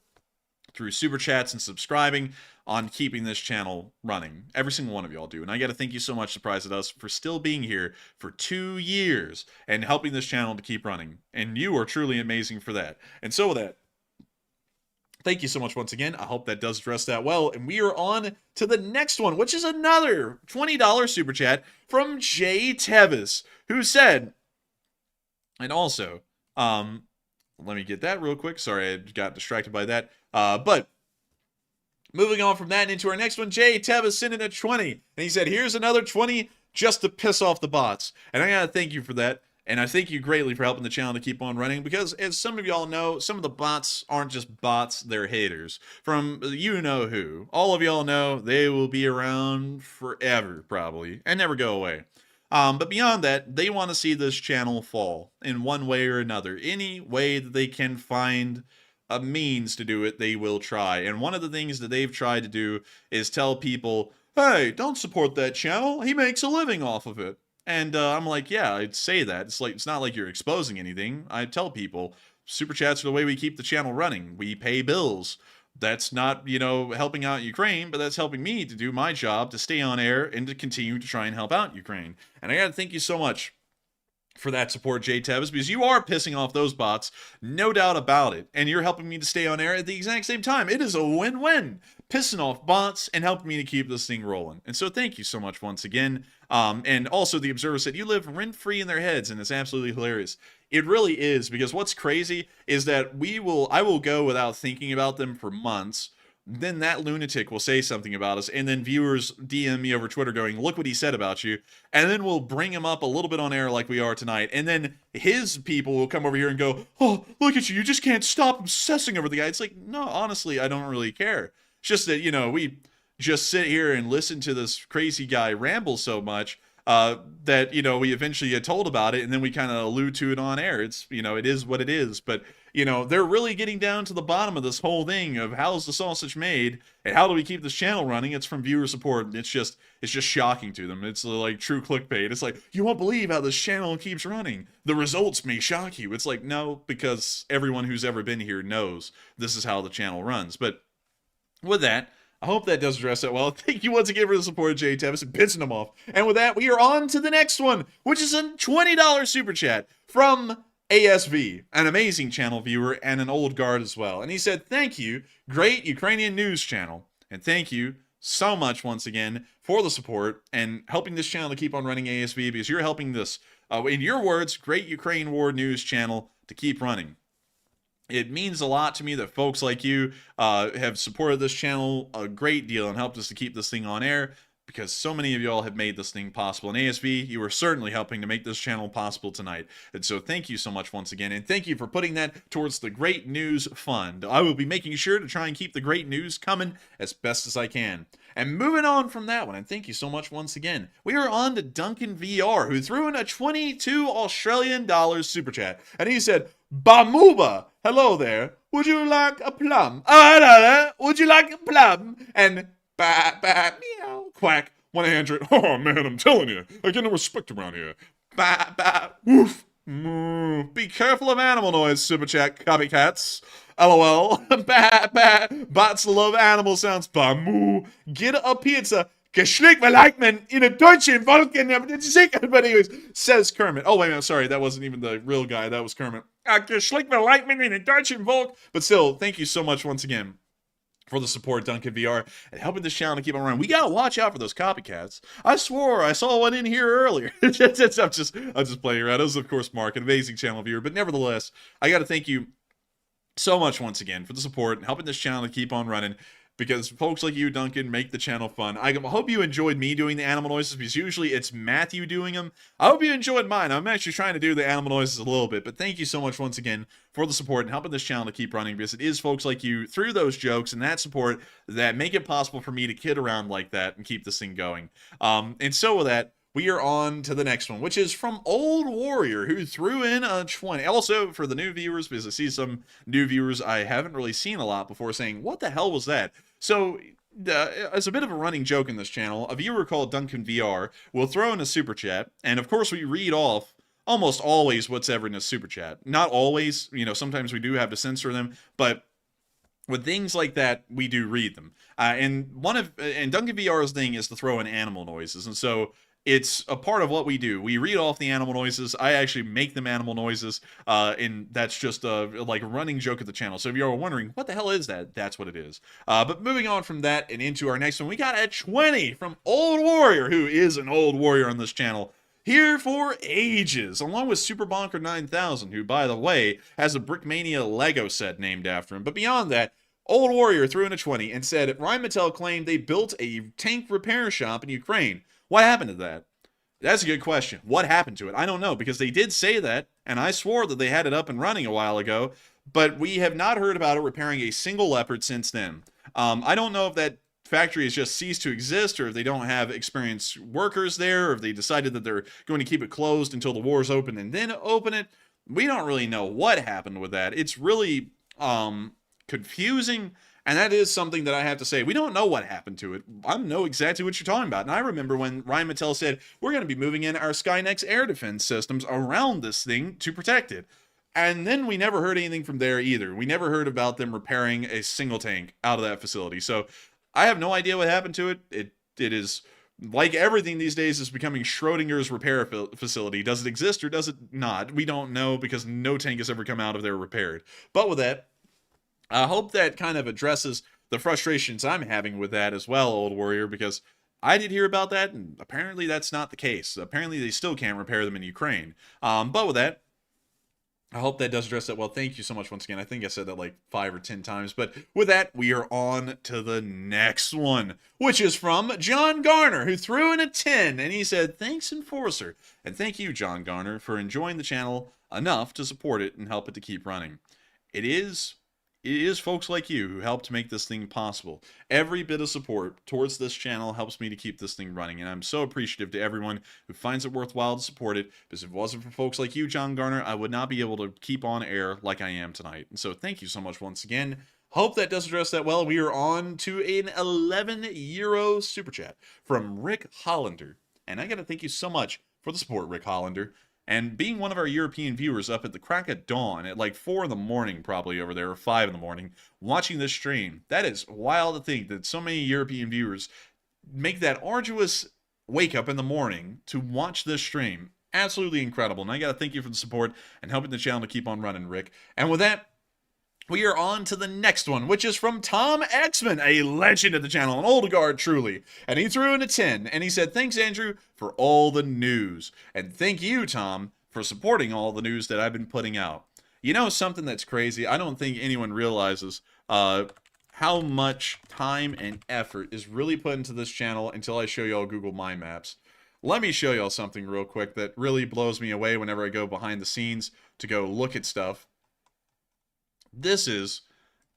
through Super Chats and subscribing on keeping this channel running. Every single one of y'all do. And I got to thank you so much, Surprise At Us, for still being here for 2 years and helping this channel to keep running. And you are truly amazing for that. And so with that, thank you so much once again. I hope that does address that well. And we are on to the next one, which is another $20 Super Chat from Jay Tevis, who said, and also, let me get that real quick. Sorry, I got distracted by that. But moving on from that into our next one, Jay Tevis sent in a 20. And he said, "Here's another 20 just to piss off the bots." And I got to thank you for that. And I thank you greatly for helping the channel to keep on running, because as some of y'all know, some of the bots aren't just bots, they're haters. From you-know-who. All of y'all know they will be around forever, probably, and never go away. But beyond that, they want to see this channel fall in one way or another. Any way that they can find a means to do it, they will try. And one of the things that they've tried to do is tell people, "Hey, don't support that channel. He makes a living off of it." And I'm like, yeah, I'd say that. It's not like you're exposing anything. I tell people, Super Chats are the way we keep the channel running. We pay bills. That's not, helping out Ukraine, but that's helping me to do my job, to stay on air and to continue to try and help out Ukraine. And I got to thank you so much for that support, Jay Tevis, because you are pissing off those bots, no doubt about it. And you're helping me to stay on air at the exact same time. It is a win-win. Pissing off bots and helping me to keep this thing rolling. And so thank you so much once again. And also the Observer said, "You live rent-free in their heads," and it's absolutely hilarious. It really is, because what's crazy is that I will go without thinking about them for months. Then that lunatic will say something about us, and then viewers DM me over Twitter going, "Look what he said about you," and then we'll bring him up a little bit on air like we are tonight, and then his people will come over here and go, "Oh, look at you, you just can't stop obsessing over the guy." It's like, no, honestly, I don't really care. It's just that, we just sit here and listen to this crazy guy ramble so much that, you know, we eventually get told about it and then we kind of allude to it on air. It's, you know, it is what it is. But, you know, they're really getting down to the bottom of this whole thing of how's the sausage made and how do we keep this channel running? It's from viewer support. It's just shocking to them. It's like true clickbait. It's like, you won't believe how this channel keeps running. The results may shock you. It's like, no, because everyone who's ever been here knows this is how the channel runs. But with that, I hope that does address that well. Thank you once again for the support, Jay Tevis, and pissing them off. And with that, we are on to the next one, which is a $20 super chat from ASV, an amazing channel viewer and an old guard as well. And he said, thank you, great Ukrainian news channel. And thank you so much once again for the support and helping this channel to keep on running ASV, because you're helping this, in your words, great Ukraine war news channel to keep running. It means a lot to me that folks like you have supported this channel a great deal and helped us to keep this thing on air, because so many of y'all have made this thing possible. And ASV, you are certainly helping to make this channel possible tonight. And so thank you so much once again. And thank you for putting that towards the Great News Fund. I will be making sure to try and keep the great news coming as best as I can. And moving on from that one, and thank you so much once again, we are on to Duncan VR, who threw in a 22 Australian dollars super chat. And he said, Bamuba, hello there. Would you like a plum? Oh, hello there. Would you like a plum? And meow, quack, 100. Oh, man, I'm telling you, I get no respect around here. Woof. Be careful of animal noise, super chat, copycats. LOL. Bots love animal sounds. Bamu. Get a pizza. Geschlick Leitman in a deutschen Volken. But anyways, says Kermit. Oh, wait a minute, sorry, that wasn't even the real guy. That was Kermit. Geschlick Leitman in a deutschen Volk. But still, thank you so much once again for the support, Duncan VR, and helping this channel to keep on running. We gotta watch out for those copycats. I swore I saw one in here earlier. I'm just playing around. It was, of course, Mark, an amazing channel viewer. But nevertheless, I gotta thank you so much once again for the support and helping this channel to keep on running, because folks like you, Duncan, make the channel fun. I hope you enjoyed me doing the animal noises, because usually it's Matthew doing them. I hope you enjoyed mine. I'm actually trying to do the animal noises a little bit, but thank you so much once again for the support and helping this channel to keep running, because it is folks like you through those jokes and that support that make it possible for me to kid around like that and keep this thing going. And so with that, we are on to the next one, which is from Old Warrior, who threw in a 20. Also, for the new viewers, because I see some new viewers I haven't really seen a lot before saying, what the hell was that? So, as a bit of a running joke in this channel, a viewer called Duncan VR will throw in a super chat, and of course we read off almost always what's ever in a super chat. Not always, you know, sometimes we do have to censor them, but with things like that, we do read them. And Duncan VR's thing is to throw in animal noises, and so it's a part of what we do. We read off the animal noises. I actually make them animal noises, and that's just like a running joke of the channel. So if you're wondering, what the hell is that? That's what it is. But moving on from that and into our next one, we got a 20 from Old Warrior, who is an old warrior on this channel, here for ages, along with Super Bonker 9000, who, by the way, has a Brickmania Lego set named after him. But beyond that, Old Warrior threw in a 20 and said, Rheinmetall claimed they built a tank repair shop in Ukraine. What happened to that? That's a good question. What happened to it? I don't know, because they did say that, and I swore that they had it up and running a while ago, but we have not heard about it repairing a single Leopard since then. I don't know if that factory has just ceased to exist, or if they don't have experienced workers there, or if they decided that they're going to keep it closed until the war's open and then open it. We don't really know what happened with that. It's really confusing. And that is something that I have to say. We don't know what happened to it. I don't know exactly what you're talking about. And I remember when Rheinmetall said, we're going to be moving in our Skynex air defense systems around this thing to protect it. And then we never heard anything from there either. We never heard about them repairing a single tank out of that facility. So I have no idea what happened to it. It is, like everything these days, is becoming Schrodinger's repair facility. Does it exist or does it not? We don't know, because no tank has ever come out of there repaired. But with that, I hope that kind of addresses the frustrations I'm having with that as well, Old Warrior, because I did hear about that, and apparently that's not the case. Apparently they still can't repair them in Ukraine. But with that, I hope that does address that well. Thank you so much once again. I think I said that like 5 or 10 times. But with that, we are on to the next one, which is from John Garner, who threw in a 10, and he said, thanks, Enforcer. And thank you, John Garner, for enjoying the channel enough to support it and help it to keep running. It is it is folks like you who helped make this thing possible. Every bit of support towards this channel helps me to keep this thing running, and I'm so appreciative to everyone who finds it worthwhile to support it, because if it wasn't for folks like you, John Garner, I would not be able to keep on air like I am tonight. And so thank you so much once again. Hope that does address that well. We are on to an €11 super chat from Rick Hollander. And I got to thank you so much for the support, Rick Hollander. And being one of our European viewers up at the crack of dawn at like 4 in the morning, probably over there, or 5 in the morning, watching this stream, that is wild to think that so many European viewers make that arduous wake up in the morning to watch this stream. Absolutely incredible. And I got to thank you for the support and helping the channel to keep on running, Rick. And with that, we are on to the next one, which is from Tom Xman, a legend of the channel, an old guard truly. And he threw in a 10, and he said, thanks, Andrew, for all the news. And thank you, Tom, for supporting all the news that I've been putting out. You know something that's crazy? I don't think anyone realizes how much time and effort is really put into this channel until I show y'all Google My Maps. Let me show y'all something real quick that really blows me away whenever I go behind the scenes to go look at stuff. This is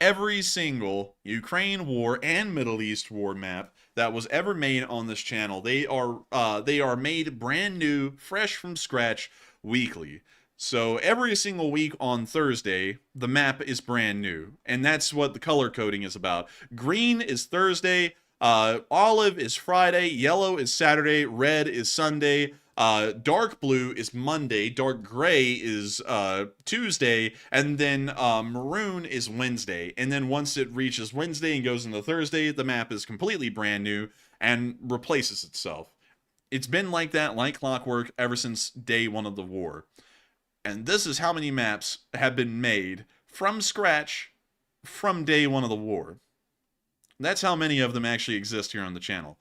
every single Ukraine war and Middle East war map that was ever made on this channel. They are made brand new, fresh from scratch, weekly. So every single week on Thursday, the map is brand new, and that's what the color coding is about. Green is Thursday, olive is Friday, yellow is Saturday, red is Sunday. Dark blue is Monday, dark gray is Tuesday, and then maroon is Wednesday. And then once it reaches Wednesday and goes into Thursday, the map is completely brand new and replaces itself. It's been like that, like clockwork, ever since day one of the war. And this is how many maps have been made from scratch from day one of the war. That's how many of them actually exist here on the channel.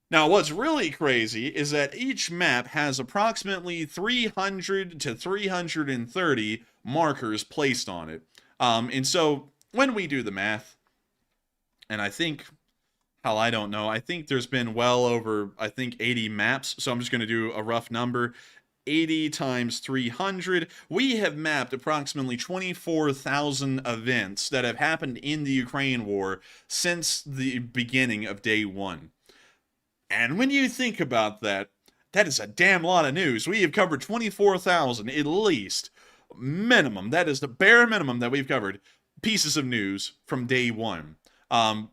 Now, what's really crazy is that each map has approximately 300 to 330 markers placed on it. And so, when we do the math, and I think, hell, I don't know, I think there's been well over, 80 maps, so I'm just going to do a rough number. 80 times 300, we have mapped approximately 24,000 events that have happened in the Ukraine war since the beginning of day one. And when you think about that, that is a damn lot of news. We have covered 24,000 at least, minimum. That is the bare minimum that we've covered pieces of news from day one. I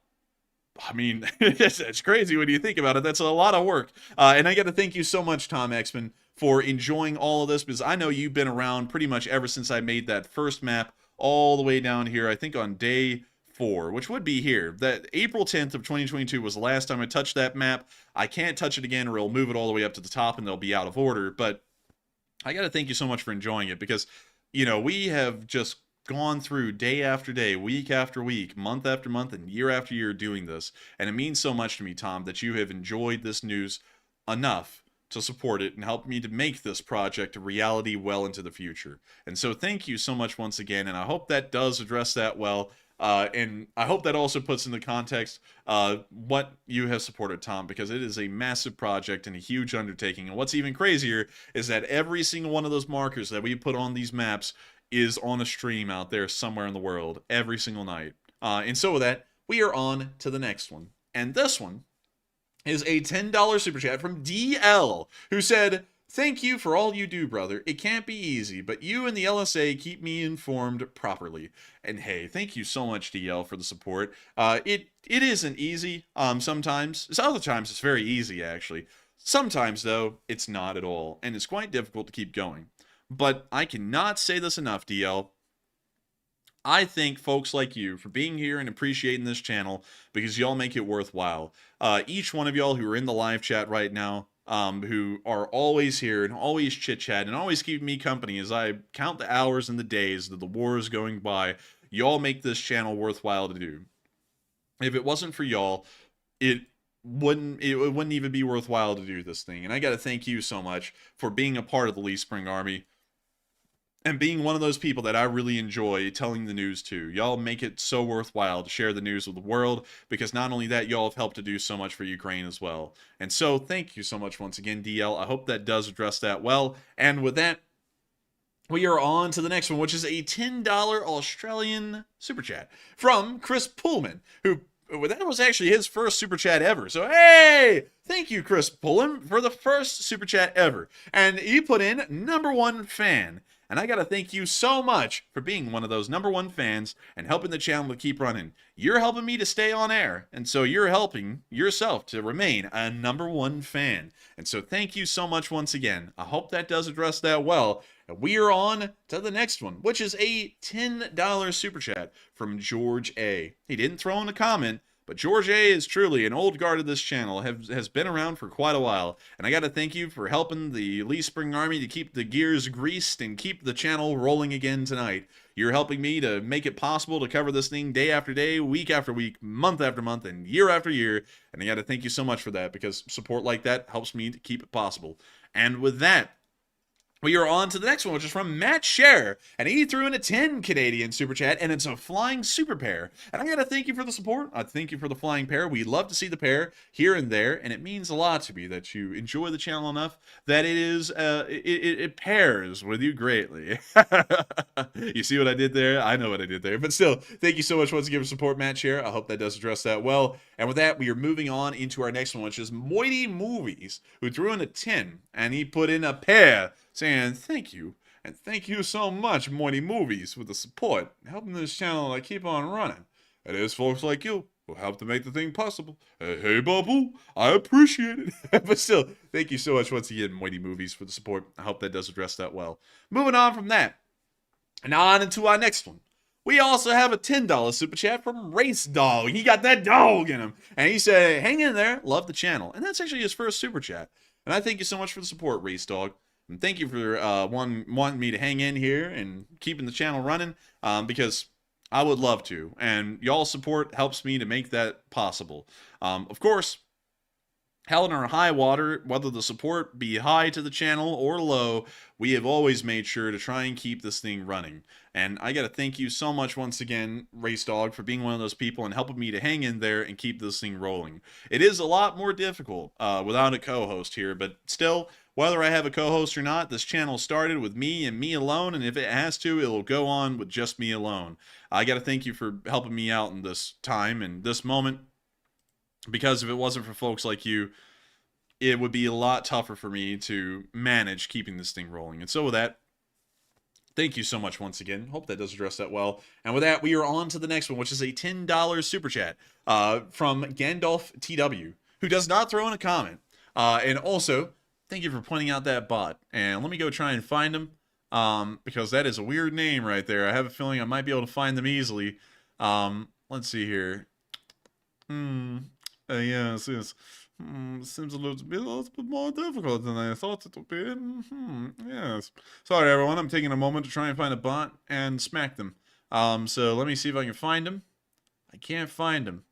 mean, it's crazy when you think about it. That's a lot of work. And I got to thank you so much, Tom Xman, for enjoying all of this, because I know you've been around pretty much ever since I made that first map all the way down here, I think on day 4, which would be here. That April 10th of 2022 was the last time I touched that map. I can't touch it again, or it'll move it all the way up to the top and they'll be out of order. But I got to thank you so much for enjoying it, because, you know, we have just gone through day after day, week after week, month after month, and year after year doing this. And it means so much to me, Tom, that you have enjoyed this news enough to support it and help me to make this project a reality well into the future. And so thank you so much once again, and I hope that does address that well. And I hope that also puts into context what you have supported, Tom, because it is a massive project and a huge undertaking. And what's even crazier is that every single one of those markers that we put on these maps is on a stream out there somewhere in the world every single night. And so with that, we are on to the next one. And this one is a $10 super chat from DL, who said, thank you for all you do, brother. It can't be easy, but you and the LSA keep me informed properly. And hey, thank you so much, DL, for the support. It isn't easy sometimes. Other times it's very easy, actually. Sometimes, though, it's not at all, and it's quite difficult to keep going. But I cannot say this enough, DL. I thank folks like you for being here and appreciating this channel, because y'all make it worthwhile. Each one of y'all who are in the live chat right now, who are always here and always chit-chat and always keep me company as I count the hours and the days that the war is going by, y'all make this channel worthwhile to do. If it wasn't for y'all, it wouldn't even be worthwhile to do this thing. And I got to thank you so much for being a part of the Lee Spring Army and being one of those people that I really enjoy telling the news to. Y'all make it so worthwhile to share the news with the world, because not only that, y'all have helped to do so much for Ukraine as well. And so thank you so much once again, DL. I hope that does address that well. And with that, we are on to the next one, which is a $10 Australian super chat from Chris Pullman, who that was actually his first super chat ever. So, hey, thank you, Chris Pullman, for the first super chat ever. And he put in #1 fan. And I got to thank you so much for being one of those #1 fans and helping the channel to keep running. You're helping me to stay on air, and so you're helping yourself to remain a #1 fan. And so thank you so much once again. I hope that does address that well. And we are on to the next one, which is a $10 super chat from George A. He didn't throw in a comment, but George A is truly an old guard of this channel, has been around for quite a while. And I got to thank you for helping the Lee Spring Army to keep the gears greased and keep the channel rolling again tonight. You're helping me to make it possible to cover this thing day after day, week after week, month after month, and year after year. And I got to thank you so much for that, because support like that helps me to keep it possible. And with that, we are on to the next one, which is from Matt Scher, and he threw in a 10 Canadian super chat, and it's a flying super pair. And I gotta thank you for the support. I thank you for the flying pair. We love to see the pair here and there, and it means a lot to me that you enjoy the channel enough that it pairs with you greatly. You see what I did there? I know what I did there, but still, thank you so much once again for support, Matt Scher. I hope that does address that well. And with that, we are moving on into our next one, which is Moity Movies, who threw in a 10, and he put in a pair, saying thank you, and thank you so much, Moity Movies, with the support, helping this channel to keep on running. It is folks like you who help to make the thing possible. Hey, Babu, I appreciate it. But still, thank you so much once again, Moity Movies, for the support. I hope that does address that well. Moving on from that, and on into our next one. We also have a $10 super chat from Race Dog. He got that dog in him. And he said, hang in there, love the channel. And that's actually his first super chat. And I thank you so much for the support, Race Dog. And thank you for wanting me to hang in here and keeping the channel running, because I would love to. And y'all's support helps me to make that possible. Of course, hell or high water, whether the support be high to the channel or low, we have always made sure to try and keep this thing running. And I got to thank you so much once again, Race Dog, for being one of those people and helping me to hang in there and keep this thing rolling. It is a lot more difficult without a co-host here, but still, whether I have a co-host or not, this channel started with me and me alone, and if it has to, it'll go on with just me alone. I got to thank you for helping me out in this time and this moment, because if it wasn't for folks like you, it would be a lot tougher for me to manage keeping this thing rolling. And so with that, thank you so much once again. Hope that does address that well. And with that, we are on to the next one, which is a $10 super chat from Gandalf TW, who does not throw in a comment. And also, thank you for pointing out that bot. And let me go try and find him, because that is a weird name right there. I have a feeling I might be able to find them easily. Let's see here. Yes, yes. Seems a little bit more difficult than I thought it would be. Yes. Sorry, everyone. I'm taking a moment to try and find a bot and smack them. So let me see if I can find him. I can't find him.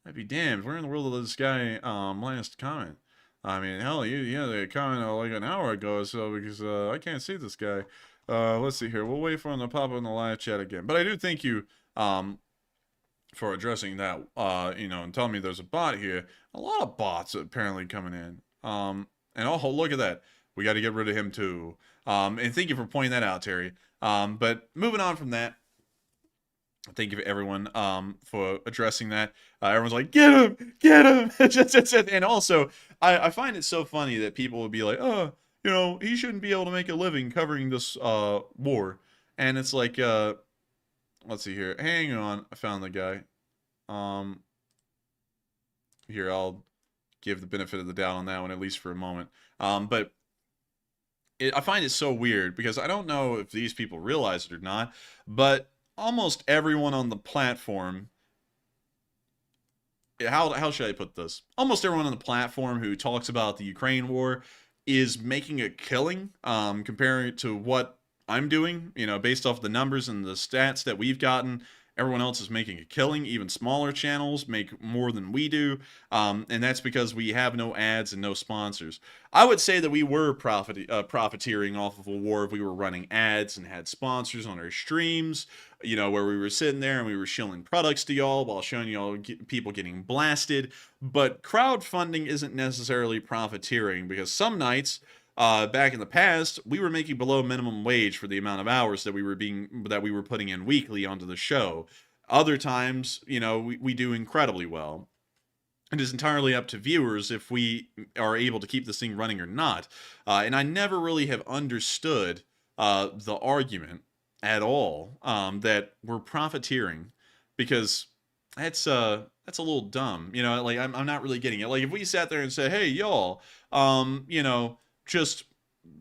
I'd be damned. Where in the world did this guy last comment? I mean, hell, he had a comment like an hour ago or so, because I can't see this guy. Let's see here. We'll wait for him to pop up in the live chat again. But I do thank you for addressing that, and telling me there's a bot here. A lot of bots apparently coming in. And oh, look at that. We got to get rid of him too. And thank you for pointing that out, Terry. But moving on from that, thank you for everyone for addressing that. Everyone's like, get him, get him. And also, I find it so funny that people will be like, oh, he shouldn't be able to make a living covering this war. And it's like, let's see here. Hang on. I found the guy. Here, I'll give the benefit of the doubt on that one, at least for a moment. But I find it so weird, because I don't know if these people realize it or not, but almost everyone on the platform, how should I put this? Almost everyone on the platform who talks about the Ukraine war is making a killing, comparing it to what I'm doing, based off the numbers and the stats that we've gotten. Everyone else is making a killing. Even smaller channels make more than we do. And that's because we have no ads and no sponsors. I would say that we were profiteering off of a war if we were running ads and had sponsors on our streams, where we were sitting there and we were shilling products to y'all while showing y'all people getting blasted. But crowdfunding isn't necessarily profiteering, because some nights back in the past, we were making below minimum wage for the amount of hours that we were putting in weekly onto the show. Other times, you know, we do incredibly well. It is entirely up to viewers if we are able to keep this thing running or not. And I never really have understood the argument at all that we're profiteering, because that's a little dumb. You know, like I'm not really getting it. Like if we sat there and said, hey, y'all, you know, just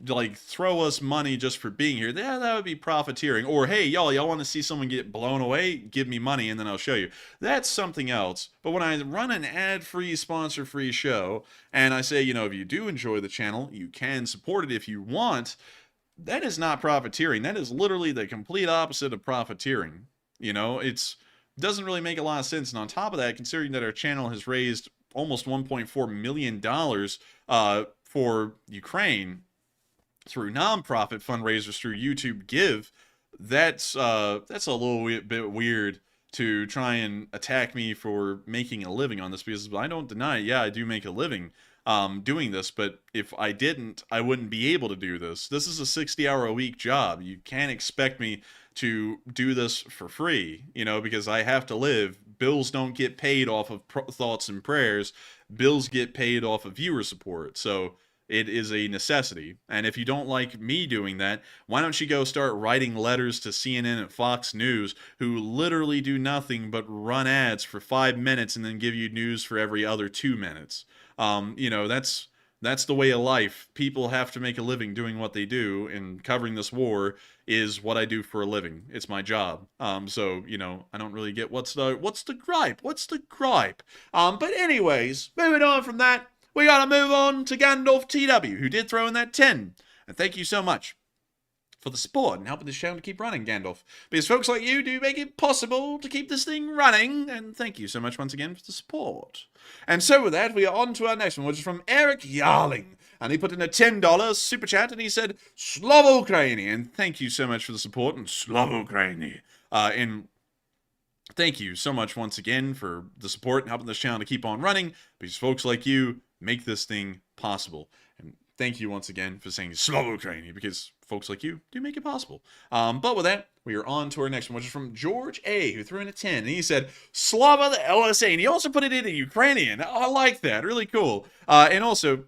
like throw us money just for being here, that would be profiteering. Or hey, y'all want to see someone get blown away, give me money and then I'll show you. That's something else. But when I run an ad-free, sponsor-free show and I say, you know, if you do enjoy the channel, you can support it if you want, that is not profiteering. That is literally the complete opposite of profiteering. You know, it doesn't really make a lot of sense. And on top of that, considering that our channel has raised almost $1.4 million for Ukraine through nonprofit fundraisers through YouTube Give, that's a little bit weird to try and attack me for making a living on this, because I don't deny it. Yeah, I do make a living doing this, but if I didn't, I wouldn't be able to do this. This is a 60-hour-a-week job. You can't expect me to do this for free, you know, because I have to live. Bills don't get paid off of thoughts and prayers. Bills get paid off of viewer support. So it is a necessity. And if you don't like me doing that, why don't you go start writing letters to CNN and Fox News, who literally do nothing but run ads for 5 minutes and then give you news for every other 2 minutes. You know, that's the way of life. People have to make a living doing what they do, and covering this war is what I do for a living. It's my job. So, you know, I don't really get what's the gripe? What's the gripe? But anyways, moving on from that, we gotta move on to Gandalf TW, who did throw in that 10. And thank you so much for the support and helping this channel to keep running, Gandalf. Because folks like you do make it possible to keep this thing running, and thank you so much once again for the support. And so with that, we are on to our next one, which is from Eric Yarling. And he put in a $10 super chat, and he said, Slava Ukraini. And thank you so much for the support, and Slava Ukraini. And thank you so much once again for the support and helping this channel to keep on running, because folks like you make this thing possible. And thank you once again for saying Slava Ukraini, because folks like you do make it possible. But with that, we are on to our next one, which is from George A., who threw in a 10. And he said, Slava the LSA. And he also put it in Ukrainian. I like that. Really cool. And also,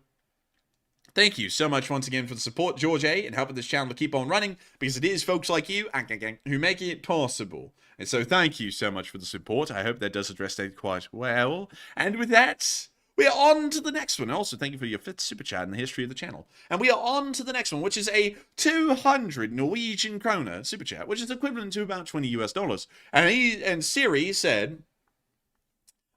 thank you so much once again for the support, George A., and helping this channel to keep on running, because it is folks like you who make it possible. And so thank you so much for the support. I hope that does address that quite well. And with that, we are on to the next one. Also, thank you for your 5th super chat in the history of the channel. And we are on to the next one, which is a 200 Norwegian kroner super chat, which is equivalent to about $20 US. And Siri said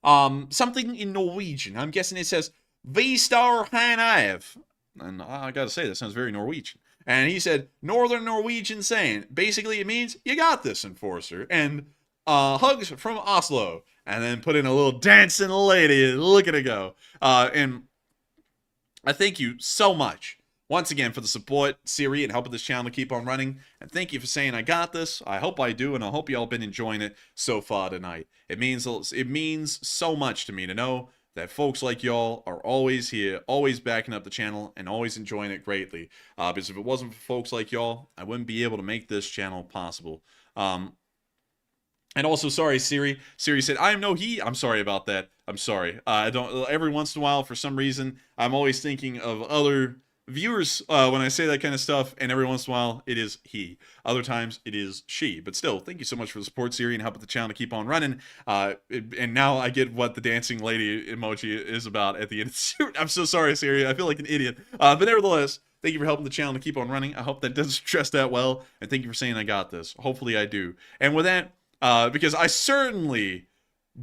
something in Norwegian. I'm guessing it says "Vi står han av." And I gotta say, that sounds very Norwegian. And he said, Northern Norwegian saying. Basically, it means, you got this, Enforcer. And hugs from Oslo. And then put in a little dancing lady. Look at it go. And I thank you so much once again for the support, Siri, and helping this channel to keep on running. And thank you for saying I got this. I hope I do, and I hope y'all been enjoying it so far tonight. It means so much to me to know that folks like y'all are always here, always backing up the channel, and always enjoying it greatly. Because if it wasn't for folks like y'all, I wouldn't be able to make this channel possible. And also, sorry, Siri. Siri said, I am no he. I'm sorry about that. I'm sorry. I don't. Every once in a while, for some reason, I'm always thinking of other viewers when I say that kind of stuff, and every once in a while, it is he. Other times, it is she. But still, thank you so much for the support, Siri, and helping the channel to keep on running. And now I get what the dancing lady emoji is about at the end of the I'm so sorry, Siri. I feel like an idiot. But nevertheless, thank you for helping the channel to keep on running. I hope that does address that well, and thank you for saying I got this. Hopefully, I do. And with that, because I certainly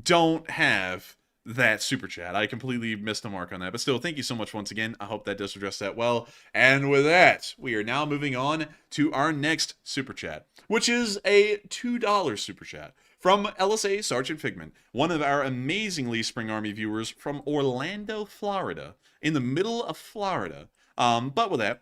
don't have that super chat. I completely missed the mark on that. But still, thank you so much once again. I hope that does address that well. And with that, we are now moving on to our next super chat, which is a $2 super chat from LSA Sergeant Figment, one of our amazingly Spring Army viewers from Orlando, Florida, in the middle of Florida. But with that,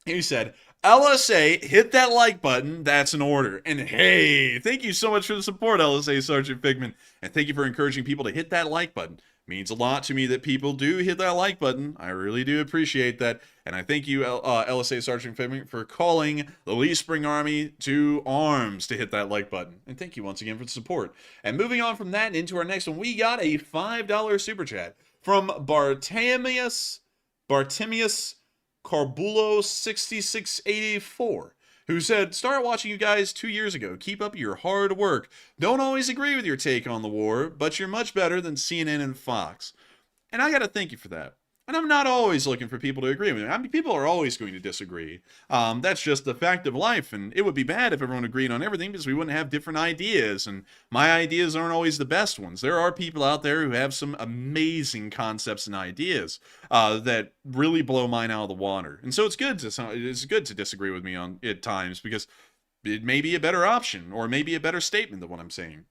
he said, LSA, hit that like button. That's an order. And hey, thank you so much for the support, LSA Sergeant Figment. And thank you for encouraging people to hit that like button. Means a lot to me that people do hit that like button. I really do appreciate that. And I thank you, LSA Sergeant Fleming, for calling the Lee Spring Army to arms to hit that like button. And thank you once again for the support. And moving on from that into our next one, we got a $5 super chat from Bartemius Carbulo 6684. Who said, "Started watching you guys 2 years ago. Keep up your hard work. Don't always agree with your take on the war, but you're much better than CNN and Fox." And I got to thank you for that. And I'm not always looking for people to agree with me. I mean, people are always going to disagree. That's just the fact of life. And it would be bad if everyone agreed on everything because we wouldn't have different ideas. And my ideas aren't always the best ones. There are people out there who have some amazing concepts and ideas that really blow mine out of the water. And so it's good to disagree with me on at times because it may be a better option or maybe a better statement than what I'm saying.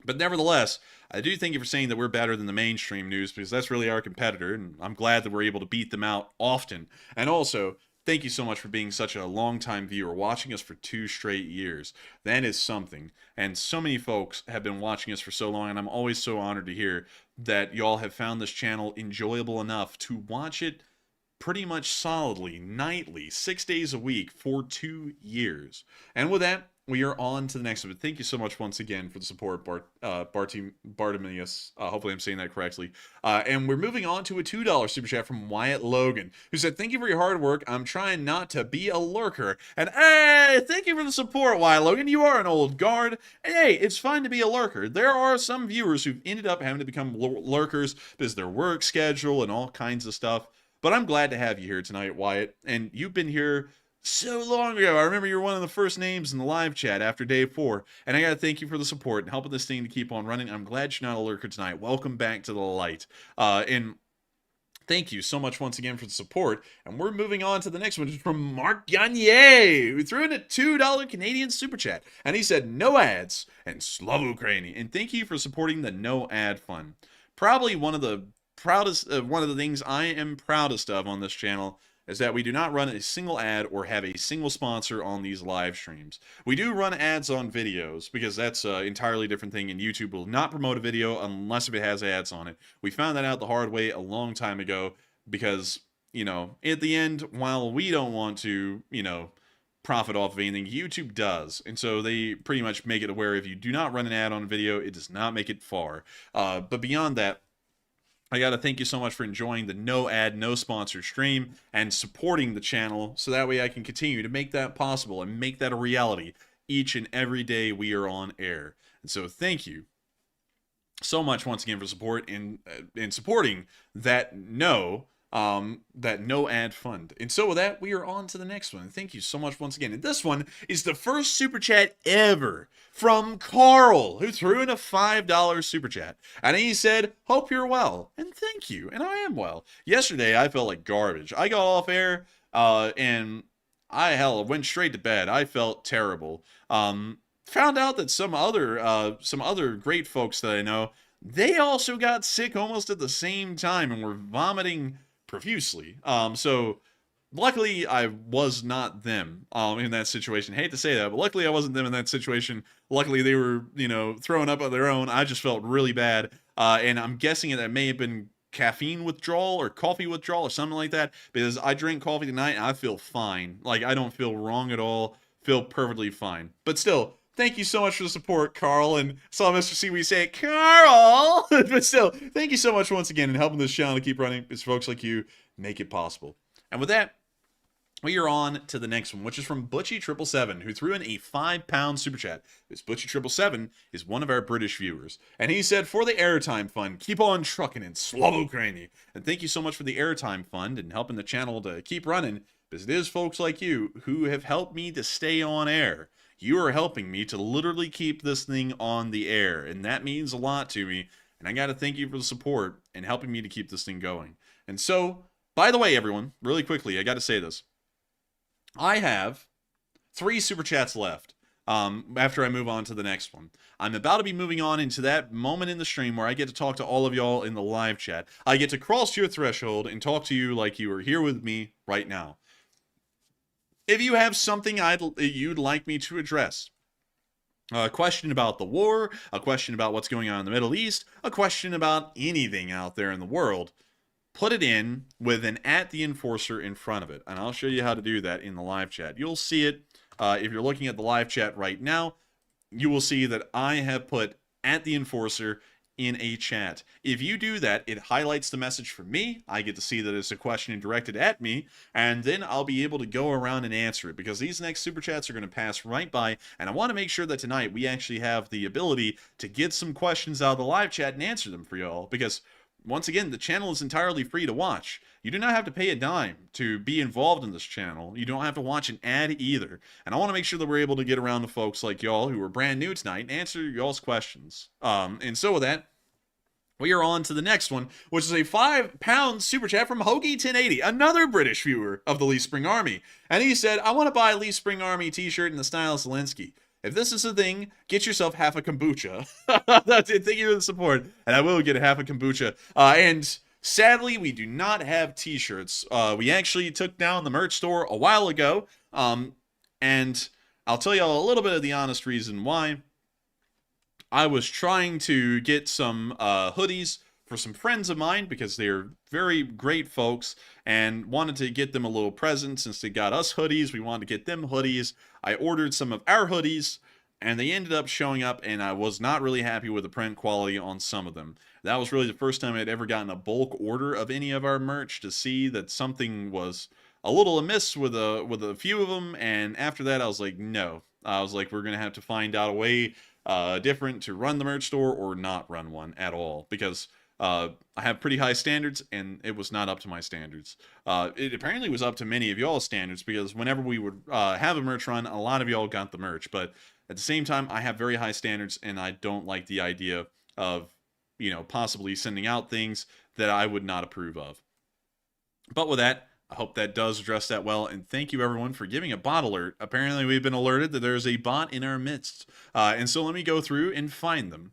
But nevertheless, I do thank you for saying that we're better than the mainstream news because that's really our competitor, and I'm glad that we're able to beat them out often. And also, thank you so much for being such a long-time viewer, watching us for 2 straight years. That is something. And so many folks have been watching us for so long, and I'm always so honored to hear that y'all have found this channel enjoyable enough to watch it pretty much solidly, nightly, 6 days a week for 2 years. And with that, we are on to the next one. Thank you so much once again for the support, Bartemius. Hopefully I'm saying that correctly. And we're moving on to a $2 super chat from Wyatt Logan, who said, "Thank you for your hard work. I'm trying not to be a lurker." And hey, thank you for the support, Wyatt Logan. You are an old guard. And hey, it's fine to be a lurker. There are some viewers who've ended up having to become lurkers because of their work schedule and all kinds of stuff. But I'm glad to have you here tonight, Wyatt. And you've been here so long ago. I remember you were one of the first names in the live chat after day 4. And I got to thank you for the support and helping this thing to keep on running. I'm glad you're not a lurker tonight. Welcome back to the light. And thank you so much once again for the support. And we're moving on to the next one, which is from Mark Gagne, who threw in a $2 Canadian super chat. And he said, "No ads and Slav Ukraini." And thank you for supporting the No Ad Fund. Probably one of the things I am proudest of on this channel is that we do not run a single ad or have a single sponsor on these live streams. We do run ads on videos because that's an entirely different thing, and YouTube will not promote a video unless if it has ads on it. We found that out the hard way a long time ago because, you know, at the end, while we don't want to, you know, profit off of anything, YouTube does. And so they pretty much make it aware if you do not run an ad on a video, it does not make it far. But beyond that, I got to thank you so much for enjoying the no ad, no sponsor stream and supporting the channel so that way I can continue to make that possible and make that a reality each and every day we are on air. And so thank you so much once again for support in supporting that no ad fund. And so with that, we are on to the next one. Thank you so much once again. And this one is the first super chat ever from Carl, who threw in a $5 super chat. And he said, "Hope you're well." And thank you. And I am well. Yesterday, I felt like garbage. I got off air, and I went straight to bed. I felt terrible. Found out that some other great folks that I know, they also got sick almost at the same time and were vomiting profusely. So luckily I was not them in that situation. Hate to say that, but luckily I wasn't them in that situation. Luckily they were, you know, throwing up on their own. I just felt really bad. And I'm guessing that may have been caffeine withdrawal or coffee withdrawal or something like that, because I drink coffee tonight and I feel fine. Like, I don't feel wrong at all. Feel perfectly fine. But still, thank you so much for the support, Carl. And saw Mr. C, we say, Carl! But still, thank you so much once again in helping this channel to keep running, because folks like you make it possible. And with that, we are on to the next one, which is from Butchie777, who threw in a £5 super chat. This Butchie777 is one of our British viewers. And he said, "For the airtime fund, keep on trucking in Slav Ukraini." And thank you so much for the airtime fund and helping the channel to keep running, because it is folks like you who have helped me to stay on air. You are helping me to literally keep this thing on the air, and that means a lot to me. And I got to thank you for the support and helping me to keep this thing going. And so, by the way, everyone, really quickly, I got to say this. I have 3 super chats left after I move on to the next one. I'm about to be moving on into that moment in the stream where I get to talk to all of y'all in the live chat. I get to cross your threshold and talk to you like you are here with me right now. If you have something you'd like me to address, A question about the war, a question about what's going on in the Middle East, a question about anything out there in the world, put it in with an @TheEnforcer in front of it. And I'll show you how to do that in the live chat. You'll see it if you're looking at the live chat right now. You will see that I have put @TheEnforcer in a chat. If you do that, it highlights the message for me. I get to see that it's a question directed at me, and then I'll be able to go around and answer it, because these next super chats are going to pass right by, and I want to make sure that tonight we actually have the ability to get some questions out of the live chat and answer them for y'all, because once again, the channel is entirely free to watch. You do not have to pay a dime to be involved in this channel. You don't have to watch an ad either. And I want to make sure that we're able to get around to folks like y'all who are brand new tonight and answer y'all's questions. And so with that, we are on to the next one, which is a £5 super chat from Hoagie1080, another British viewer of the Lee Spring Army. And he said, I want to buy a Lee Spring Army t-shirt in the style of Zelenskyy. If this is a thing, get yourself half a kombucha. That's it. Thank you for the support. And I will get a half a kombucha. And sadly, we do not have t-shirts. We actually took down the merch store a while ago. And I'll tell y'all a little bit of the honest reason why. I was trying to get some hoodies for some friends of mine, because they're very great folks, and wanted to get them a little present. Since they got us hoodies, we wanted to get them hoodies. I ordered some of our hoodies, and they ended up showing up, and I was not really happy with the print quality on some of them. That was really the first time I'd ever gotten a bulk order of any of our merch, to see that something was a little amiss with a few of them. And after that, I was like, no. I was like, we're gonna have to find out a way different to run the merch store, or not run one at all, because I have pretty high standards, and it was not up to my standards. It apparently was up to many of y'all's standards, because whenever we would have a merch run, a lot of y'all got the merch. But at the same time, I have very high standards, and I don't like the idea of, you know, possibly sending out things that I would not approve of. But with that, I hope that does address that well, and thank you everyone for giving a bot alert. Apparently we've been alerted that there's a bot in our midst, and so let me go through and find them.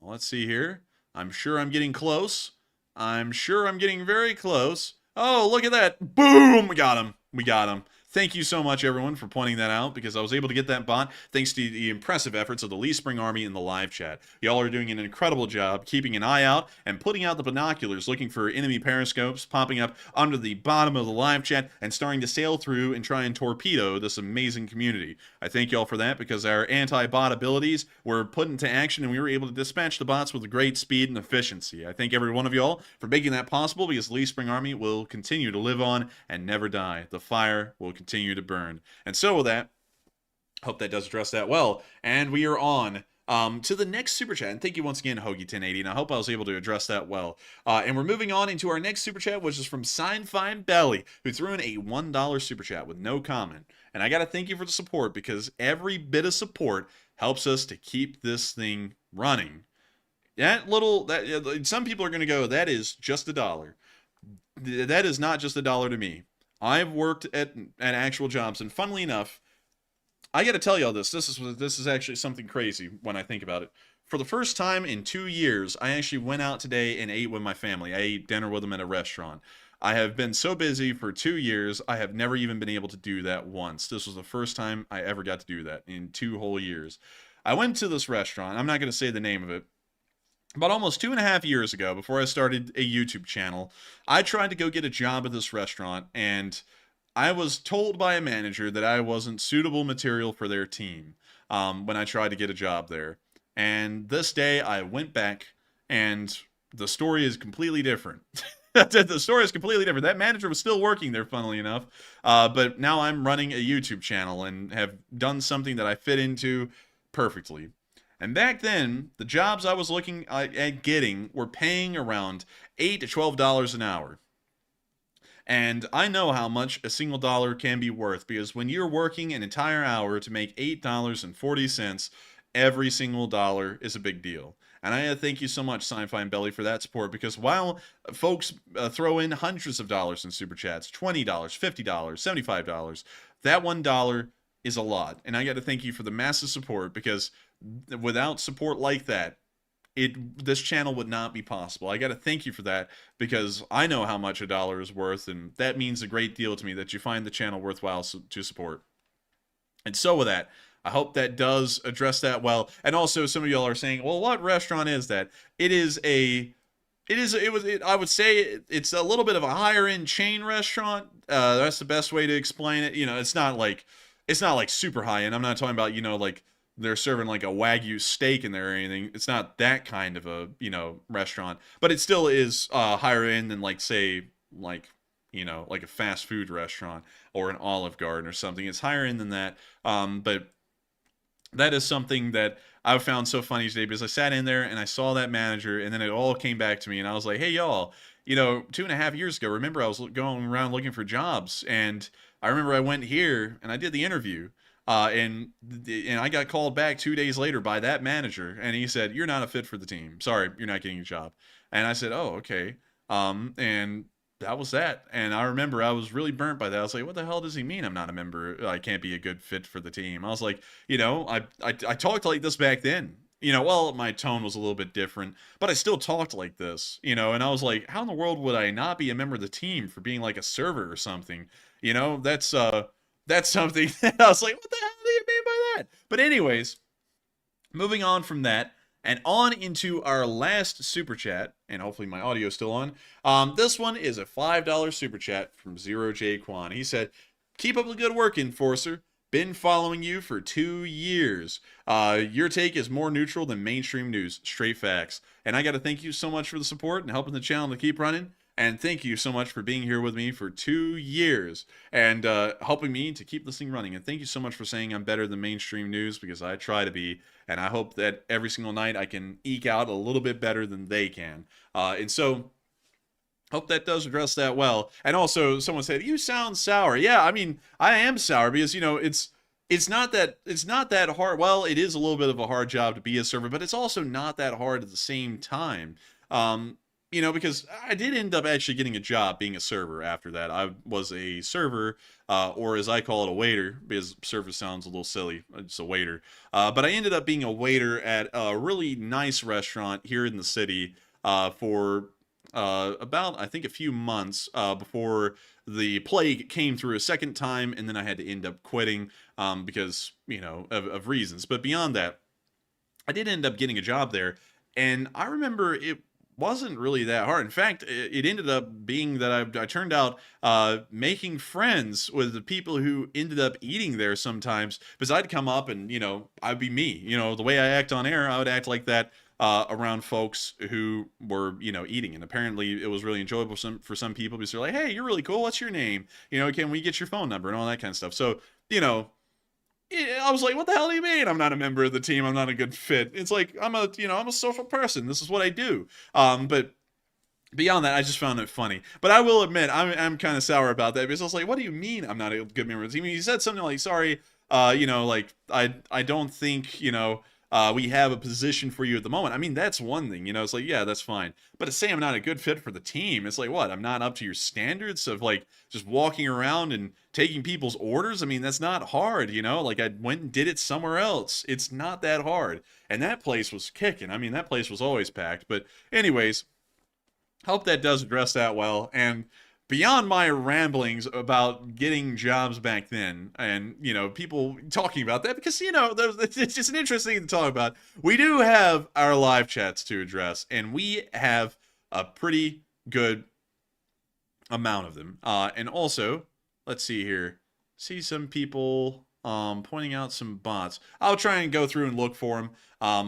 Let's see here. I'm sure I'm getting close. I'm sure I'm getting very close. Oh, look at that. Boom! We got him. We got him. Thank you so much, everyone, for pointing that out, because I was able to get that bot thanks to the impressive efforts of the Lee Spring Army in the live chat. Y'all are doing an incredible job keeping an eye out and putting out the binoculars, looking for enemy periscopes popping up under the bottom of the live chat and starting to sail through and try and torpedo this amazing community. I thank y'all for that, because our anti-bot abilities were put into action, and we were able to dispatch the bots with great speed and efficiency. I thank every one of y'all for making that possible, because the Lee Spring Army will continue to live on and never die. The fire will continue to burn. And so with that, hope that does address that well. And we are on to the next super chat. And thank you once again, Hoagie1080. And I hope I was able to address that well. And we're moving on into our next super chat, which is from Fine Belly, who threw in a $1 super chat with no comment. And I got to thank you for the support, because every bit of support helps us to keep this thing running. Some people are going to go, that is just $1. That is not just $1 to me. I've worked at actual jobs, and funnily enough, I got to tell y'all this. This is actually something crazy when I think about it. For the first time in 2 years, I actually went out today and ate with my family. I ate dinner with them at a restaurant. I have been so busy for 2 years, I have never even been able to do that once. This was the first time I ever got to do that in 2 whole years. I went to this restaurant. I'm not going to say the name of it. About almost 2.5 years ago, before I started a YouTube channel, I tried to go get a job at this restaurant, and I was told by a manager that I wasn't suitable material for their team when I tried to get a job there. And this day, I went back, and the story is completely different. The story is completely different. That manager was still working there, funnily enough, but now I'm running a YouTube channel and have done something that I fit into perfectly. And back then, the jobs I was looking at getting were paying around $8 to $12 an hour. And I know how much a single dollar can be worth, because when you're working an entire hour to make $8.40, every single dollar is a big deal. And I thank you so much, Fine Belly, for that support, because while folks throw in hundreds of dollars in super chats, $20, $50, $75, that $1 is a lot. And I got to thank you for the massive support, because without support like that, this channel would not be possible. I got to thank you for that, because I know how much $1 is worth, and that means a great deal to me that you find the channel worthwhile to support. And so with that, I hope that does address that well. And also, some of y'all are saying, well, what restaurant is that? I would say it's a little bit of a higher end chain restaurant. That's the best way to explain it. You know, it's not like super high end. I'm not talking about, you know, like they're serving like a Wagyu steak in there or anything. It's not that kind of a, you know, restaurant, but it still is higher end than, like, say, like, you know, like a fast food restaurant or an Olive Garden or something. It's higher end than that. But that is something that I found so funny today, because I sat in there and I saw that manager, and then it all came back to me, and I was like, hey, y'all, you know, 2.5 years ago, remember I was going around looking for jobs, and I remember I went here and I did the interview, and I got called back 2 days later by that manager, and he said, you're not a fit for the team. Sorry, you're not getting a job. And I said, oh, okay. And that was that. And I remember I was really burnt by that. I was like, what the hell does he mean I'm not a member? I can't be a good fit for the team. I was like, you know, I talked like this back then. You know, well, my tone was a little bit different, but I still talked like this, you know, and I was like, how in the world would I not be a member of the team for being like a server or something? You know, that's something that I was like, what the hell do you mean by that? But anyways, moving on from that, and on into our last super chat, and hopefully my audio is still on. This one is a $5 super chat from Zero J Quan. He said, keep up the good work, Enforcer. Been following you for 2 years. Your take is more neutral than mainstream news. Straight facts. And I got to thank you so much for the support and helping the channel to keep running. And thank you so much for being here with me for 2 years and helping me to keep this thing running. And thank you so much for saying I'm better than mainstream news, because I try to be. And I hope that every single night I can eke out a little bit better than they can. And so, hope that does address that well. And also, someone said, you sound sour. Yeah, I mean, I am sour because, you know, it's not that hard. Well, it is a little bit of a hard job to be a server, but it's also not that hard at the same time. You know, because I did end up actually getting a job being a server after that. I was a server, or as I call it, a waiter, because server sounds a little silly. It's a waiter. But I ended up being a waiter at a really nice restaurant here in the city for about, I think, a few months before the plague came through a second time, and then I had to end up quitting because, you know, of reasons. But beyond that, I did end up getting a job there, and I remember it wasn't really that hard. In fact, it ended up being that I turned out making friends with the people who ended up eating there sometimes, because I'd come up and, you know, I'd be me. You know, the way I act on air, I would act like that around folks who were, you know, eating. And apparently it was really enjoyable for some people, because they're like, hey, you're really cool. What's your name? You know, can we get your phone number and all that kind of stuff. So, you know, I was like, what the hell do you mean I'm not a member of the team? I'm not a good fit. It's like, I'm a social person. This is what I do. But beyond that, I just found it funny. But I will admit, I'm kind of sour about that, because I was like, what do you mean I'm not a good member of the team? He said something like, sorry, you know, like, I don't think, you know, we have a position for you at the moment. I mean, that's one thing, you know, it's like, yeah, that's fine. But to say I'm not a good fit for the team, it's like, what? I'm not up to your standards of, like, just walking around and taking people's orders? I mean, that's not hard, you know? Like, I went and did it somewhere else. It's not that hard. And that place was kicking. I mean, that place was always packed. But anyways, hope that does address that well. And beyond my ramblings about getting jobs back then, and, you know, people talking about that, because, you know, it's just an interesting thing to talk about. We do have our live chats to address, and we have a pretty good amount of them. And also, let's see here. See some people pointing out some bots. I'll try and go through and look for them.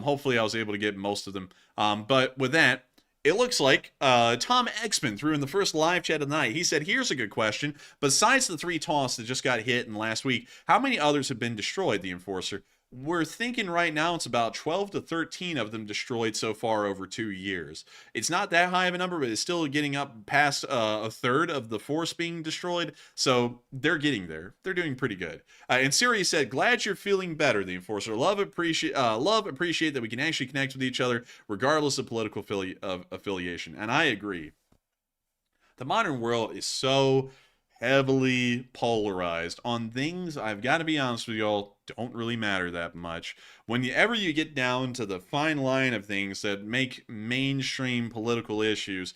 Hopefully I was able to get most of them. But with that, it looks like Tom Exman threw in the first live chat of the night. He said, here's a good question. Besides the 3 TOS that just got hit in last week, how many others have been destroyed, the Enforcer? We're thinking right now it's about 12 to 13 of them destroyed so far over 2 years. It's not that high of a number, but it's still getting up past a third of the force being destroyed. So they're getting there. They're doing pretty good. And Siri said, glad you're feeling better, the Enforcer. Love, appreciate that we can actually connect with each other regardless of political affiliation. And I agree. The modern world is so heavily polarized on things, I've got to be honest with y'all, don't really matter that much. Whenever you get down to the fine line of things that make mainstream political issues,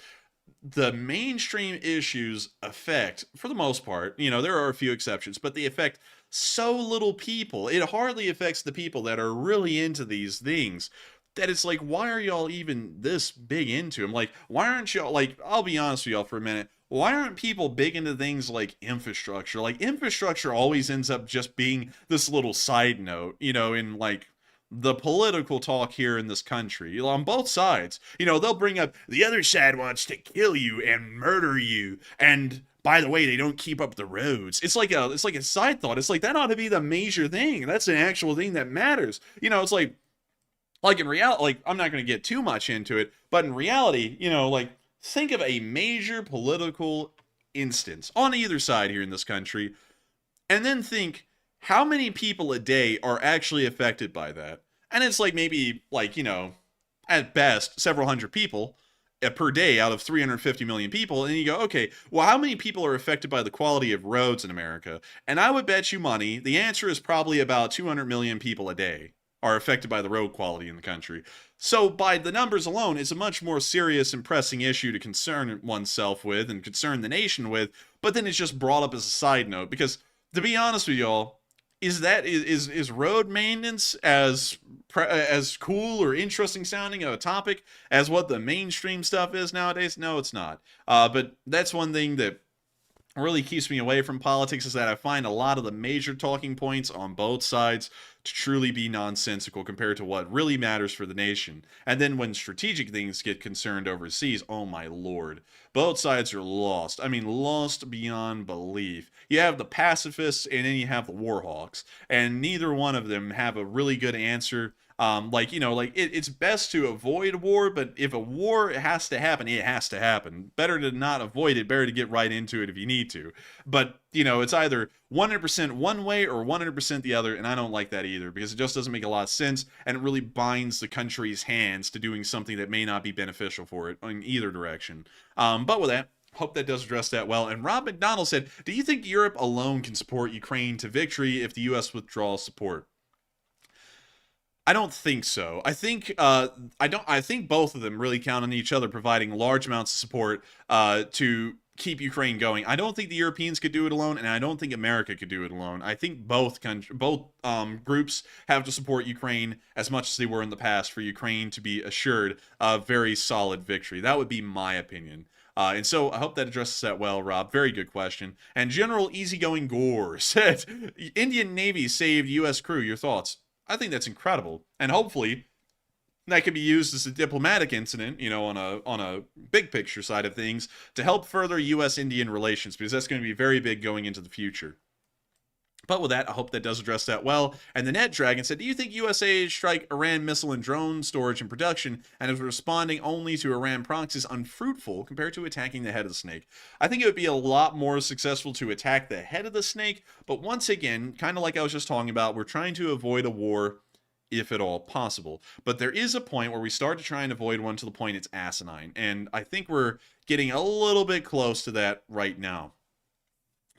the mainstream issues affect, for the most part, there are a few exceptions, but they affect so little people. It hardly affects the people that are really into these things. That it's like, why are y'all even this big into them? Like, why aren't y'all, like, I'll be honest with y'all for a minute. Why aren't people big into things like infrastructure? Like, infrastructure always ends up just being this little side note, in like the political talk here in this country, on both sides. They'll bring up the other side wants to kill you and murder you, and by the way, they don't keep up the roads. It's like a side thought. It's like, that ought to be the major thing. That's an actual thing that matters. It's like in reality, like, I'm not going to get too much into it, but in reality, like, think of a major political instance on either side here in this country, and then think how many people a day are actually affected by that. And it's like, maybe, like, at best, several hundred people per day out of 350 million people. And you go, okay, well, how many people are affected by the quality of roads in America? And I would bet you money the answer is probably about 200 million people a day are affected by the road quality in the country. So by the numbers alone, it's a much more serious and pressing issue to concern oneself with and concern the nation with, but then it's just brought up as a side note. Because, to be honest with y'all, is road maintenance as cool or interesting sounding of a topic as what the mainstream stuff is nowadays? No, it's not. But that's one thing that really keeps me away from politics, is that I find a lot of the major talking points on both sides to truly be nonsensical compared to what really matters for the nation. And then when strategic things get concerned overseas, oh my lord, both sides are lost. I mean, lost beyond belief. You have the pacifists and then you have the war hawks, and neither one of them have a really good answer. It's best to avoid war, but if a war has to happen, it has to happen. Better to not avoid it, better to get right into it if you need to. But, it's either 100% one way or 100% the other, and I don't like that either, because it just doesn't make a lot of sense, and it really binds the country's hands to doing something that may not be beneficial for it in either direction. But with that, hope that does address that well. And Rob McDonald said, do you think Europe alone can support Ukraine to victory if the U.S. withdraws support? I don't think so. I think I think both of them really count on each other providing large amounts of support to keep Ukraine going. I don't think the Europeans could do it alone, and I don't think America could do it alone. I think both groups have to support Ukraine as much as they were in the past for Ukraine to be assured a very solid victory. That would be my opinion. And so I hope that addresses that well, Rob. Very good question. And General Easygoing Gore said, Indian Navy saved U.S. crew. Your thoughts? I think that's incredible, and hopefully that can be used as a diplomatic incident, on a big picture side of things, to help further U.S.-Indian relations, because that's going to be very big going into the future. But with that, I hope that does address that well. And the Net Dragon said, do you think USA strike Iran missile and drone storage and production and is responding only to Iran proxies unfruitful compared to attacking the head of the snake? I think it would be a lot more successful to attack the head of the snake, but once again, kind of like I was just talking about, we're trying to avoid a war if at all possible. But there is a point where we start to try and avoid one to the point it's asinine, and I think we're getting a little bit close to that right now.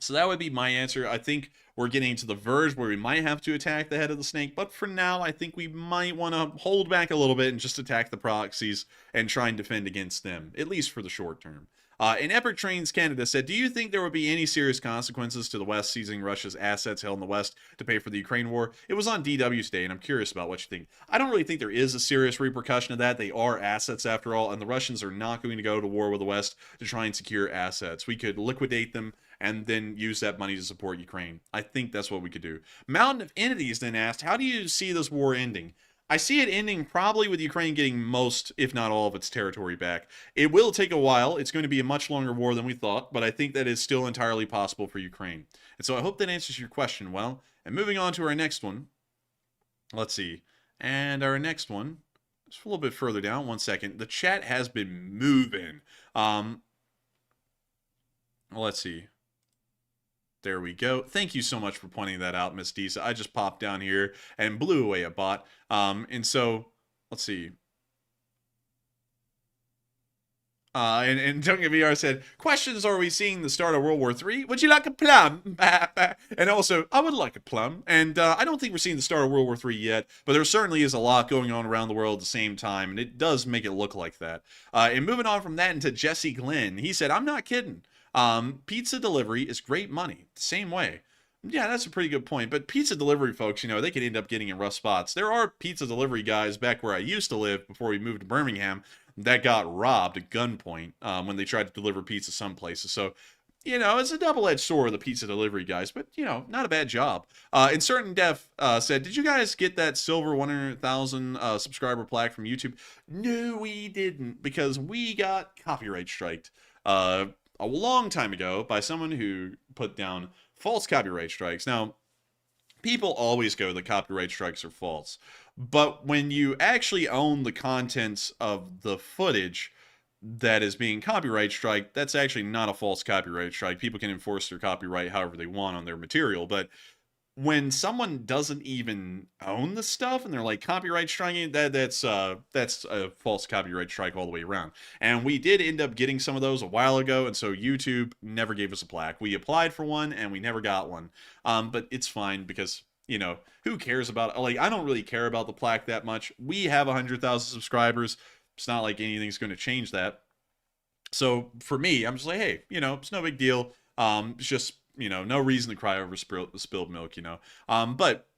So that would be my answer. I think we're getting to the verge where we might have to attack the head of the snake, but for now, I think we might want to hold back a little bit and just attack the proxies and try and defend against them, at least for the short term. And Epic Trains Canada said, do you think there would be any serious consequences to the West seizing Russia's assets held in the West to pay for the Ukraine war? It was on DW today, and I'm curious about what you think. I don't really think there is a serious repercussion of that. They are assets after all, and the Russians are not going to go to war with the West to try and secure assets. We could liquidate them and then use that money to support Ukraine. I think that's what we could do. Mountain of Entities then asked, how do you see this war ending? I see it ending probably with Ukraine getting most, if not all, of its territory back. It will take a while. It's going to be a much longer war than we thought, but I think that is still entirely possible for Ukraine. And so I hope that answers your question well. And moving on to our next one. Let's see. And our next one, just a little bit further down. 1 second. The chat has been moving. Let's see. There we go. Thank you so much for pointing that out, Miss Disa. I just popped down here and blew away a bot. And so, let's see. And Duncan VR said, questions, are we seeing the start of World War III? Would you like a plum? And also, I would like a plum. And I don't think we're seeing the start of World War III yet, but there certainly is a lot going on around the world at the same time, and it does make it look like that. And moving on from that into Jesse Glenn, he said, I'm not kidding. Pizza delivery is great money. Same way. Yeah, that's a pretty good point. But pizza delivery folks, you know, they could end up getting in rough spots. There are pizza delivery guys back where I used to live before we moved to Birmingham that got robbed at gunpoint when they tried to deliver pizza some places. So, you know, it's a double-edged sword, the pizza delivery guys, but, you know, not a bad job. And Certain Def said, did you guys get that silver 100,000 subscriber plaque from YouTube? No, we didn't, because we got copyright striked a long time ago by someone who put down false copyright strikes. Now, people always go that copyright strikes are false. But when you actually own the contents of the footage that is being copyright strike, that's actually not a false copyright strike. People can enforce their copyright however they want on their material. But when someone doesn't even own the stuff and they're like copyright striking, that's a false copyright strike all the way around. And we did end up getting some of those a while ago, and so YouTube never gave us a plaque. We applied for one and we never got one. But it's fine because, you know, who cares about, like, I don't really care about the plaque that much. We have 100,000 subscribers. It's not like anything's going to change that. So for me, I'm just like, hey, you know, it's no big deal. It's just, you know, no reason to cry over spilled milk, you know. But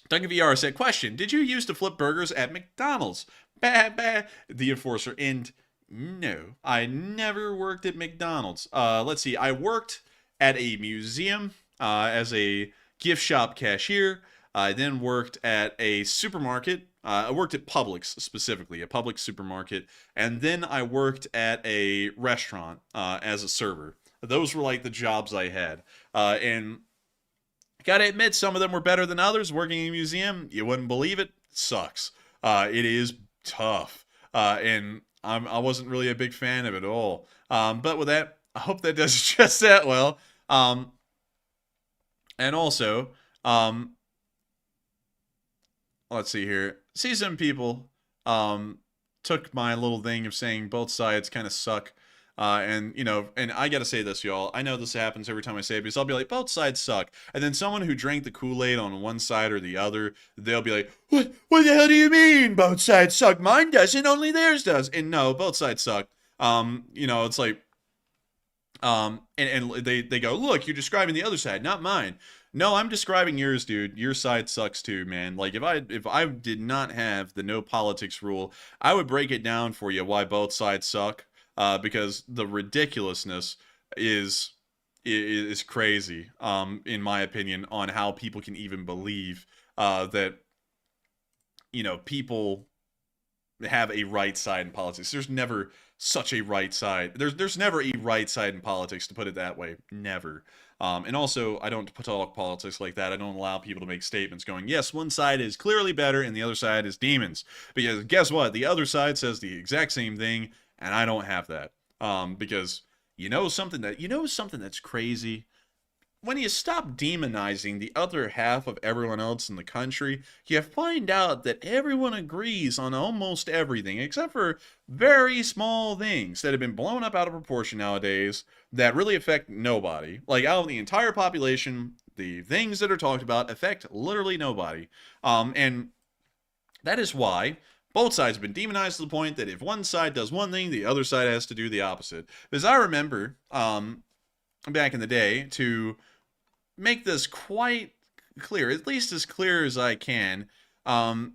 Duncan VR said, question, did you used to flip burgers at McDonald's? The Enforcer. And no, I never worked at McDonald's. Let's see, I worked at a museum as a gift shop cashier. I then worked at a supermarket. I worked at Publix specifically, a Publix supermarket. And then I worked at a restaurant as a server. Those were like the jobs I had. And gotta admit, some of them were better than others. Working in a museum, you wouldn't believe it, sucks. It is tough. And I wasn't really a big fan of it at all. But with that, I hope that does just that well. And also, let's see here. See, some people took my little thing of saying both sides kind of suck. And, you know, and I gotta say this, y'all. I know this happens every time I say it, because I'll be like, both sides suck. And then someone who drank the Kool-Aid on one side or the other, they'll be like, what the hell do you mean both sides suck? Mine doesn't, only theirs does. And no, both sides suck. You know, it's like, and they go, look, you're describing the other side, not mine. No, I'm describing yours, dude. Your side sucks too, man. Like, if I did not have the no politics rule, I would break it down for you why both sides suck. Because the ridiculousness is crazy, in my opinion, on how people can even believe that, you know, people have a right side in politics. There's never such a right side. There's never a right side in politics, to put it that way. Never. And also, I don't talk politics like that. I don't allow people to make statements going, yes, one side is clearly better and the other side is demons. Because guess what? The other side says the exact same thing. And I don't have that, because you know something that's crazy? When you stop demonizing the other half of everyone else in the country, you find out that everyone agrees on almost everything, except for very small things that have been blown up out of proportion nowadays that really affect nobody. Like, out of the entire population, the things that are talked about affect literally nobody. And that is why both sides have been demonized to the point that if one side does one thing, the other side has to do the opposite. Because I remember, back in the day, to make this quite clear, at least as clear as I can, I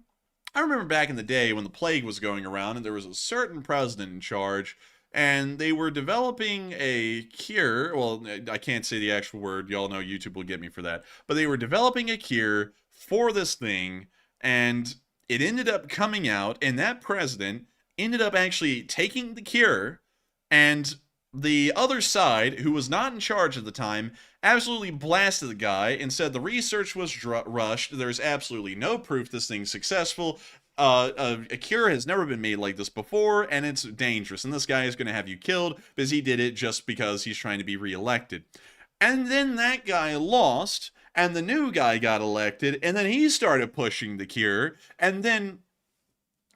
remember back in the day when the plague was going around and there was a certain president in charge, and they were developing a cure. Well, I can't say the actual word. Y'all know YouTube will get me for that. But they were developing a cure for this thing, and it ended up coming out, and that president ended up actually taking the cure, and the other side, who was not in charge at the time, absolutely blasted the guy and said the research was rushed. There's absolutely no proof this thing's successful. A cure has never been made like this before, and it's dangerous, and this guy is going to have you killed because he did it just because he's trying to be reelected. And then that guy lost, and the new guy got elected, and then he started pushing the cure, and then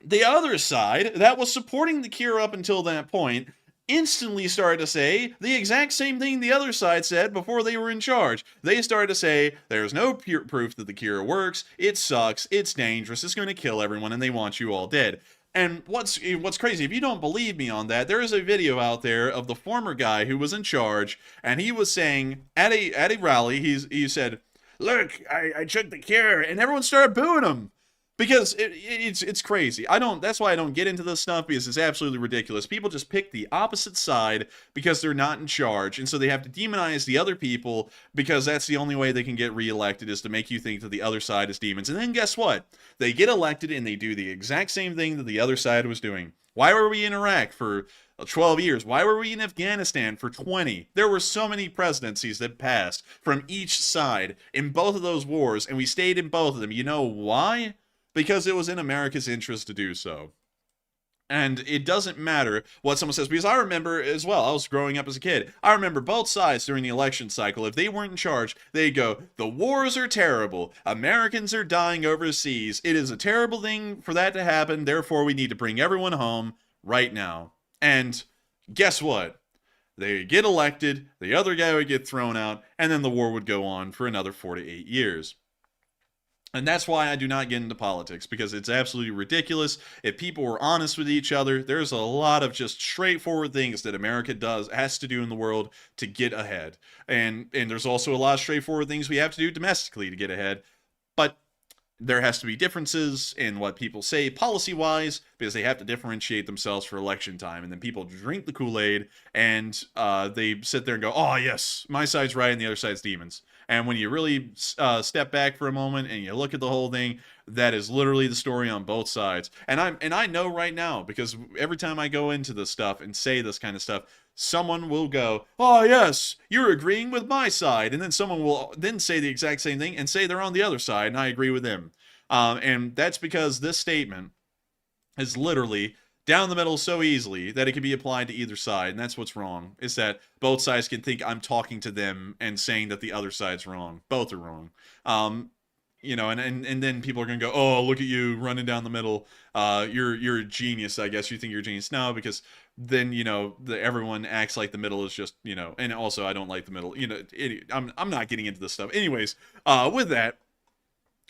the other side that was supporting the cure up until that point instantly started to say the exact same thing the other side said before they were in charge. They started to say there's no proof that the cure works, it sucks, it's dangerous, it's going to kill everyone, and they want you all dead. And what's crazy, if you don't believe me on that, there is a video out there of the former guy who was in charge, and he was saying at a rally, he said, "Look, I took the cure," and everyone started booing him. Because it's crazy. That's why I don't get into this stuff, because it's absolutely ridiculous. People just pick the opposite side because they're not in charge, and so they have to demonize the other people because that's the only way they can get reelected, is to make you think that the other side is demons. And then guess what? They get elected and they do the exact same thing that the other side was doing. Why were we in Iraq for 12 years? Why were we in Afghanistan for 20? There were so many presidencies that passed from each side in both of those wars, and we stayed in both of them. You know why? Because it was in America's interest to do so. And it doesn't matter what someone says, because I remember as well, I was growing up as a kid, I remember both sides during the election cycle, if they weren't in charge, they'd go, the wars are terrible, Americans are dying overseas, it is a terrible thing for that to happen, therefore we need to bring everyone home right now. And guess what? They get elected, the other guy would get thrown out, and then the war would go on for another 4 to 8 years. And that's why I do not get into politics, because it's absolutely ridiculous. If people were honest with each other, there's a lot of just straightforward things that America has to do in the world to get ahead. And there's also a lot of straightforward things we have to do domestically to get ahead. But there has to be differences in what people say policy-wise, because they have to differentiate themselves for election time. And then people drink the Kool-Aid, and they sit there and go, oh yes, my side's right and the other side's demons. And when you really step back for a moment and you look at the whole thing, that is literally the story on both sides. And I know right now, because every time I go into this stuff and say this kind of stuff, someone will go, oh yes, you're agreeing with my side. And then someone will then say the exact same thing and say they're on the other side, and I agree with them. And that's because this statement is literally down the middle so easily that it can be applied to either side. And that's what's wrong, is that both sides can think I'm talking to them and saying that the other side's wrong. Both are wrong. You know, and then people are going to go, oh, look at you running down the middle. You're a genius, I guess. You think you're a genius. No, because then, you know, everyone acts like the middle is just, you know, and also I don't like the middle. You know, I'm not getting into this stuff. Anyways, with that,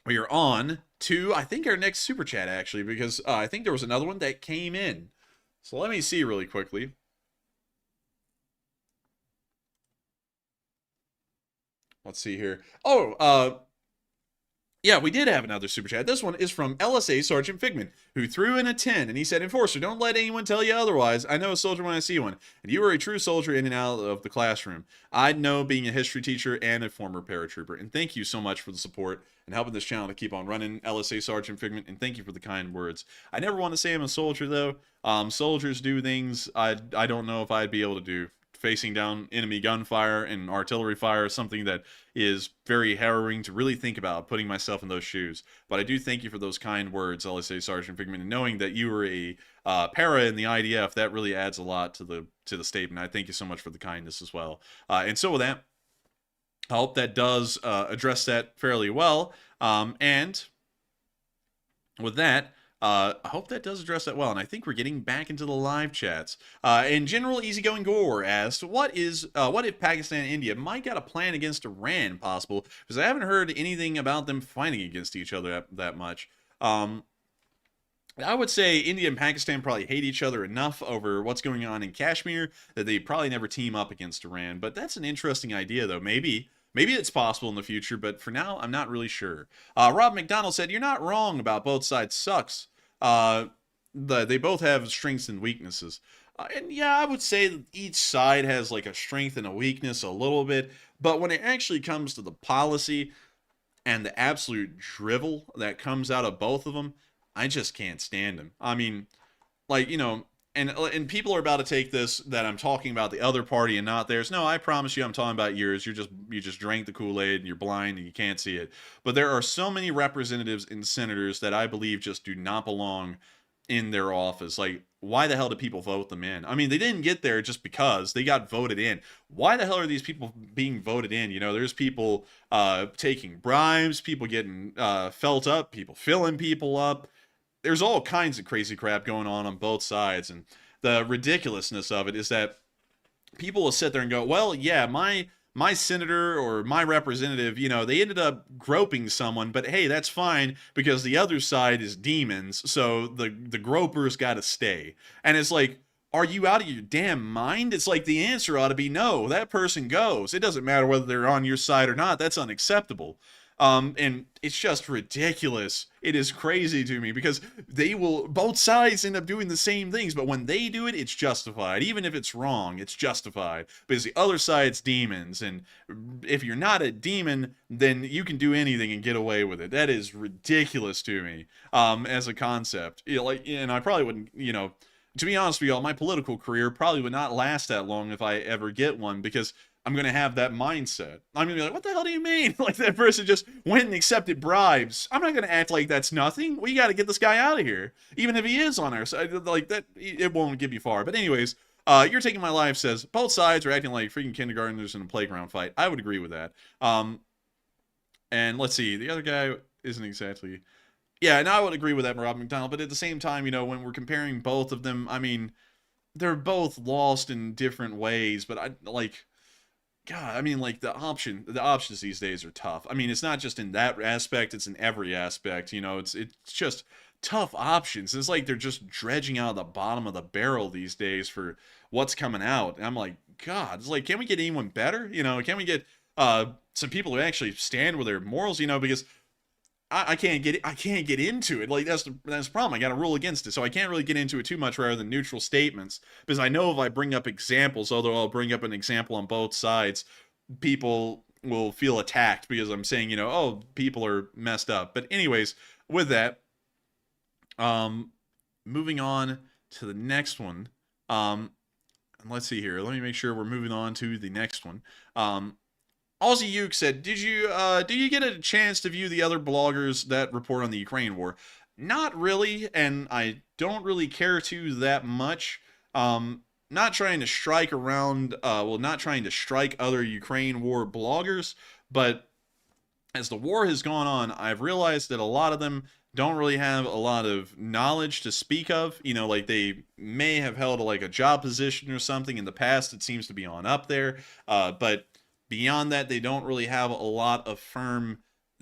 we are on to, I think, our next super chat, actually, because I think there was another one that came in. So let me see really quickly. Let's see here. Oh, yeah, we did have another super chat. This one is from LSA Sergeant Figman, who threw in a 10, and he said, Enforcer, don't let anyone tell you otherwise. I know a soldier when I see one, and you are a true soldier in and out of the classroom. I'd know, being a history teacher and a former paratrooper. And thank you so much for the support and helping this channel to keep on running, LSA Sergeant Figment, and thank you for the kind words. I never want to say I'm a soldier, though. Soldiers do things I don't know if I'd be able to do. Facing down enemy gunfire and artillery fire is something that is very harrowing to really think about, putting myself in those shoes. But I do thank you for those kind words, LSA Sergeant Figman, and knowing that you were a para in the IDF, that really adds a lot to the statement. I thank you so much for the kindness as well. And so with that, I hope that does address that fairly well. And with that, I hope that does address that well, and I think we're getting back into the live chats. And General Easygoing Gore asked, what if Pakistan and India might got a plan against Iran possible? Because I haven't heard anything about them fighting against each other that much. I would say India and Pakistan probably hate each other enough over what's going on in Kashmir that they probably never team up against Iran. But that's an interesting idea, though. Maybe it's possible in the future, but for now, I'm not really sure. Rob McDonald said, you're not wrong about both sides sucks. They both have strengths and weaknesses. And yeah, I would say that each side has like a strength and a weakness a little bit. But when it actually comes to the policy and the absolute drivel that comes out of both of them, I just can't stand them. I mean, like, you know, and people are about to take this that I'm talking about the other party and not theirs. No, I promise you I'm talking about yours. You just drank the Kool-Aid and you're blind and you can't see it. But there are so many representatives and senators that I believe just do not belong in their office. Like, why the hell do people vote them in? I mean, they didn't get there just because they got voted in. Why the hell are these people being voted in? You know, there's people taking bribes, people getting felt up, people filling people up. there's all kinds of crazy crap going on both sides, and the ridiculousness of it is that people will sit there and go, well, yeah, my senator or my representative, you know, they ended up groping someone, but hey, that's fine because the other side is demons, so the gropers got to stay. And it's like, are you out of your damn mind? It's like the answer ought to be no, that person goes. It doesn't matter whether they're on your side or not. That's unacceptable. And it's just ridiculous. It is crazy to me because both sides end up doing the same things, but when they do it, it's justified. Even if it's wrong, it's justified because the other side's demons. And if you're not a demon, then you can do anything and get away with it. That is ridiculous to me, as a concept. And I probably wouldn't, to be honest with y'all, my political career probably would not last that long if I ever get one, because I'm going to have that mindset. I'm going to be like, what the hell do you mean? Like, that person just went and accepted bribes. I'm not going to act like that's nothing. We got to get this guy out of here. Even if he is on our side, like, that, it won't get you far. But anyways, You're Taking My Life says, both sides are acting like freaking kindergartners in a playground fight. I would agree with that. And let's see, the other guy isn't exactly... Yeah, and I would agree with that, Rob McDonald, but at the same time, when we're comparing both of them, I mean, they're both lost in different ways, but God, I mean, like, the options these days are tough. I mean, it's not just in that aspect, it's in every aspect, it's just tough options. It's like they're just dredging out of the bottom of the barrel these days for what's coming out. And I'm like, God, it's like, can we get anyone better? Can we get some people who actually stand with their morals, because I can't get into it. Like, that's the problem. I got to rule against it. So I can't really get into it too much rather than neutral statements, because I know if I bring up examples, although I'll bring up an example on both sides, people will feel attacked because I'm saying, oh, people are messed up. But anyways, with that, moving on to the next one. And let's see here. Let me make sure we're moving on to the next one. Aussie Uke said, do you get a chance to view the other bloggers that report on the Ukraine war? Not really, and I don't really care to that much. Not trying to strike around, not trying to strike other Ukraine war bloggers, but as the war has gone on, I've realized that a lot of them don't really have a lot of knowledge to speak of. Like, they may have held a job position or something in the past. It seems to be on up there, but beyond that, they don't really have a lot of firm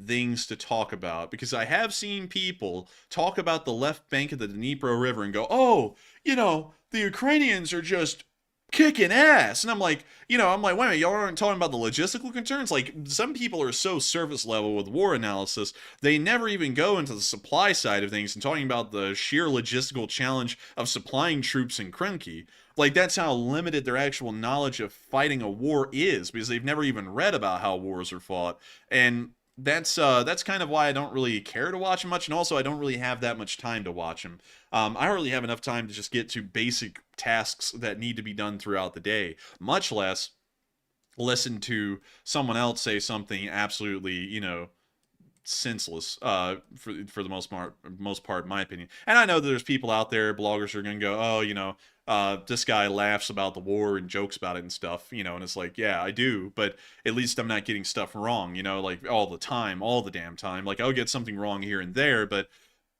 things to talk about, because I have seen people talk about the left bank of the Dnipro River and go, oh, the Ukrainians are just kicking ass. And I'm like, wait a minute, y'all aren't talking about the logistical concerns? Like, some people are so surface level with war analysis, they never even go into the supply side of things and talking about the sheer logistical challenge of supplying troops in Krynky. Like, that's how limited their actual knowledge of fighting a war is, because they've never even read about how wars are fought. And that's kind of why I don't really care to watch them much, and also I don't really have that much time to watch them. I don't really have enough time to just get to basic tasks that need to be done throughout the day, much less listen to someone else say something absolutely, senseless, for the most part, in my opinion. And I know that there's people out there, bloggers, are going to go, oh, this guy laughs about the war and jokes about it and stuff, and it's like, yeah, I do, but at least I'm not getting stuff wrong, like, all the time, all the damn time. Like, I'll get something wrong here and there, but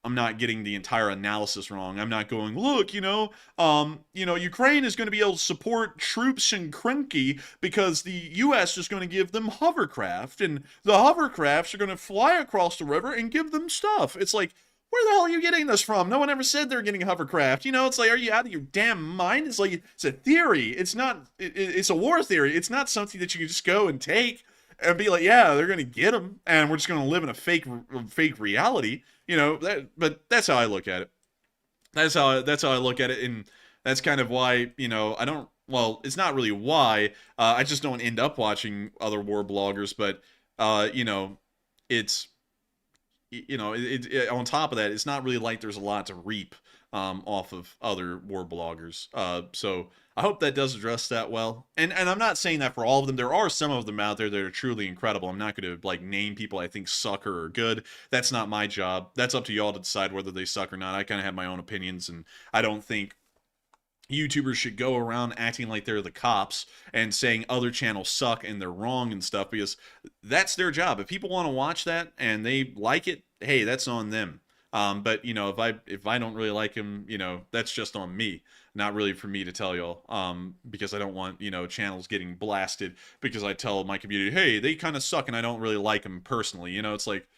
I'm not getting the entire analysis wrong. I'm not going, look, Ukraine is going to be able to support troops in Krynky because the U.S. is going to give them hovercraft, and the hovercrafts are going to fly across the river and give them stuff. It's like, where the hell are you getting this from? No one ever said they're getting hovercraft. It's like, are you out of your damn mind? It's like, it's a theory. It's not, it's a war theory. It's not something that you can just go and take and be like, yeah, they're going to get them, and we're just going to live in a fake reality. But that's how I look at it. That's how I look at it, and that's kind of why, I don't, well, it's not really why, I just don't end up watching other war bloggers, but, it's, on top of that, it's not really like there's a lot to reap off of other war bloggers. So I hope that does address that well. And I'm not saying that for all of them. There are some of them out there that are truly incredible. I'm not going to name people I think suck or are good. That's not my job. That's up to y'all to decide whether they suck or not. I kind of have my own opinions, and I don't think YouTubers should go around acting like they're the cops and saying other channels suck and they're wrong and stuff, because that's their job. If people want to watch that and they like it, hey, that's on them. But you know, if I don't really like him, you know, that's just on me. Not really for me to tell y'all, because I don't want, you know, channels getting blasted because I tell my community, hey, they kind of suck and I don't really like them personally. You know, it's like,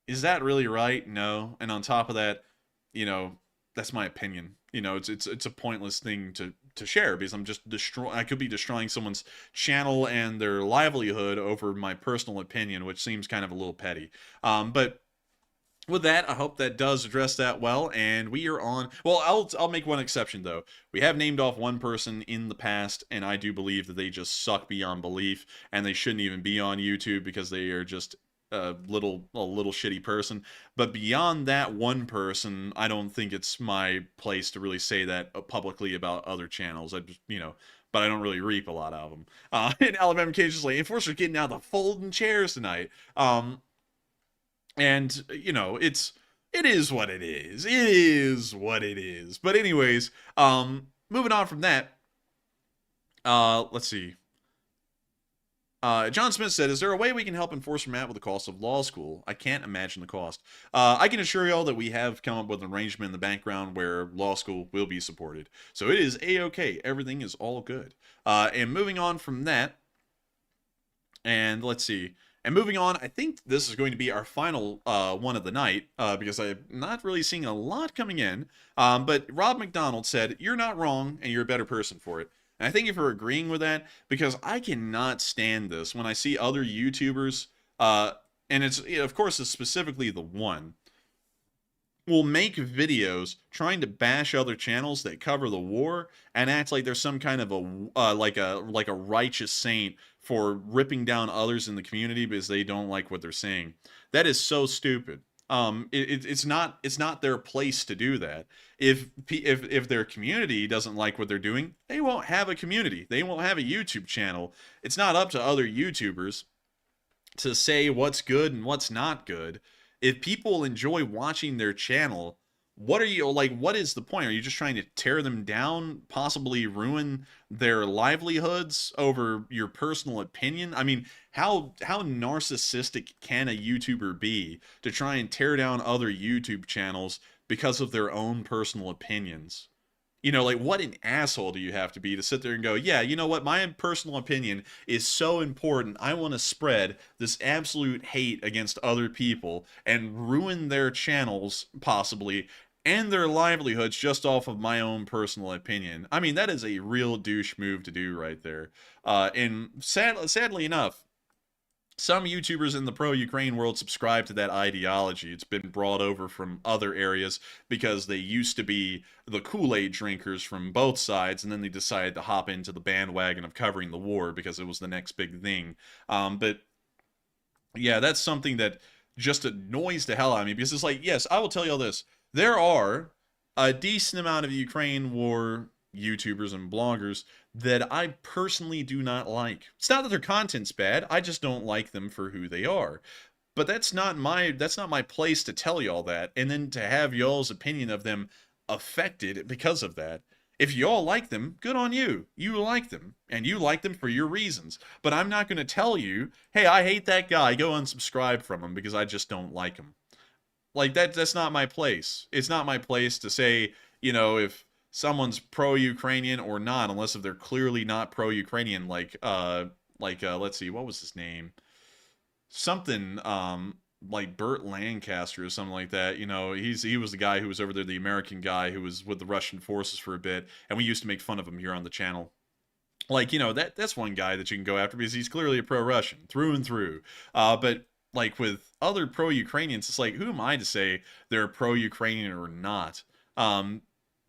is that really right? No. And on top of that, you know, that's my opinion. You know, it's a pointless thing to share because I'm just I could be destroying someone's channel and their livelihood over my personal opinion, which seems kind of a little petty. But with that, I hope that does address that well, and we are on. Well, I'll make one exception though. We have named off one person in the past, and I do believe that they just suck beyond belief, and they shouldn't even be on YouTube because they are just a little shitty person. But beyond that one person, I don't think it's my place to really say that publicly about other channels. I just, you know, but I don't really reap a lot out of them. And Alabama Cage is like, Enforcer's getting out the folding chairs tonight. And, you know, it is what it is. It is what it is. But anyways, moving on from that, let's see. John Smith said, is there a way we can help Enforcer Matt with the cost of law school? I can't imagine the cost. I can assure y'all that we have come up with an arrangement in the background where law school will be supported. So it is A-okay. Everything is all good. And moving on from that, and let's see. And moving on, I think this is going to be our final one of the night, because I'm not really seeing a lot coming in. But Rob McDonald said, you're not wrong, and you're a better person for it. And I thank you for agreeing with that, because I cannot stand this when I see other YouTubers, and it's, of course, it's specifically the one, will make videos trying to bash other channels that cover the war and act like there's some kind of a like a righteous saint for ripping down others in the community because they don't like what they're saying. That is so stupid. It's not their place to do that. If their community doesn't like what they're doing, they won't have a community. They won't have a YouTube channel. It's not up to other YouTubers to say what's good and what's not good. If people enjoy watching their channel, what are you, like, what is the point? Are you just trying to tear them down, possibly ruin their livelihoods over your personal opinion? I mean, how narcissistic can a YouTuber be to try and tear down other YouTube channels because of their own personal opinions? You know, like, what an asshole do you have to be to sit there and go, yeah, you know what, my personal opinion is so important, I want to spread this absolute hate against other people and ruin their channels, possibly, and their livelihoods just off of my own personal opinion. I mean, that is a real douche move to do right there. And sadly enough, some YouTubers in the pro-Ukraine world subscribe to that ideology. It's been brought over from other areas because they used to be the Kool-Aid drinkers from both sides, and then they decided to hop into the bandwagon of covering the war because it was the next big thing. But yeah, that's something that just annoys the hell out of me, because it's like, yes, I will tell you all this. There are a decent amount of Ukraine war YouTubers and bloggers that I personally do not like. It's not that their content's bad, I just don't like them for who they are. But that's not my place to tell y'all that, and then to have y'all's opinion of them affected because of that. If y'all like them, good on you. You like them, and you like them for your reasons. But I'm not going to tell you, hey, I hate that guy, go unsubscribe from him because I just don't like him. Like, that's not my place. It's not my place to say, you know, if someone's pro-Ukrainian or not, unless if they're clearly not pro-Ukrainian, like let's see, what was his name? Something, like Burt Lancaster or something like that. You know, he was the guy who was over there, the American guy who was with the Russian forces for a bit, and we used to make fun of him here on the channel. Like, you know, that's one guy that you can go after because he's clearly a pro-Russian, through and through. But like with other pro-Ukrainians, it's like, who am I to say they're pro-Ukrainian or not?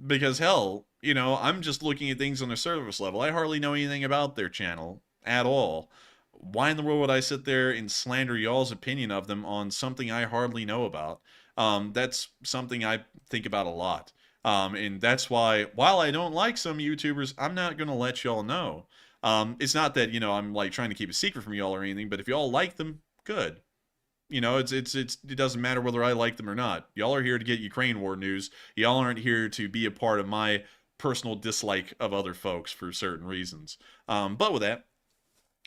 Because hell, you know, I'm just looking at things on their service level. I hardly know anything about their channel at all. Why in the world would I sit there and slander y'all's opinion of them on something I hardly know about? That's something I think about a lot. And that's why, while I don't like some YouTubers, I'm not going to let y'all know. It's not that, you know, I'm like trying to keep a secret from y'all or anything, but if y'all like them, good. You know, it doesn't matter whether I like them or not. Y'all are here to get Ukraine war news. Y'all aren't here to be a part of my personal dislike of other folks for certain reasons. But with that,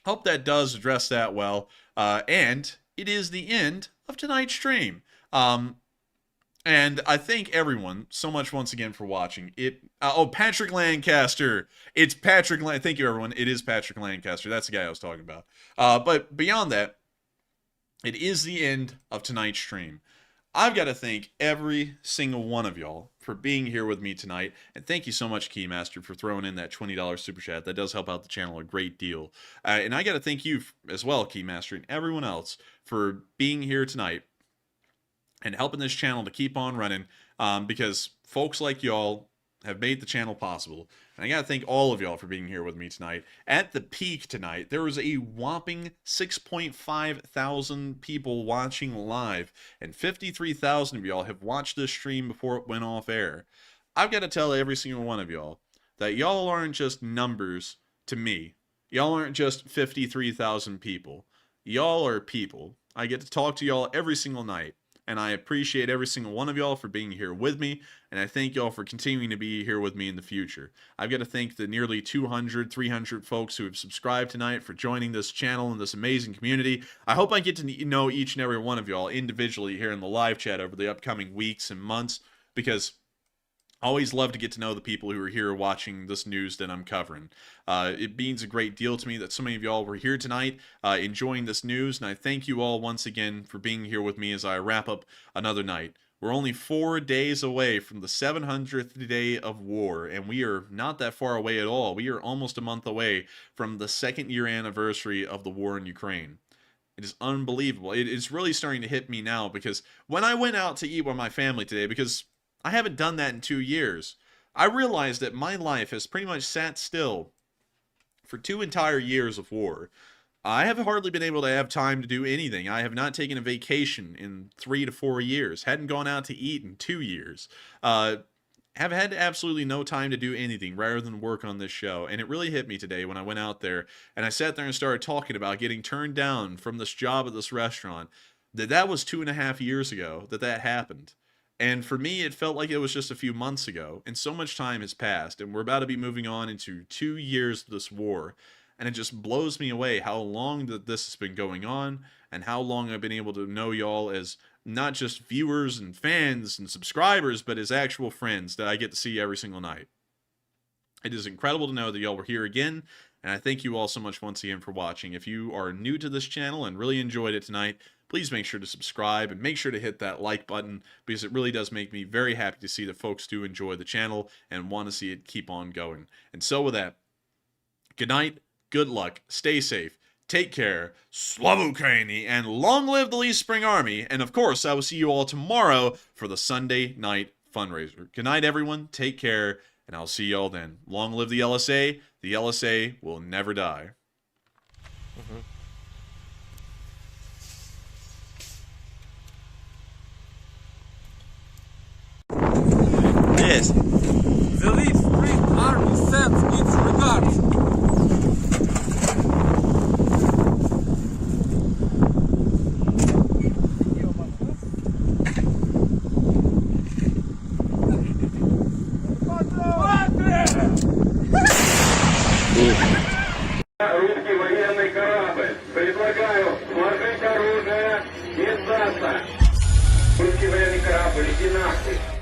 hope that does address that well. And it is the end of tonight's stream. And I thank everyone so much once again for watching. Patrick Lancaster. It's Patrick Thank you, everyone. It is Patrick Lancaster. That's the guy I was talking about. But beyond that, it is the end of tonight's stream. I've got to thank every single one of y'all for being here with me tonight. And thank you so much, Keymaster, for throwing in that $20 super chat. That does help out the channel a great deal. And I got to thank you as well, Keymaster, and everyone else for being here tonight and helping this channel to keep on running, because folks like y'all have made the channel possible. And I gotta thank all of y'all for being here with me tonight. At the peak tonight, there was a whopping 6.5 thousand people watching live, and 53,000 of y'all have watched this stream before it went off air. I've got to tell every single one of y'all that y'all aren't just numbers to me. Y'all aren't just 53,000 people. Y'all are people. I get to talk to y'all every single night. And I appreciate every single one of y'all for being here with me, and I thank y'all for continuing to be here with me in the future. I've got to thank the nearly 200, 300 folks who have subscribed tonight for joining this channel and this amazing community. I hope I get to know each and every one of y'all individually here in the live chat over the upcoming weeks and months, because I always love to get to know the people who are here watching this news that I'm covering. It means a great deal to me that so many of y'all were here tonight enjoying this news, and I thank you all once again for being here with me as I wrap up another night. We're only 4 days away from the 700th day of war, and we are not that far away at all. We are almost a month away from the 2nd year anniversary of the war in Ukraine. It is unbelievable. It is really starting to hit me now, because when I went out to eat with my family today, because I haven't done that in 2 years, I realized that my life has pretty much sat still for 2 entire years of war. I have hardly been able to have time to do anything. I have not taken a vacation in 3 to 4 years. Hadn't gone out to eat in 2 years. Have had absolutely no time to do anything rather than work on this show. And it really hit me today when I went out there and I sat there and started talking about getting turned down from this job at this restaurant. That was 2.5 years ago that happened. And for me, it felt like it was just a few months ago, and so much time has passed, and we're about to be moving on into 2 years of this war, and it just blows me away how long that this has been going on, and how long I've been able to know y'all as not just viewers and fans and subscribers, but as actual friends that I get to see every single night. It is incredible to know that y'all were here again, and I thank you all so much once again for watching. If you are new to this channel and really enjoyed it tonight, please make sure to subscribe and make sure to hit that like button, because it really does make me very happy to see that folks do enjoy the channel and want to see it keep on going. And so with that, good night, good luck, stay safe, take care, Slava Ukraini, and long live the Lee Spring Army. And of course, I will see you all tomorrow for the Sunday night fundraiser. Good night, everyone. Take care, and I'll see y'all then. Long live the LSA. The LSA will never die. Yes. The Lee Spring Army sends its regards. Русский военный корабль. Предлагаю сложить оружие и сдаться. Русский военный корабль, иди нахуй.